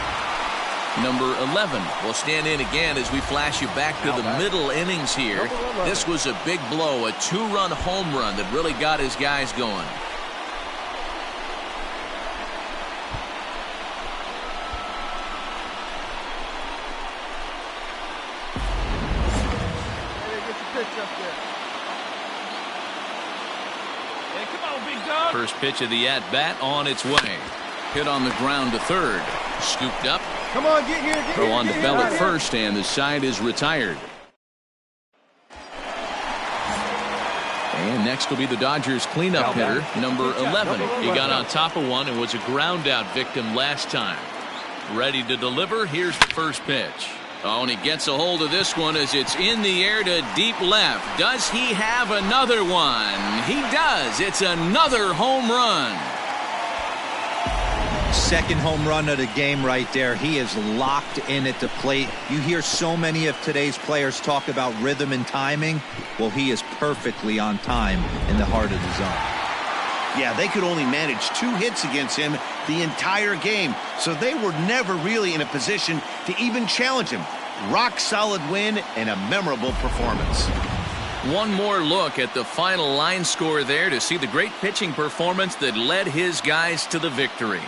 Number 11 will stand in again as we flash you back to the middle innings here. This was a big blow, a 2-run home run that really got his guys going. First pitch of the at-bat on its way. Hit on the ground to third. Scooped up. Come on, get here. Get Throw on to Bell at here. first, and the side is retired. And next will be the Dodgers cleanup hitter, number 11. He got on top of one and was a ground-out victim last time. Ready to deliver. Here's the first pitch. Oh, and he gets a hold of this one as it's in the air to deep left. Does he have another one? He does. It's another home run. Second home run of the game right there. He is locked in at the plate. You hear so many of today's players talk about rhythm and timing. Well, he is perfectly on time in the heart of the zone. Yeah, they could only manage 2 hits against him the entire game, so they were never really in a position to even challenge him. Rock solid win and a memorable performance. One more look at the final line score there to see the great pitching performance that led his guys to the victory.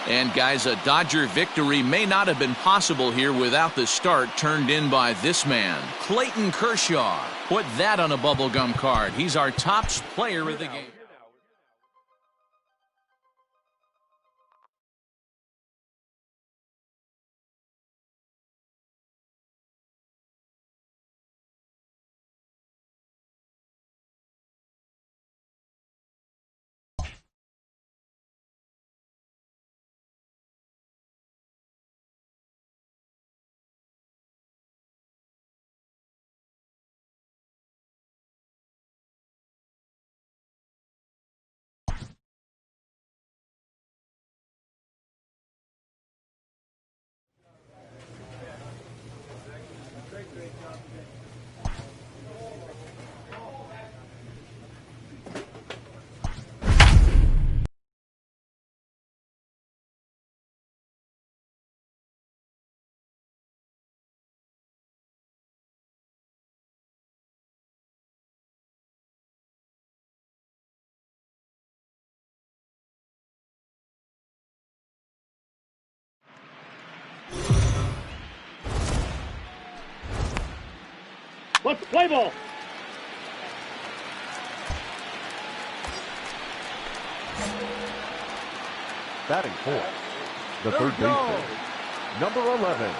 And guys, a Dodger victory may not have been possible here without the start turned in by this man, Clayton Kershaw. Put that on a bubblegum card. He's our top player of the game. Let's play ball. Batting fourth, the third baseman, number 11.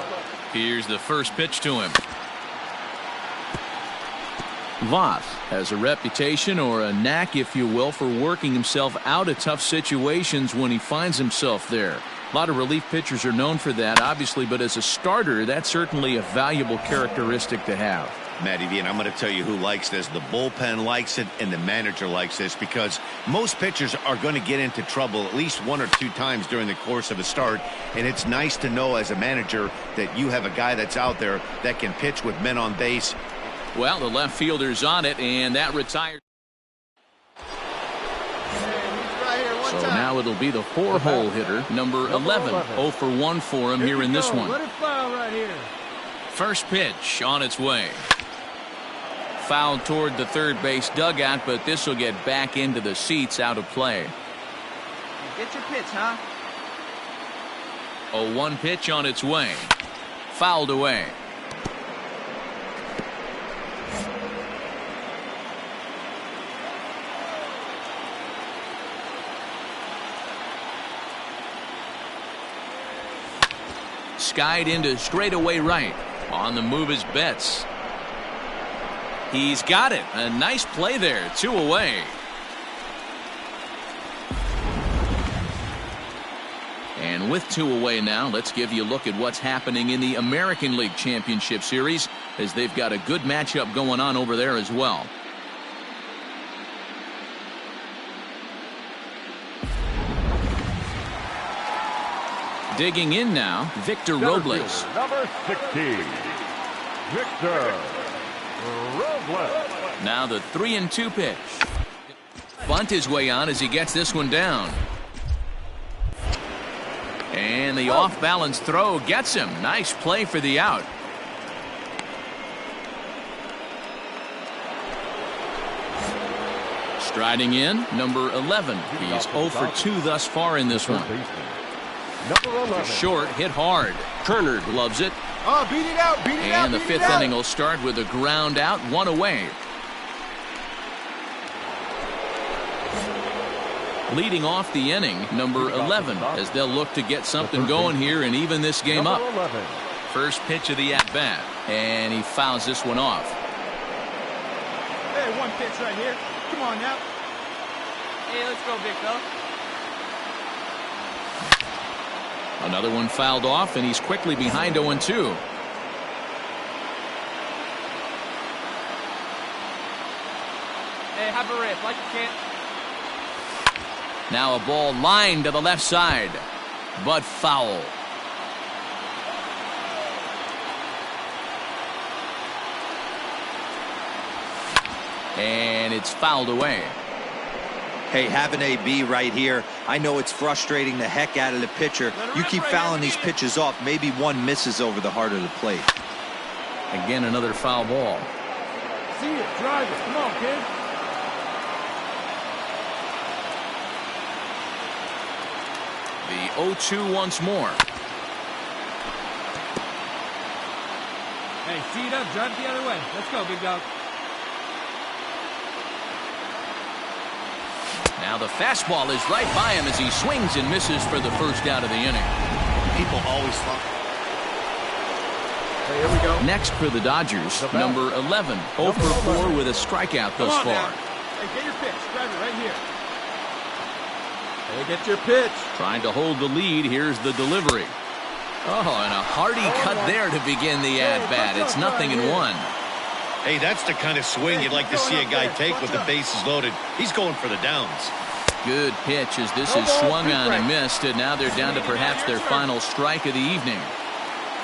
Here's the first pitch to him. Voth has a reputation, or a knack if you will, for working himself out of tough situations when he finds himself there. A lot of relief pitchers are known for that, obviously, but as a starter, that's certainly a valuable characteristic to have. Matty V, and I'm going to tell you who likes this. The bullpen likes it, and the manager likes this, because most pitchers are going to get into trouble at least 1 or 2 times during the course of a start, and it's nice to know as a manager that you have a guy that's out there that can pitch with men on base. Well, the left fielder's on it, and that retires. So now it'll be the 4-hole hitter, number 11. 0 for 1 for him here in this one. Let it foul right here. First pitch on its way. Fouled toward the third base dugout, but this will get back into the seats, out of play. Get your pitch, huh? 0-1 pitch on its way. Fouled away. Skied into straightaway right. On the move is Betts. He's got it. A nice play there. 2 away. And with 2 away now, let's give you a look at what's happening in the American League Championship Series, as they've got a good matchup going on over there as well. Digging in now, Victor Robles. Number 60, Victor Robles. Now the 3-2 pitch. Bunt his way on as he gets this one down. And the off-balance throw gets him. Nice play for the out. Striding in, number 11. He's 0 for 2 thus far in this one. Short, hit hard. Kerner gloves it. Oh, beat it out, beat it out. And the 5th inning will start with a ground out, 1 away. Leading off the inning, number 11, as they'll look to get something going here and even this game up. First pitch of the at-bat, and he fouls this one off. Hey, 1 pitch right here. Come on now. Hey, let's go, big fella. Another one fouled off, and he's quickly behind 0-2. Hey, have a rip like you can. Now a ball lined to the left side, but foul. And it's fouled away. Hey, have an AB right here. I know it's frustrating the heck out of the pitcher. You keep fouling these pitches off, maybe one misses over the heart of the plate. Again, another foul ball. See it, drive it. Come on, kid. The 0-2 once more. Hey, see it up, drive it the other way. Let's go, big dog. Now the fastball is right by him as he swings and misses for the first out of the inning. People always thought. Hey, here we go. Next for the Dodgers, number 11, 0 for 4 with a strikeout thus far. Now. Hey, get your pitch. Drive it right here. Hey, get your pitch. Trying to hold the lead. Here's the delivery. Oh, and a hearty cut there to begin the at-bat. It's 0-1. Hey, that's the kind of swing you'd like to see a guy take with the bases loaded. He's going for the downs. Good pitch as this is swung on and missed, and now they're down to perhaps their final strike of the evening.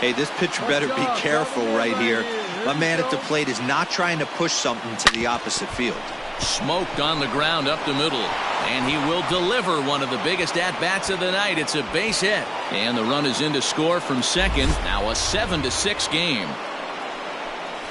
Hey, this pitcher better be careful right here. My man at the plate is not trying to push something to the opposite field. Smoked on the ground up the middle, and he will deliver one of the biggest at-bats of the night. It's a base hit, and the run is in to score from second. Now a 7-6 game.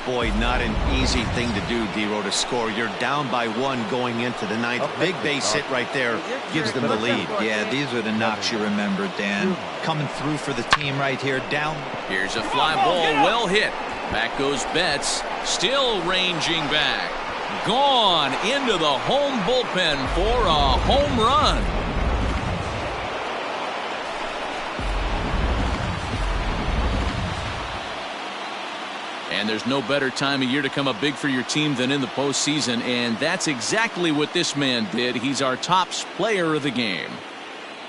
Boy, not an easy thing to do, D-Row, to score. You're down by 1 going into the 9th. Big base hit right there gives them the lead. Yeah, these are the knocks you remember, Dan. Coming through for the team right here, down. Here's a fly ball, well hit. Back goes Betts, still ranging back. Gone into the home bullpen for a home run. And there's no better time of year to come up big for your team than in the postseason, and that's exactly what this man did. He's our top player of the game.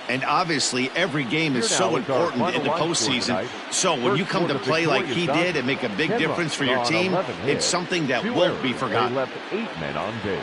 And obviously, every game is so important in the postseason. So when you come to play like he did and make a big difference for your team, it's something that won't be forgotten.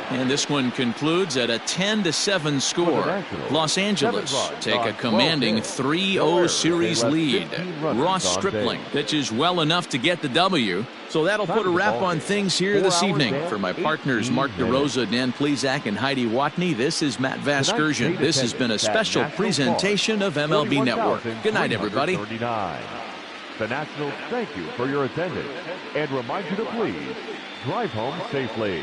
And this one concludes at a 10-7 score. Los Angeles take a commanding 3-0 series lead. Ross Stripling pitches well enough to get the W. So that'll put a wrap on things here this evening. For my partners Mark DeRosa, Dan Plezak, and Heidi Watney, this is Matt Vasgersian. This has been a special presentation of MLB Network. Good night, everybody. The Nationals thank you for your attendance and remind you to please drive home safely.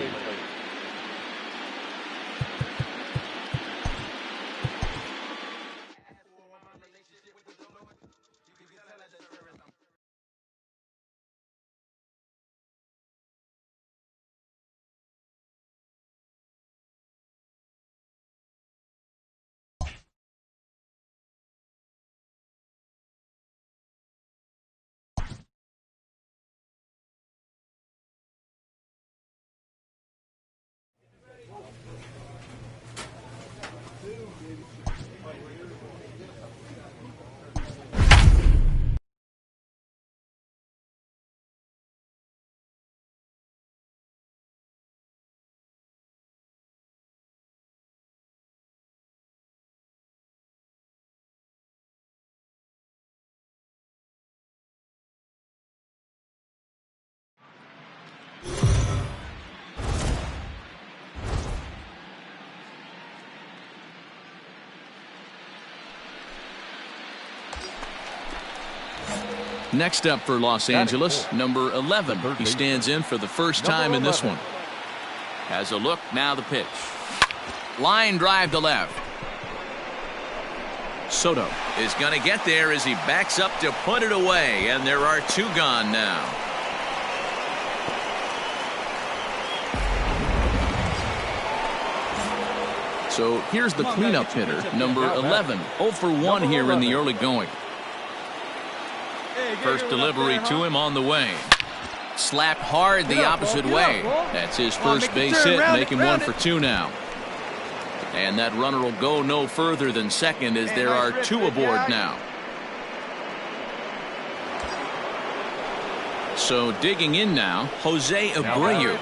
Next up for Los Angeles, number 11. He stands in for the first time in this one. Has a look, now the pitch. Line drive to left. Soto is going to get there as he backs up to put it away, and there are two gone now. So here's the cleanup hitter, number 11. 0 for 1 here in the early going. First delivery to him on the way. Slapped hard the opposite way. That's his first base hit, making 1 for 2 now. And that runner will go no further than second as there are 2 aboard now. So digging in now, Jose Abreu.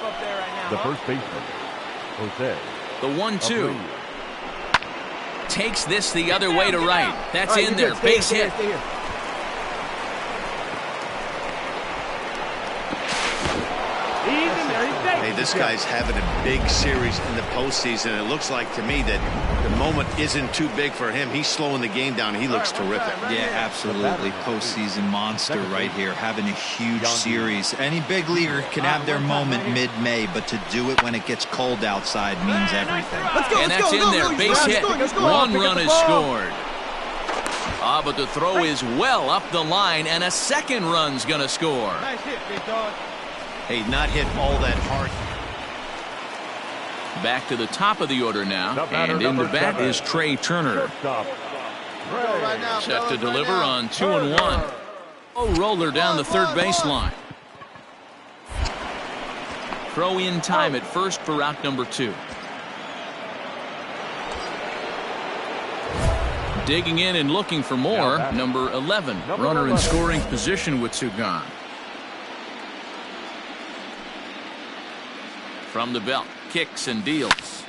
The first baseman, Jose. The 1-2. Takes this the other way to right. That's in there. Base hit. Hey, this guy's having a big series in the postseason. It looks like to me that the moment isn't too big for him. He's slowing the game down. He looks terrific. Yeah, absolutely. Postseason monster right here, having a huge series. Any big leaguer can have their moment mid-May, but to do it when it gets cold outside means everything. And that's in there. Base hit. 1 run is scored. But the throw is well up the line, and a second run's going to score. Nice hit, big dog. Hey, not hit all that hard. Back to the top of the order now, and in the bat is Trey Turner. Set to deliver on 2-1. Oh, roller down the third baseline. Throw in time at first for out number 2. Digging in and looking for more, number 11. Runner in scoring position with 2 gone. From the belt, kicks and deals.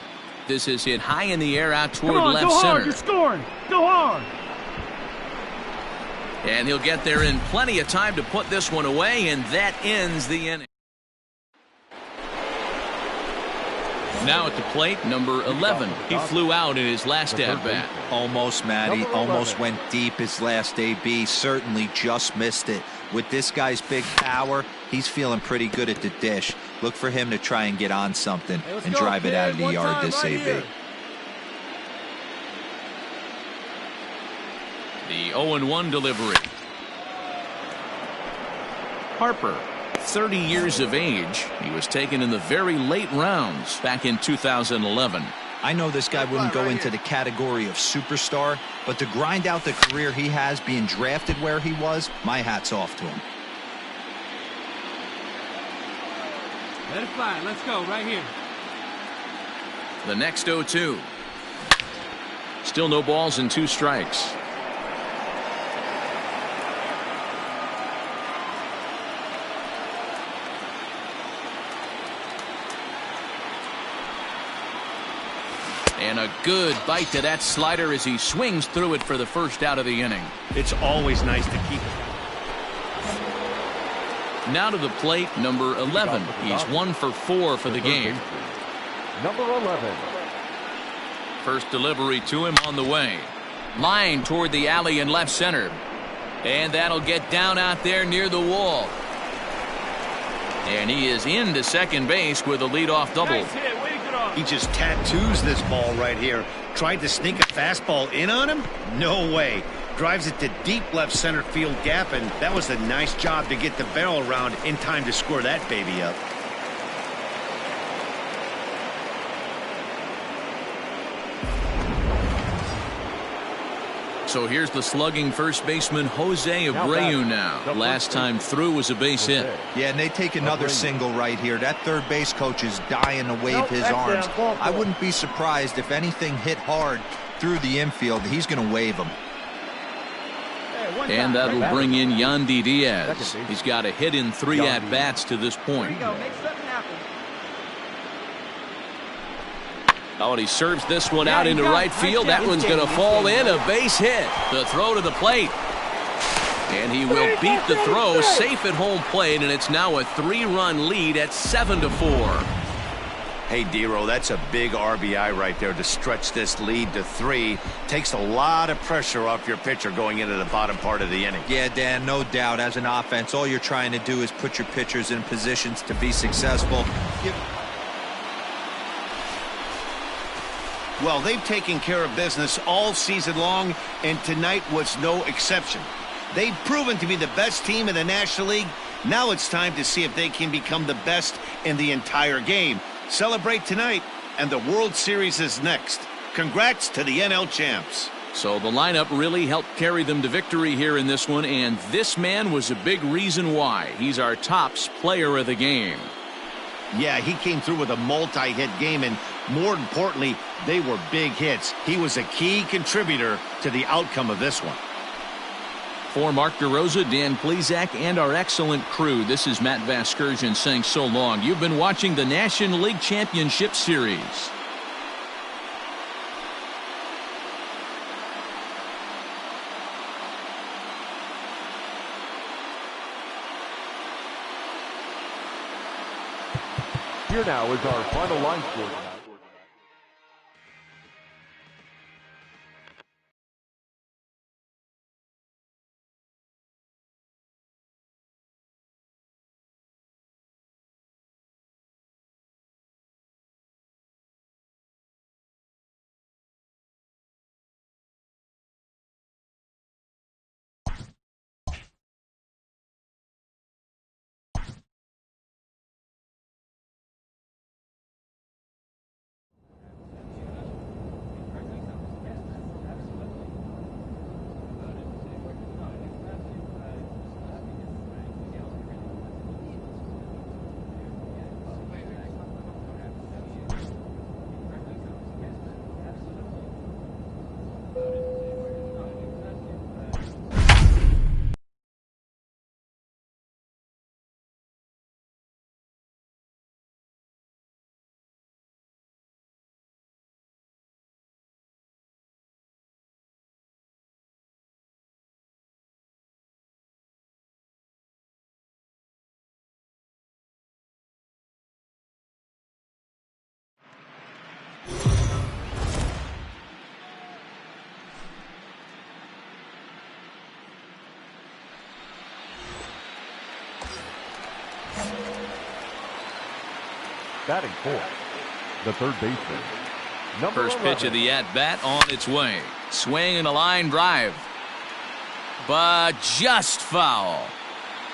This is hit high in the air out toward left center. You're scoring. Go hard. And he'll get there in plenty of time to put this one away, and that ends the inning. Now at the plate, number 11. He flew out in his last at-bat. Almost, Matty. Almost went deep his last AB. Certainly just missed it. With this guy's big power, he's feeling pretty good at the dish. Look for him to try and get on something and drive it out of the yard this AB. The 0-1 delivery. Harper 30 years of age. He was taken in the very late rounds back in 2011. I know this guy wouldn't go into the category of superstar, but to grind out the career he has being drafted where he was, my hat's off to him. Let it fly. Let's go right here. The next 0-2. Still no balls and 2 strikes. And a good bite to that slider as he swings through it for the first out of the inning. It's always nice to keep it. Now to the plate, number 11. He's 1 for 4 for the game. Number 11. First delivery to him on the way. Line toward the alley in left center. And that'll get down out there near the wall. And he is into second base with a leadoff double. Nice hit. Way to get off. He just tattoos this ball right here. Tried to sneak a fastball in on him? No way. Drives it to deep left center field gap, and that was a nice job to get the barrel around in time to score that baby up. So here's the slugging first baseman Jose Abreu now. Last time through was a base hit. Yeah, and they take another single right here. That third base coach is dying to wave his arms. I wouldn't be surprised if anything hit hard through the infield. He's going to wave them. And that'll bring in Yandy Diaz. He's got a hit in 3 at-bats to this point. Oh, and he serves this one out into right field. That one's going to fall in. A base hit. The throw to the plate. And he will beat the throw. Safe at home plate, and it's now a 3-run lead at 7-4. Hey, Dero, that's a big RBI right there to stretch this lead to 3. Takes a lot of pressure off your pitcher going into the bottom part of the inning. Yeah, Dan, no doubt. As an offense, all you're trying to do is put your pitchers in positions to be successful. Well, they've taken care of business all season long, and tonight was no exception. They've proven to be the best team in the National League. Now it's time to see if they can become the best in the entire game. Celebrate tonight, and the World Series is next. Congrats to the NL champs. So the lineup really helped carry them to victory here in this one, and this man was a big reason why. He's our tops player of the game. Yeah, he came through with a multi-hit game, and more importantly, they were big hits. He was a key contributor to the outcome of this one. For Mark DeRosa, Dan Plesac, and our excellent crew, this is Matt Vasgersian saying so long. You've been watching the National League Championship Series. Here now is our final line score. Batting fourth, the third baseman. First pitch of the at-bat on its way. Swing and a line drive. But just foul.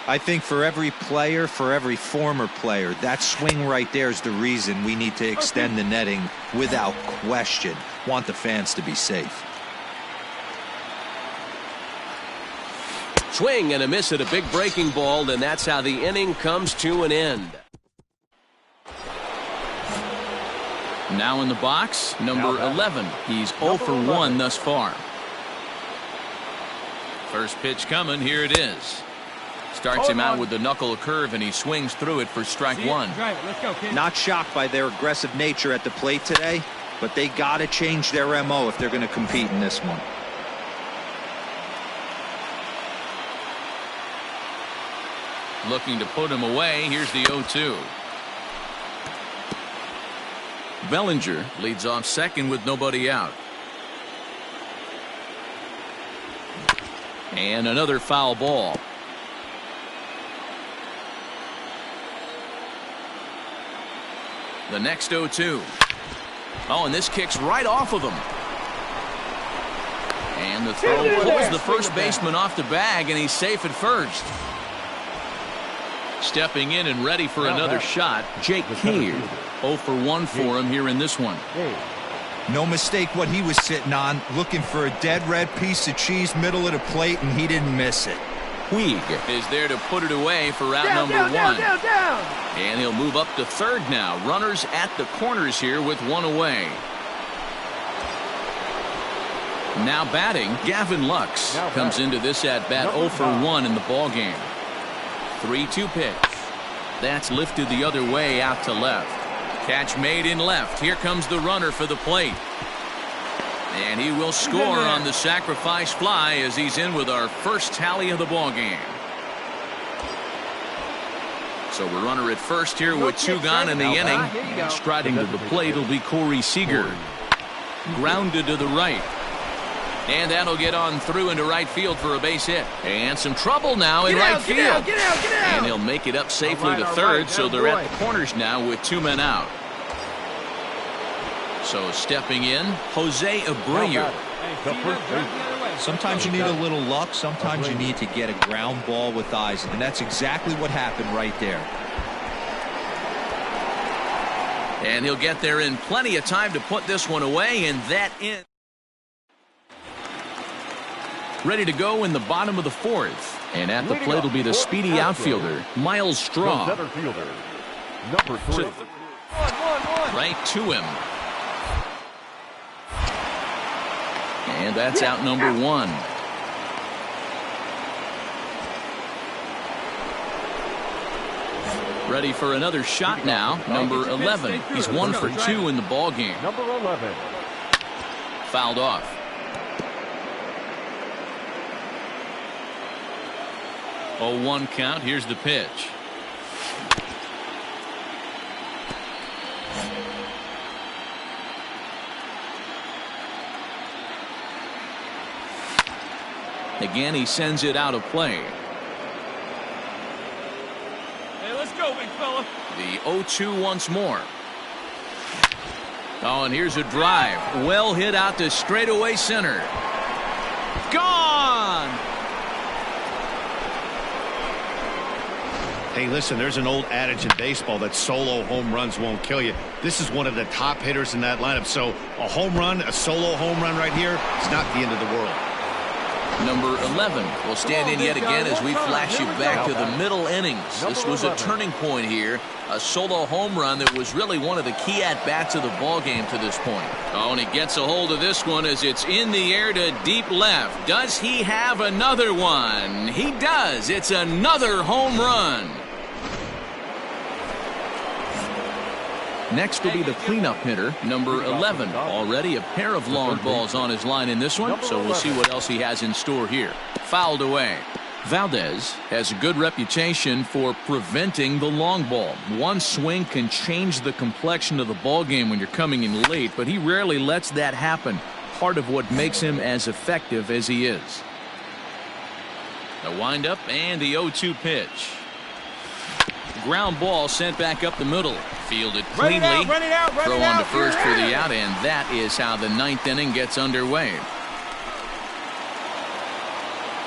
I think for every player, for every former player, that swing right there is the reason we need to extend the netting without question. Want the fans to be safe. Swing and a miss at a big breaking ball, and that's how the inning comes to an end. Now in the box, number 11. He's 0 for 1 thus far. First pitch coming. Here it is. Starts him out with the knuckle curve, and he swings through it for strike one. Let's go, kid. Not shocked by their aggressive nature at the plate today, but they got to change their MO if they're going to compete in this one. Looking to put him away. Here's the 0-2. Bellinger leads off second with nobody out. And another foul ball. The next 0-2. Oh, and this kicks right off of him. And the throw pulls the first baseman off the bag, and he's safe at first. Stepping in and ready for another shot, Jake Creere. 0 for 1 for him here in this one. No mistake what he was sitting on, looking for a dead red piece of cheese middle of the plate, and he didn't miss it. Puig is there to put it away for out number one. Down. And he'll move up to third now. Runners at the corners here with one away. Now batting, Gavin Lux comes into this at bat 0 for 1 in the ball game. 3-2 pitch. That's lifted the other way out to left. Catch made in left. Here comes the runner for the plate. And he will score on the sacrifice fly as he's in with our first tally of the ball game. So we're runner at first here with 2 gone in the inning. And striding to the plate will be Corey Seager. Grounded to the right. And that'll get on through into right field for a base hit. And some trouble now in right field. Get out. And he'll make it up safely to third, so they're at the corners now with 2 men out. So stepping in, Jose Abreu. Sometimes you need a little luck. Sometimes you need to get a ground ball with eyes. And that's exactly what happened right there. And he'll get there in plenty of time to put this one away, and that in. Ready to go in the bottom of the 4th. And at the plate will be the speedy outfielder, Miles Straw. Center fielder, number 3. Right to him. And that's out number 1. Ready for another shot now, number 11. He's 1 for 2 in the ball game. Number 11. Fouled off. Oh, 1 count. Here's the pitch. Again, he sends it out of play. Hey, let's go, big fella. The 0-2 once more. Oh, and here's a drive. Well hit out to straightaway center. Gone! Hey, listen, there's an old adage in baseball that solo home runs won't kill you. This is one of the top hitters in that lineup. So a home run, a solo home run right here, it's not the end of the world. Number 11 will stand in yet again as we flash you back to the middle innings. This was a turning point here. A solo home run that was really one of the key at-bats of the ball game to this point. Oh, and he gets a hold of this one as it's in the air to deep left. Does he have another one? He does. It's another home run. Next will be the cleanup hitter, number 11. Already a pair of long balls on his line in this one, so we'll see what else he has in store here. Fouled away. Valdez has a good reputation for preventing the long ball. One swing can change the complexion of the ball game when you're coming in late, but he rarely lets that happen. Part of what makes him as effective as he is. The windup and the 0-2 pitch. Ground ball sent back up the middle. Fielded cleanly. Throw on to first for the out, and that is how the 9th inning gets underway.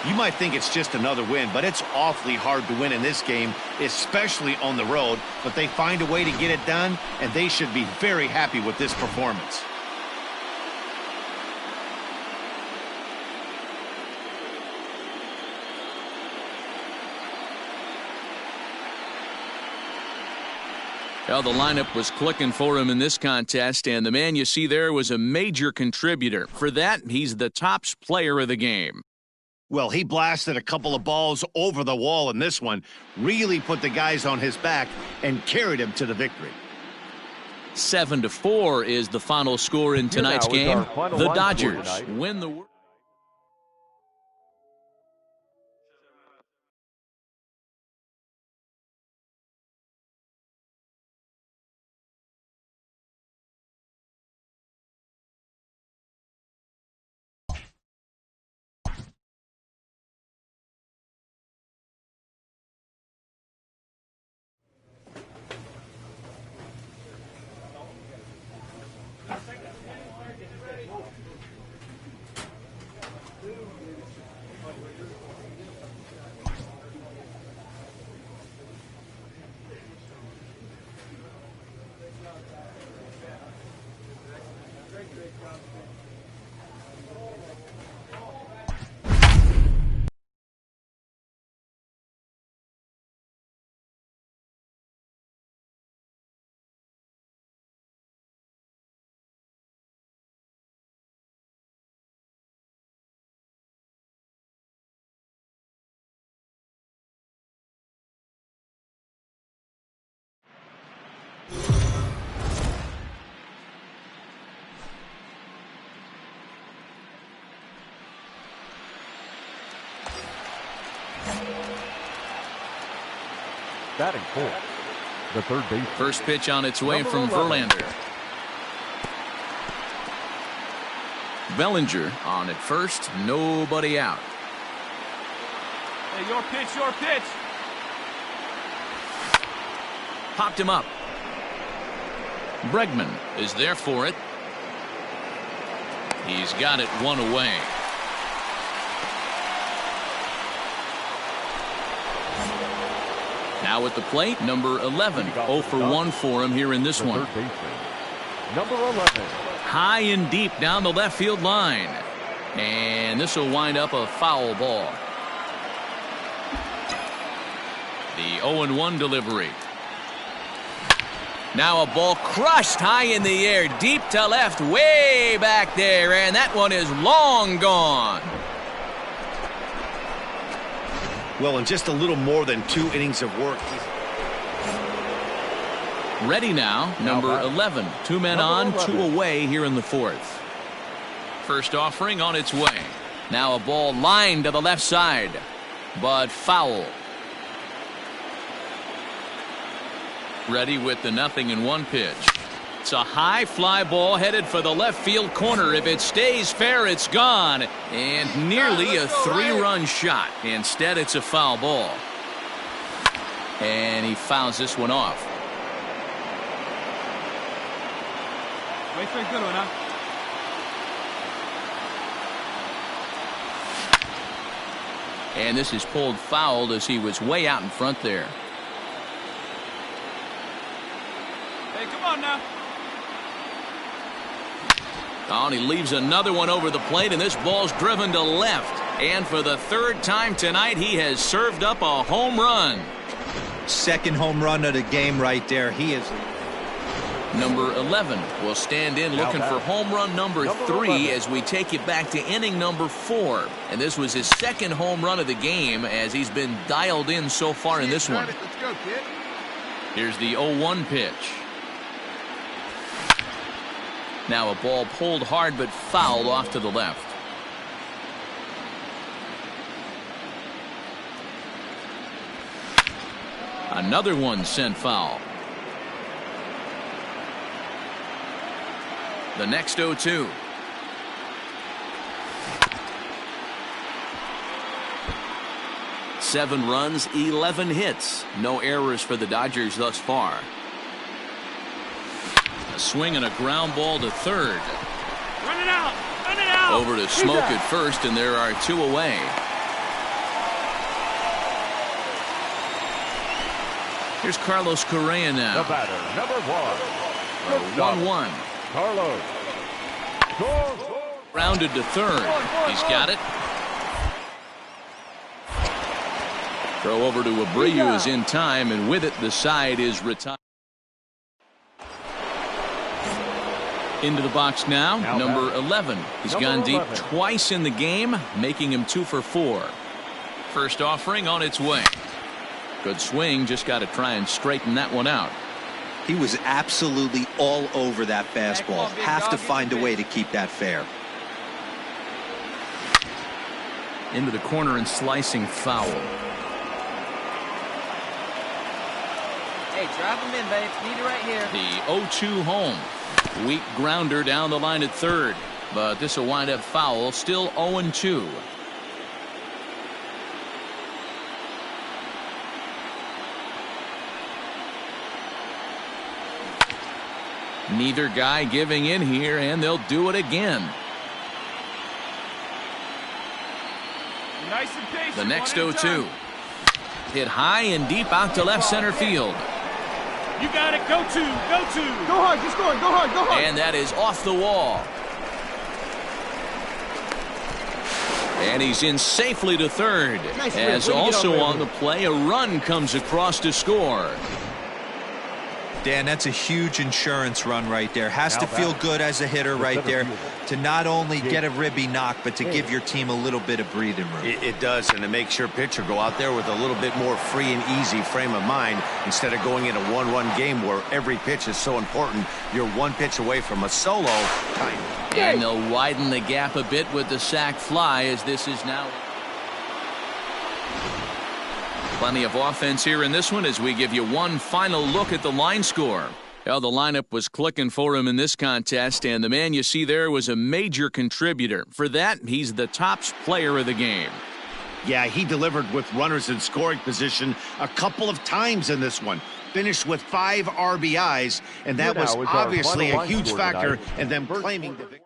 You might think it's just another win, but it's awfully hard to win in this game, especially on the road. But they find a way to get it done, and they should be very happy with this performance. Well, the lineup was clicking for him in this contest, and the man you see there was a major contributor. For that, he's the top player of the game. Well, he blasted a couple of balls over the wall in this one, really put the guys on his back and carried him to the victory. 7-4 is the final score in tonight's game. The Dodgers win the world. Batting fourth, the third base. First pitch on its way from Verlander. Bellinger on at first, nobody out. Hey, your pitch, your pitch. Popped him up. Bregman is there for it. He's got it one away. Now at the plate, number 11. 0 for 1 for him here in this one. Number 11. High and deep down the left field line. And this will wind up a foul ball. The 0-1 delivery. Now a ball crushed high in the air, deep to left, way back there, and that one is long gone. Well, in just a little more than 2 innings of work. Ready now, number 11. 2 men on, 2 away here in the fourth. First offering on its way. Now a ball lined to the left side, but foul. Ready with the 0-1 pitch. It's a high fly ball headed for the left field corner. If it stays fair, it's gone. And nearly a 3-run shot. Instead, it's a foul ball. And he fouls this one off. Wait for a good one, huh? And this is pulled foul as he was way out in front there. Hey, come on now. Oh, and he leaves another one over the plate, and this ball's driven to left. And for the 3rd time tonight, he has served up a home run. Second home run of the game right there. He is. Number 11 will stand in looking for home run number 3 as we take it back to inning number 4. And this was his 2nd home run of the game as he's been dialed in so far in this one. Let's go, kid. Here's the 0-1 pitch. Now a ball pulled hard but fouled off to the left. Another one sent foul. The next 0-2. Seven runs, 11 hits. No errors for the Dodgers thus far. A swing and a ground ball to third. Run it out! Run it out! Over to Smoke at first, and there are 2 away. Here's Carlos Correa The now. batter, number 1. 1-1. Carlos. Score. Rounded to third. He's got it. Throw over to Abreu is in time, and with it, the side is retired. Into the box now, number 11. He's gone deep twice in the game, making him 2 for 4. First offering on its way. Good swing, just got to try and straighten that one out. He was absolutely all over that fastball. Have to find a way to keep that fair. Into the corner and slicing foul. Hey, drive him in, babe. Need it right here. The 0-2 home. Weak grounder down the line at third, but this will wind up foul. Still 0-2. Neither guy giving in here, and they'll do it again. Nice and patient. The next 0-2. Hit high and deep out to left center field. You got it. Go to. Go hard. Just going. Go hard. Go hard. And that is off the wall. And he's in safely to third. As also on the play, a run comes across to score. Dan, that's a huge insurance run right there. Has to feel good as a hitter right there to not only get a ribby knock, but to give your team a little bit of breathing room. It does, and it makes your pitcher go out there with a little bit more free and easy frame of mind instead of going in a one-run game where every pitch is so important. You're one pitch away from a solo time. And they'll widen the gap a bit with the sac fly, as this is now. Plenty of offense here in this one as we give you one final look at the line score. Well, the lineup was clicking for him in this contest, and the man you see there was a major contributor. For that, he's the top player of the game. Yeah, he delivered with runners in scoring position a couple of times in this one. Finished with 5 RBIs, and that was obviously a huge factor in them claiming the victory.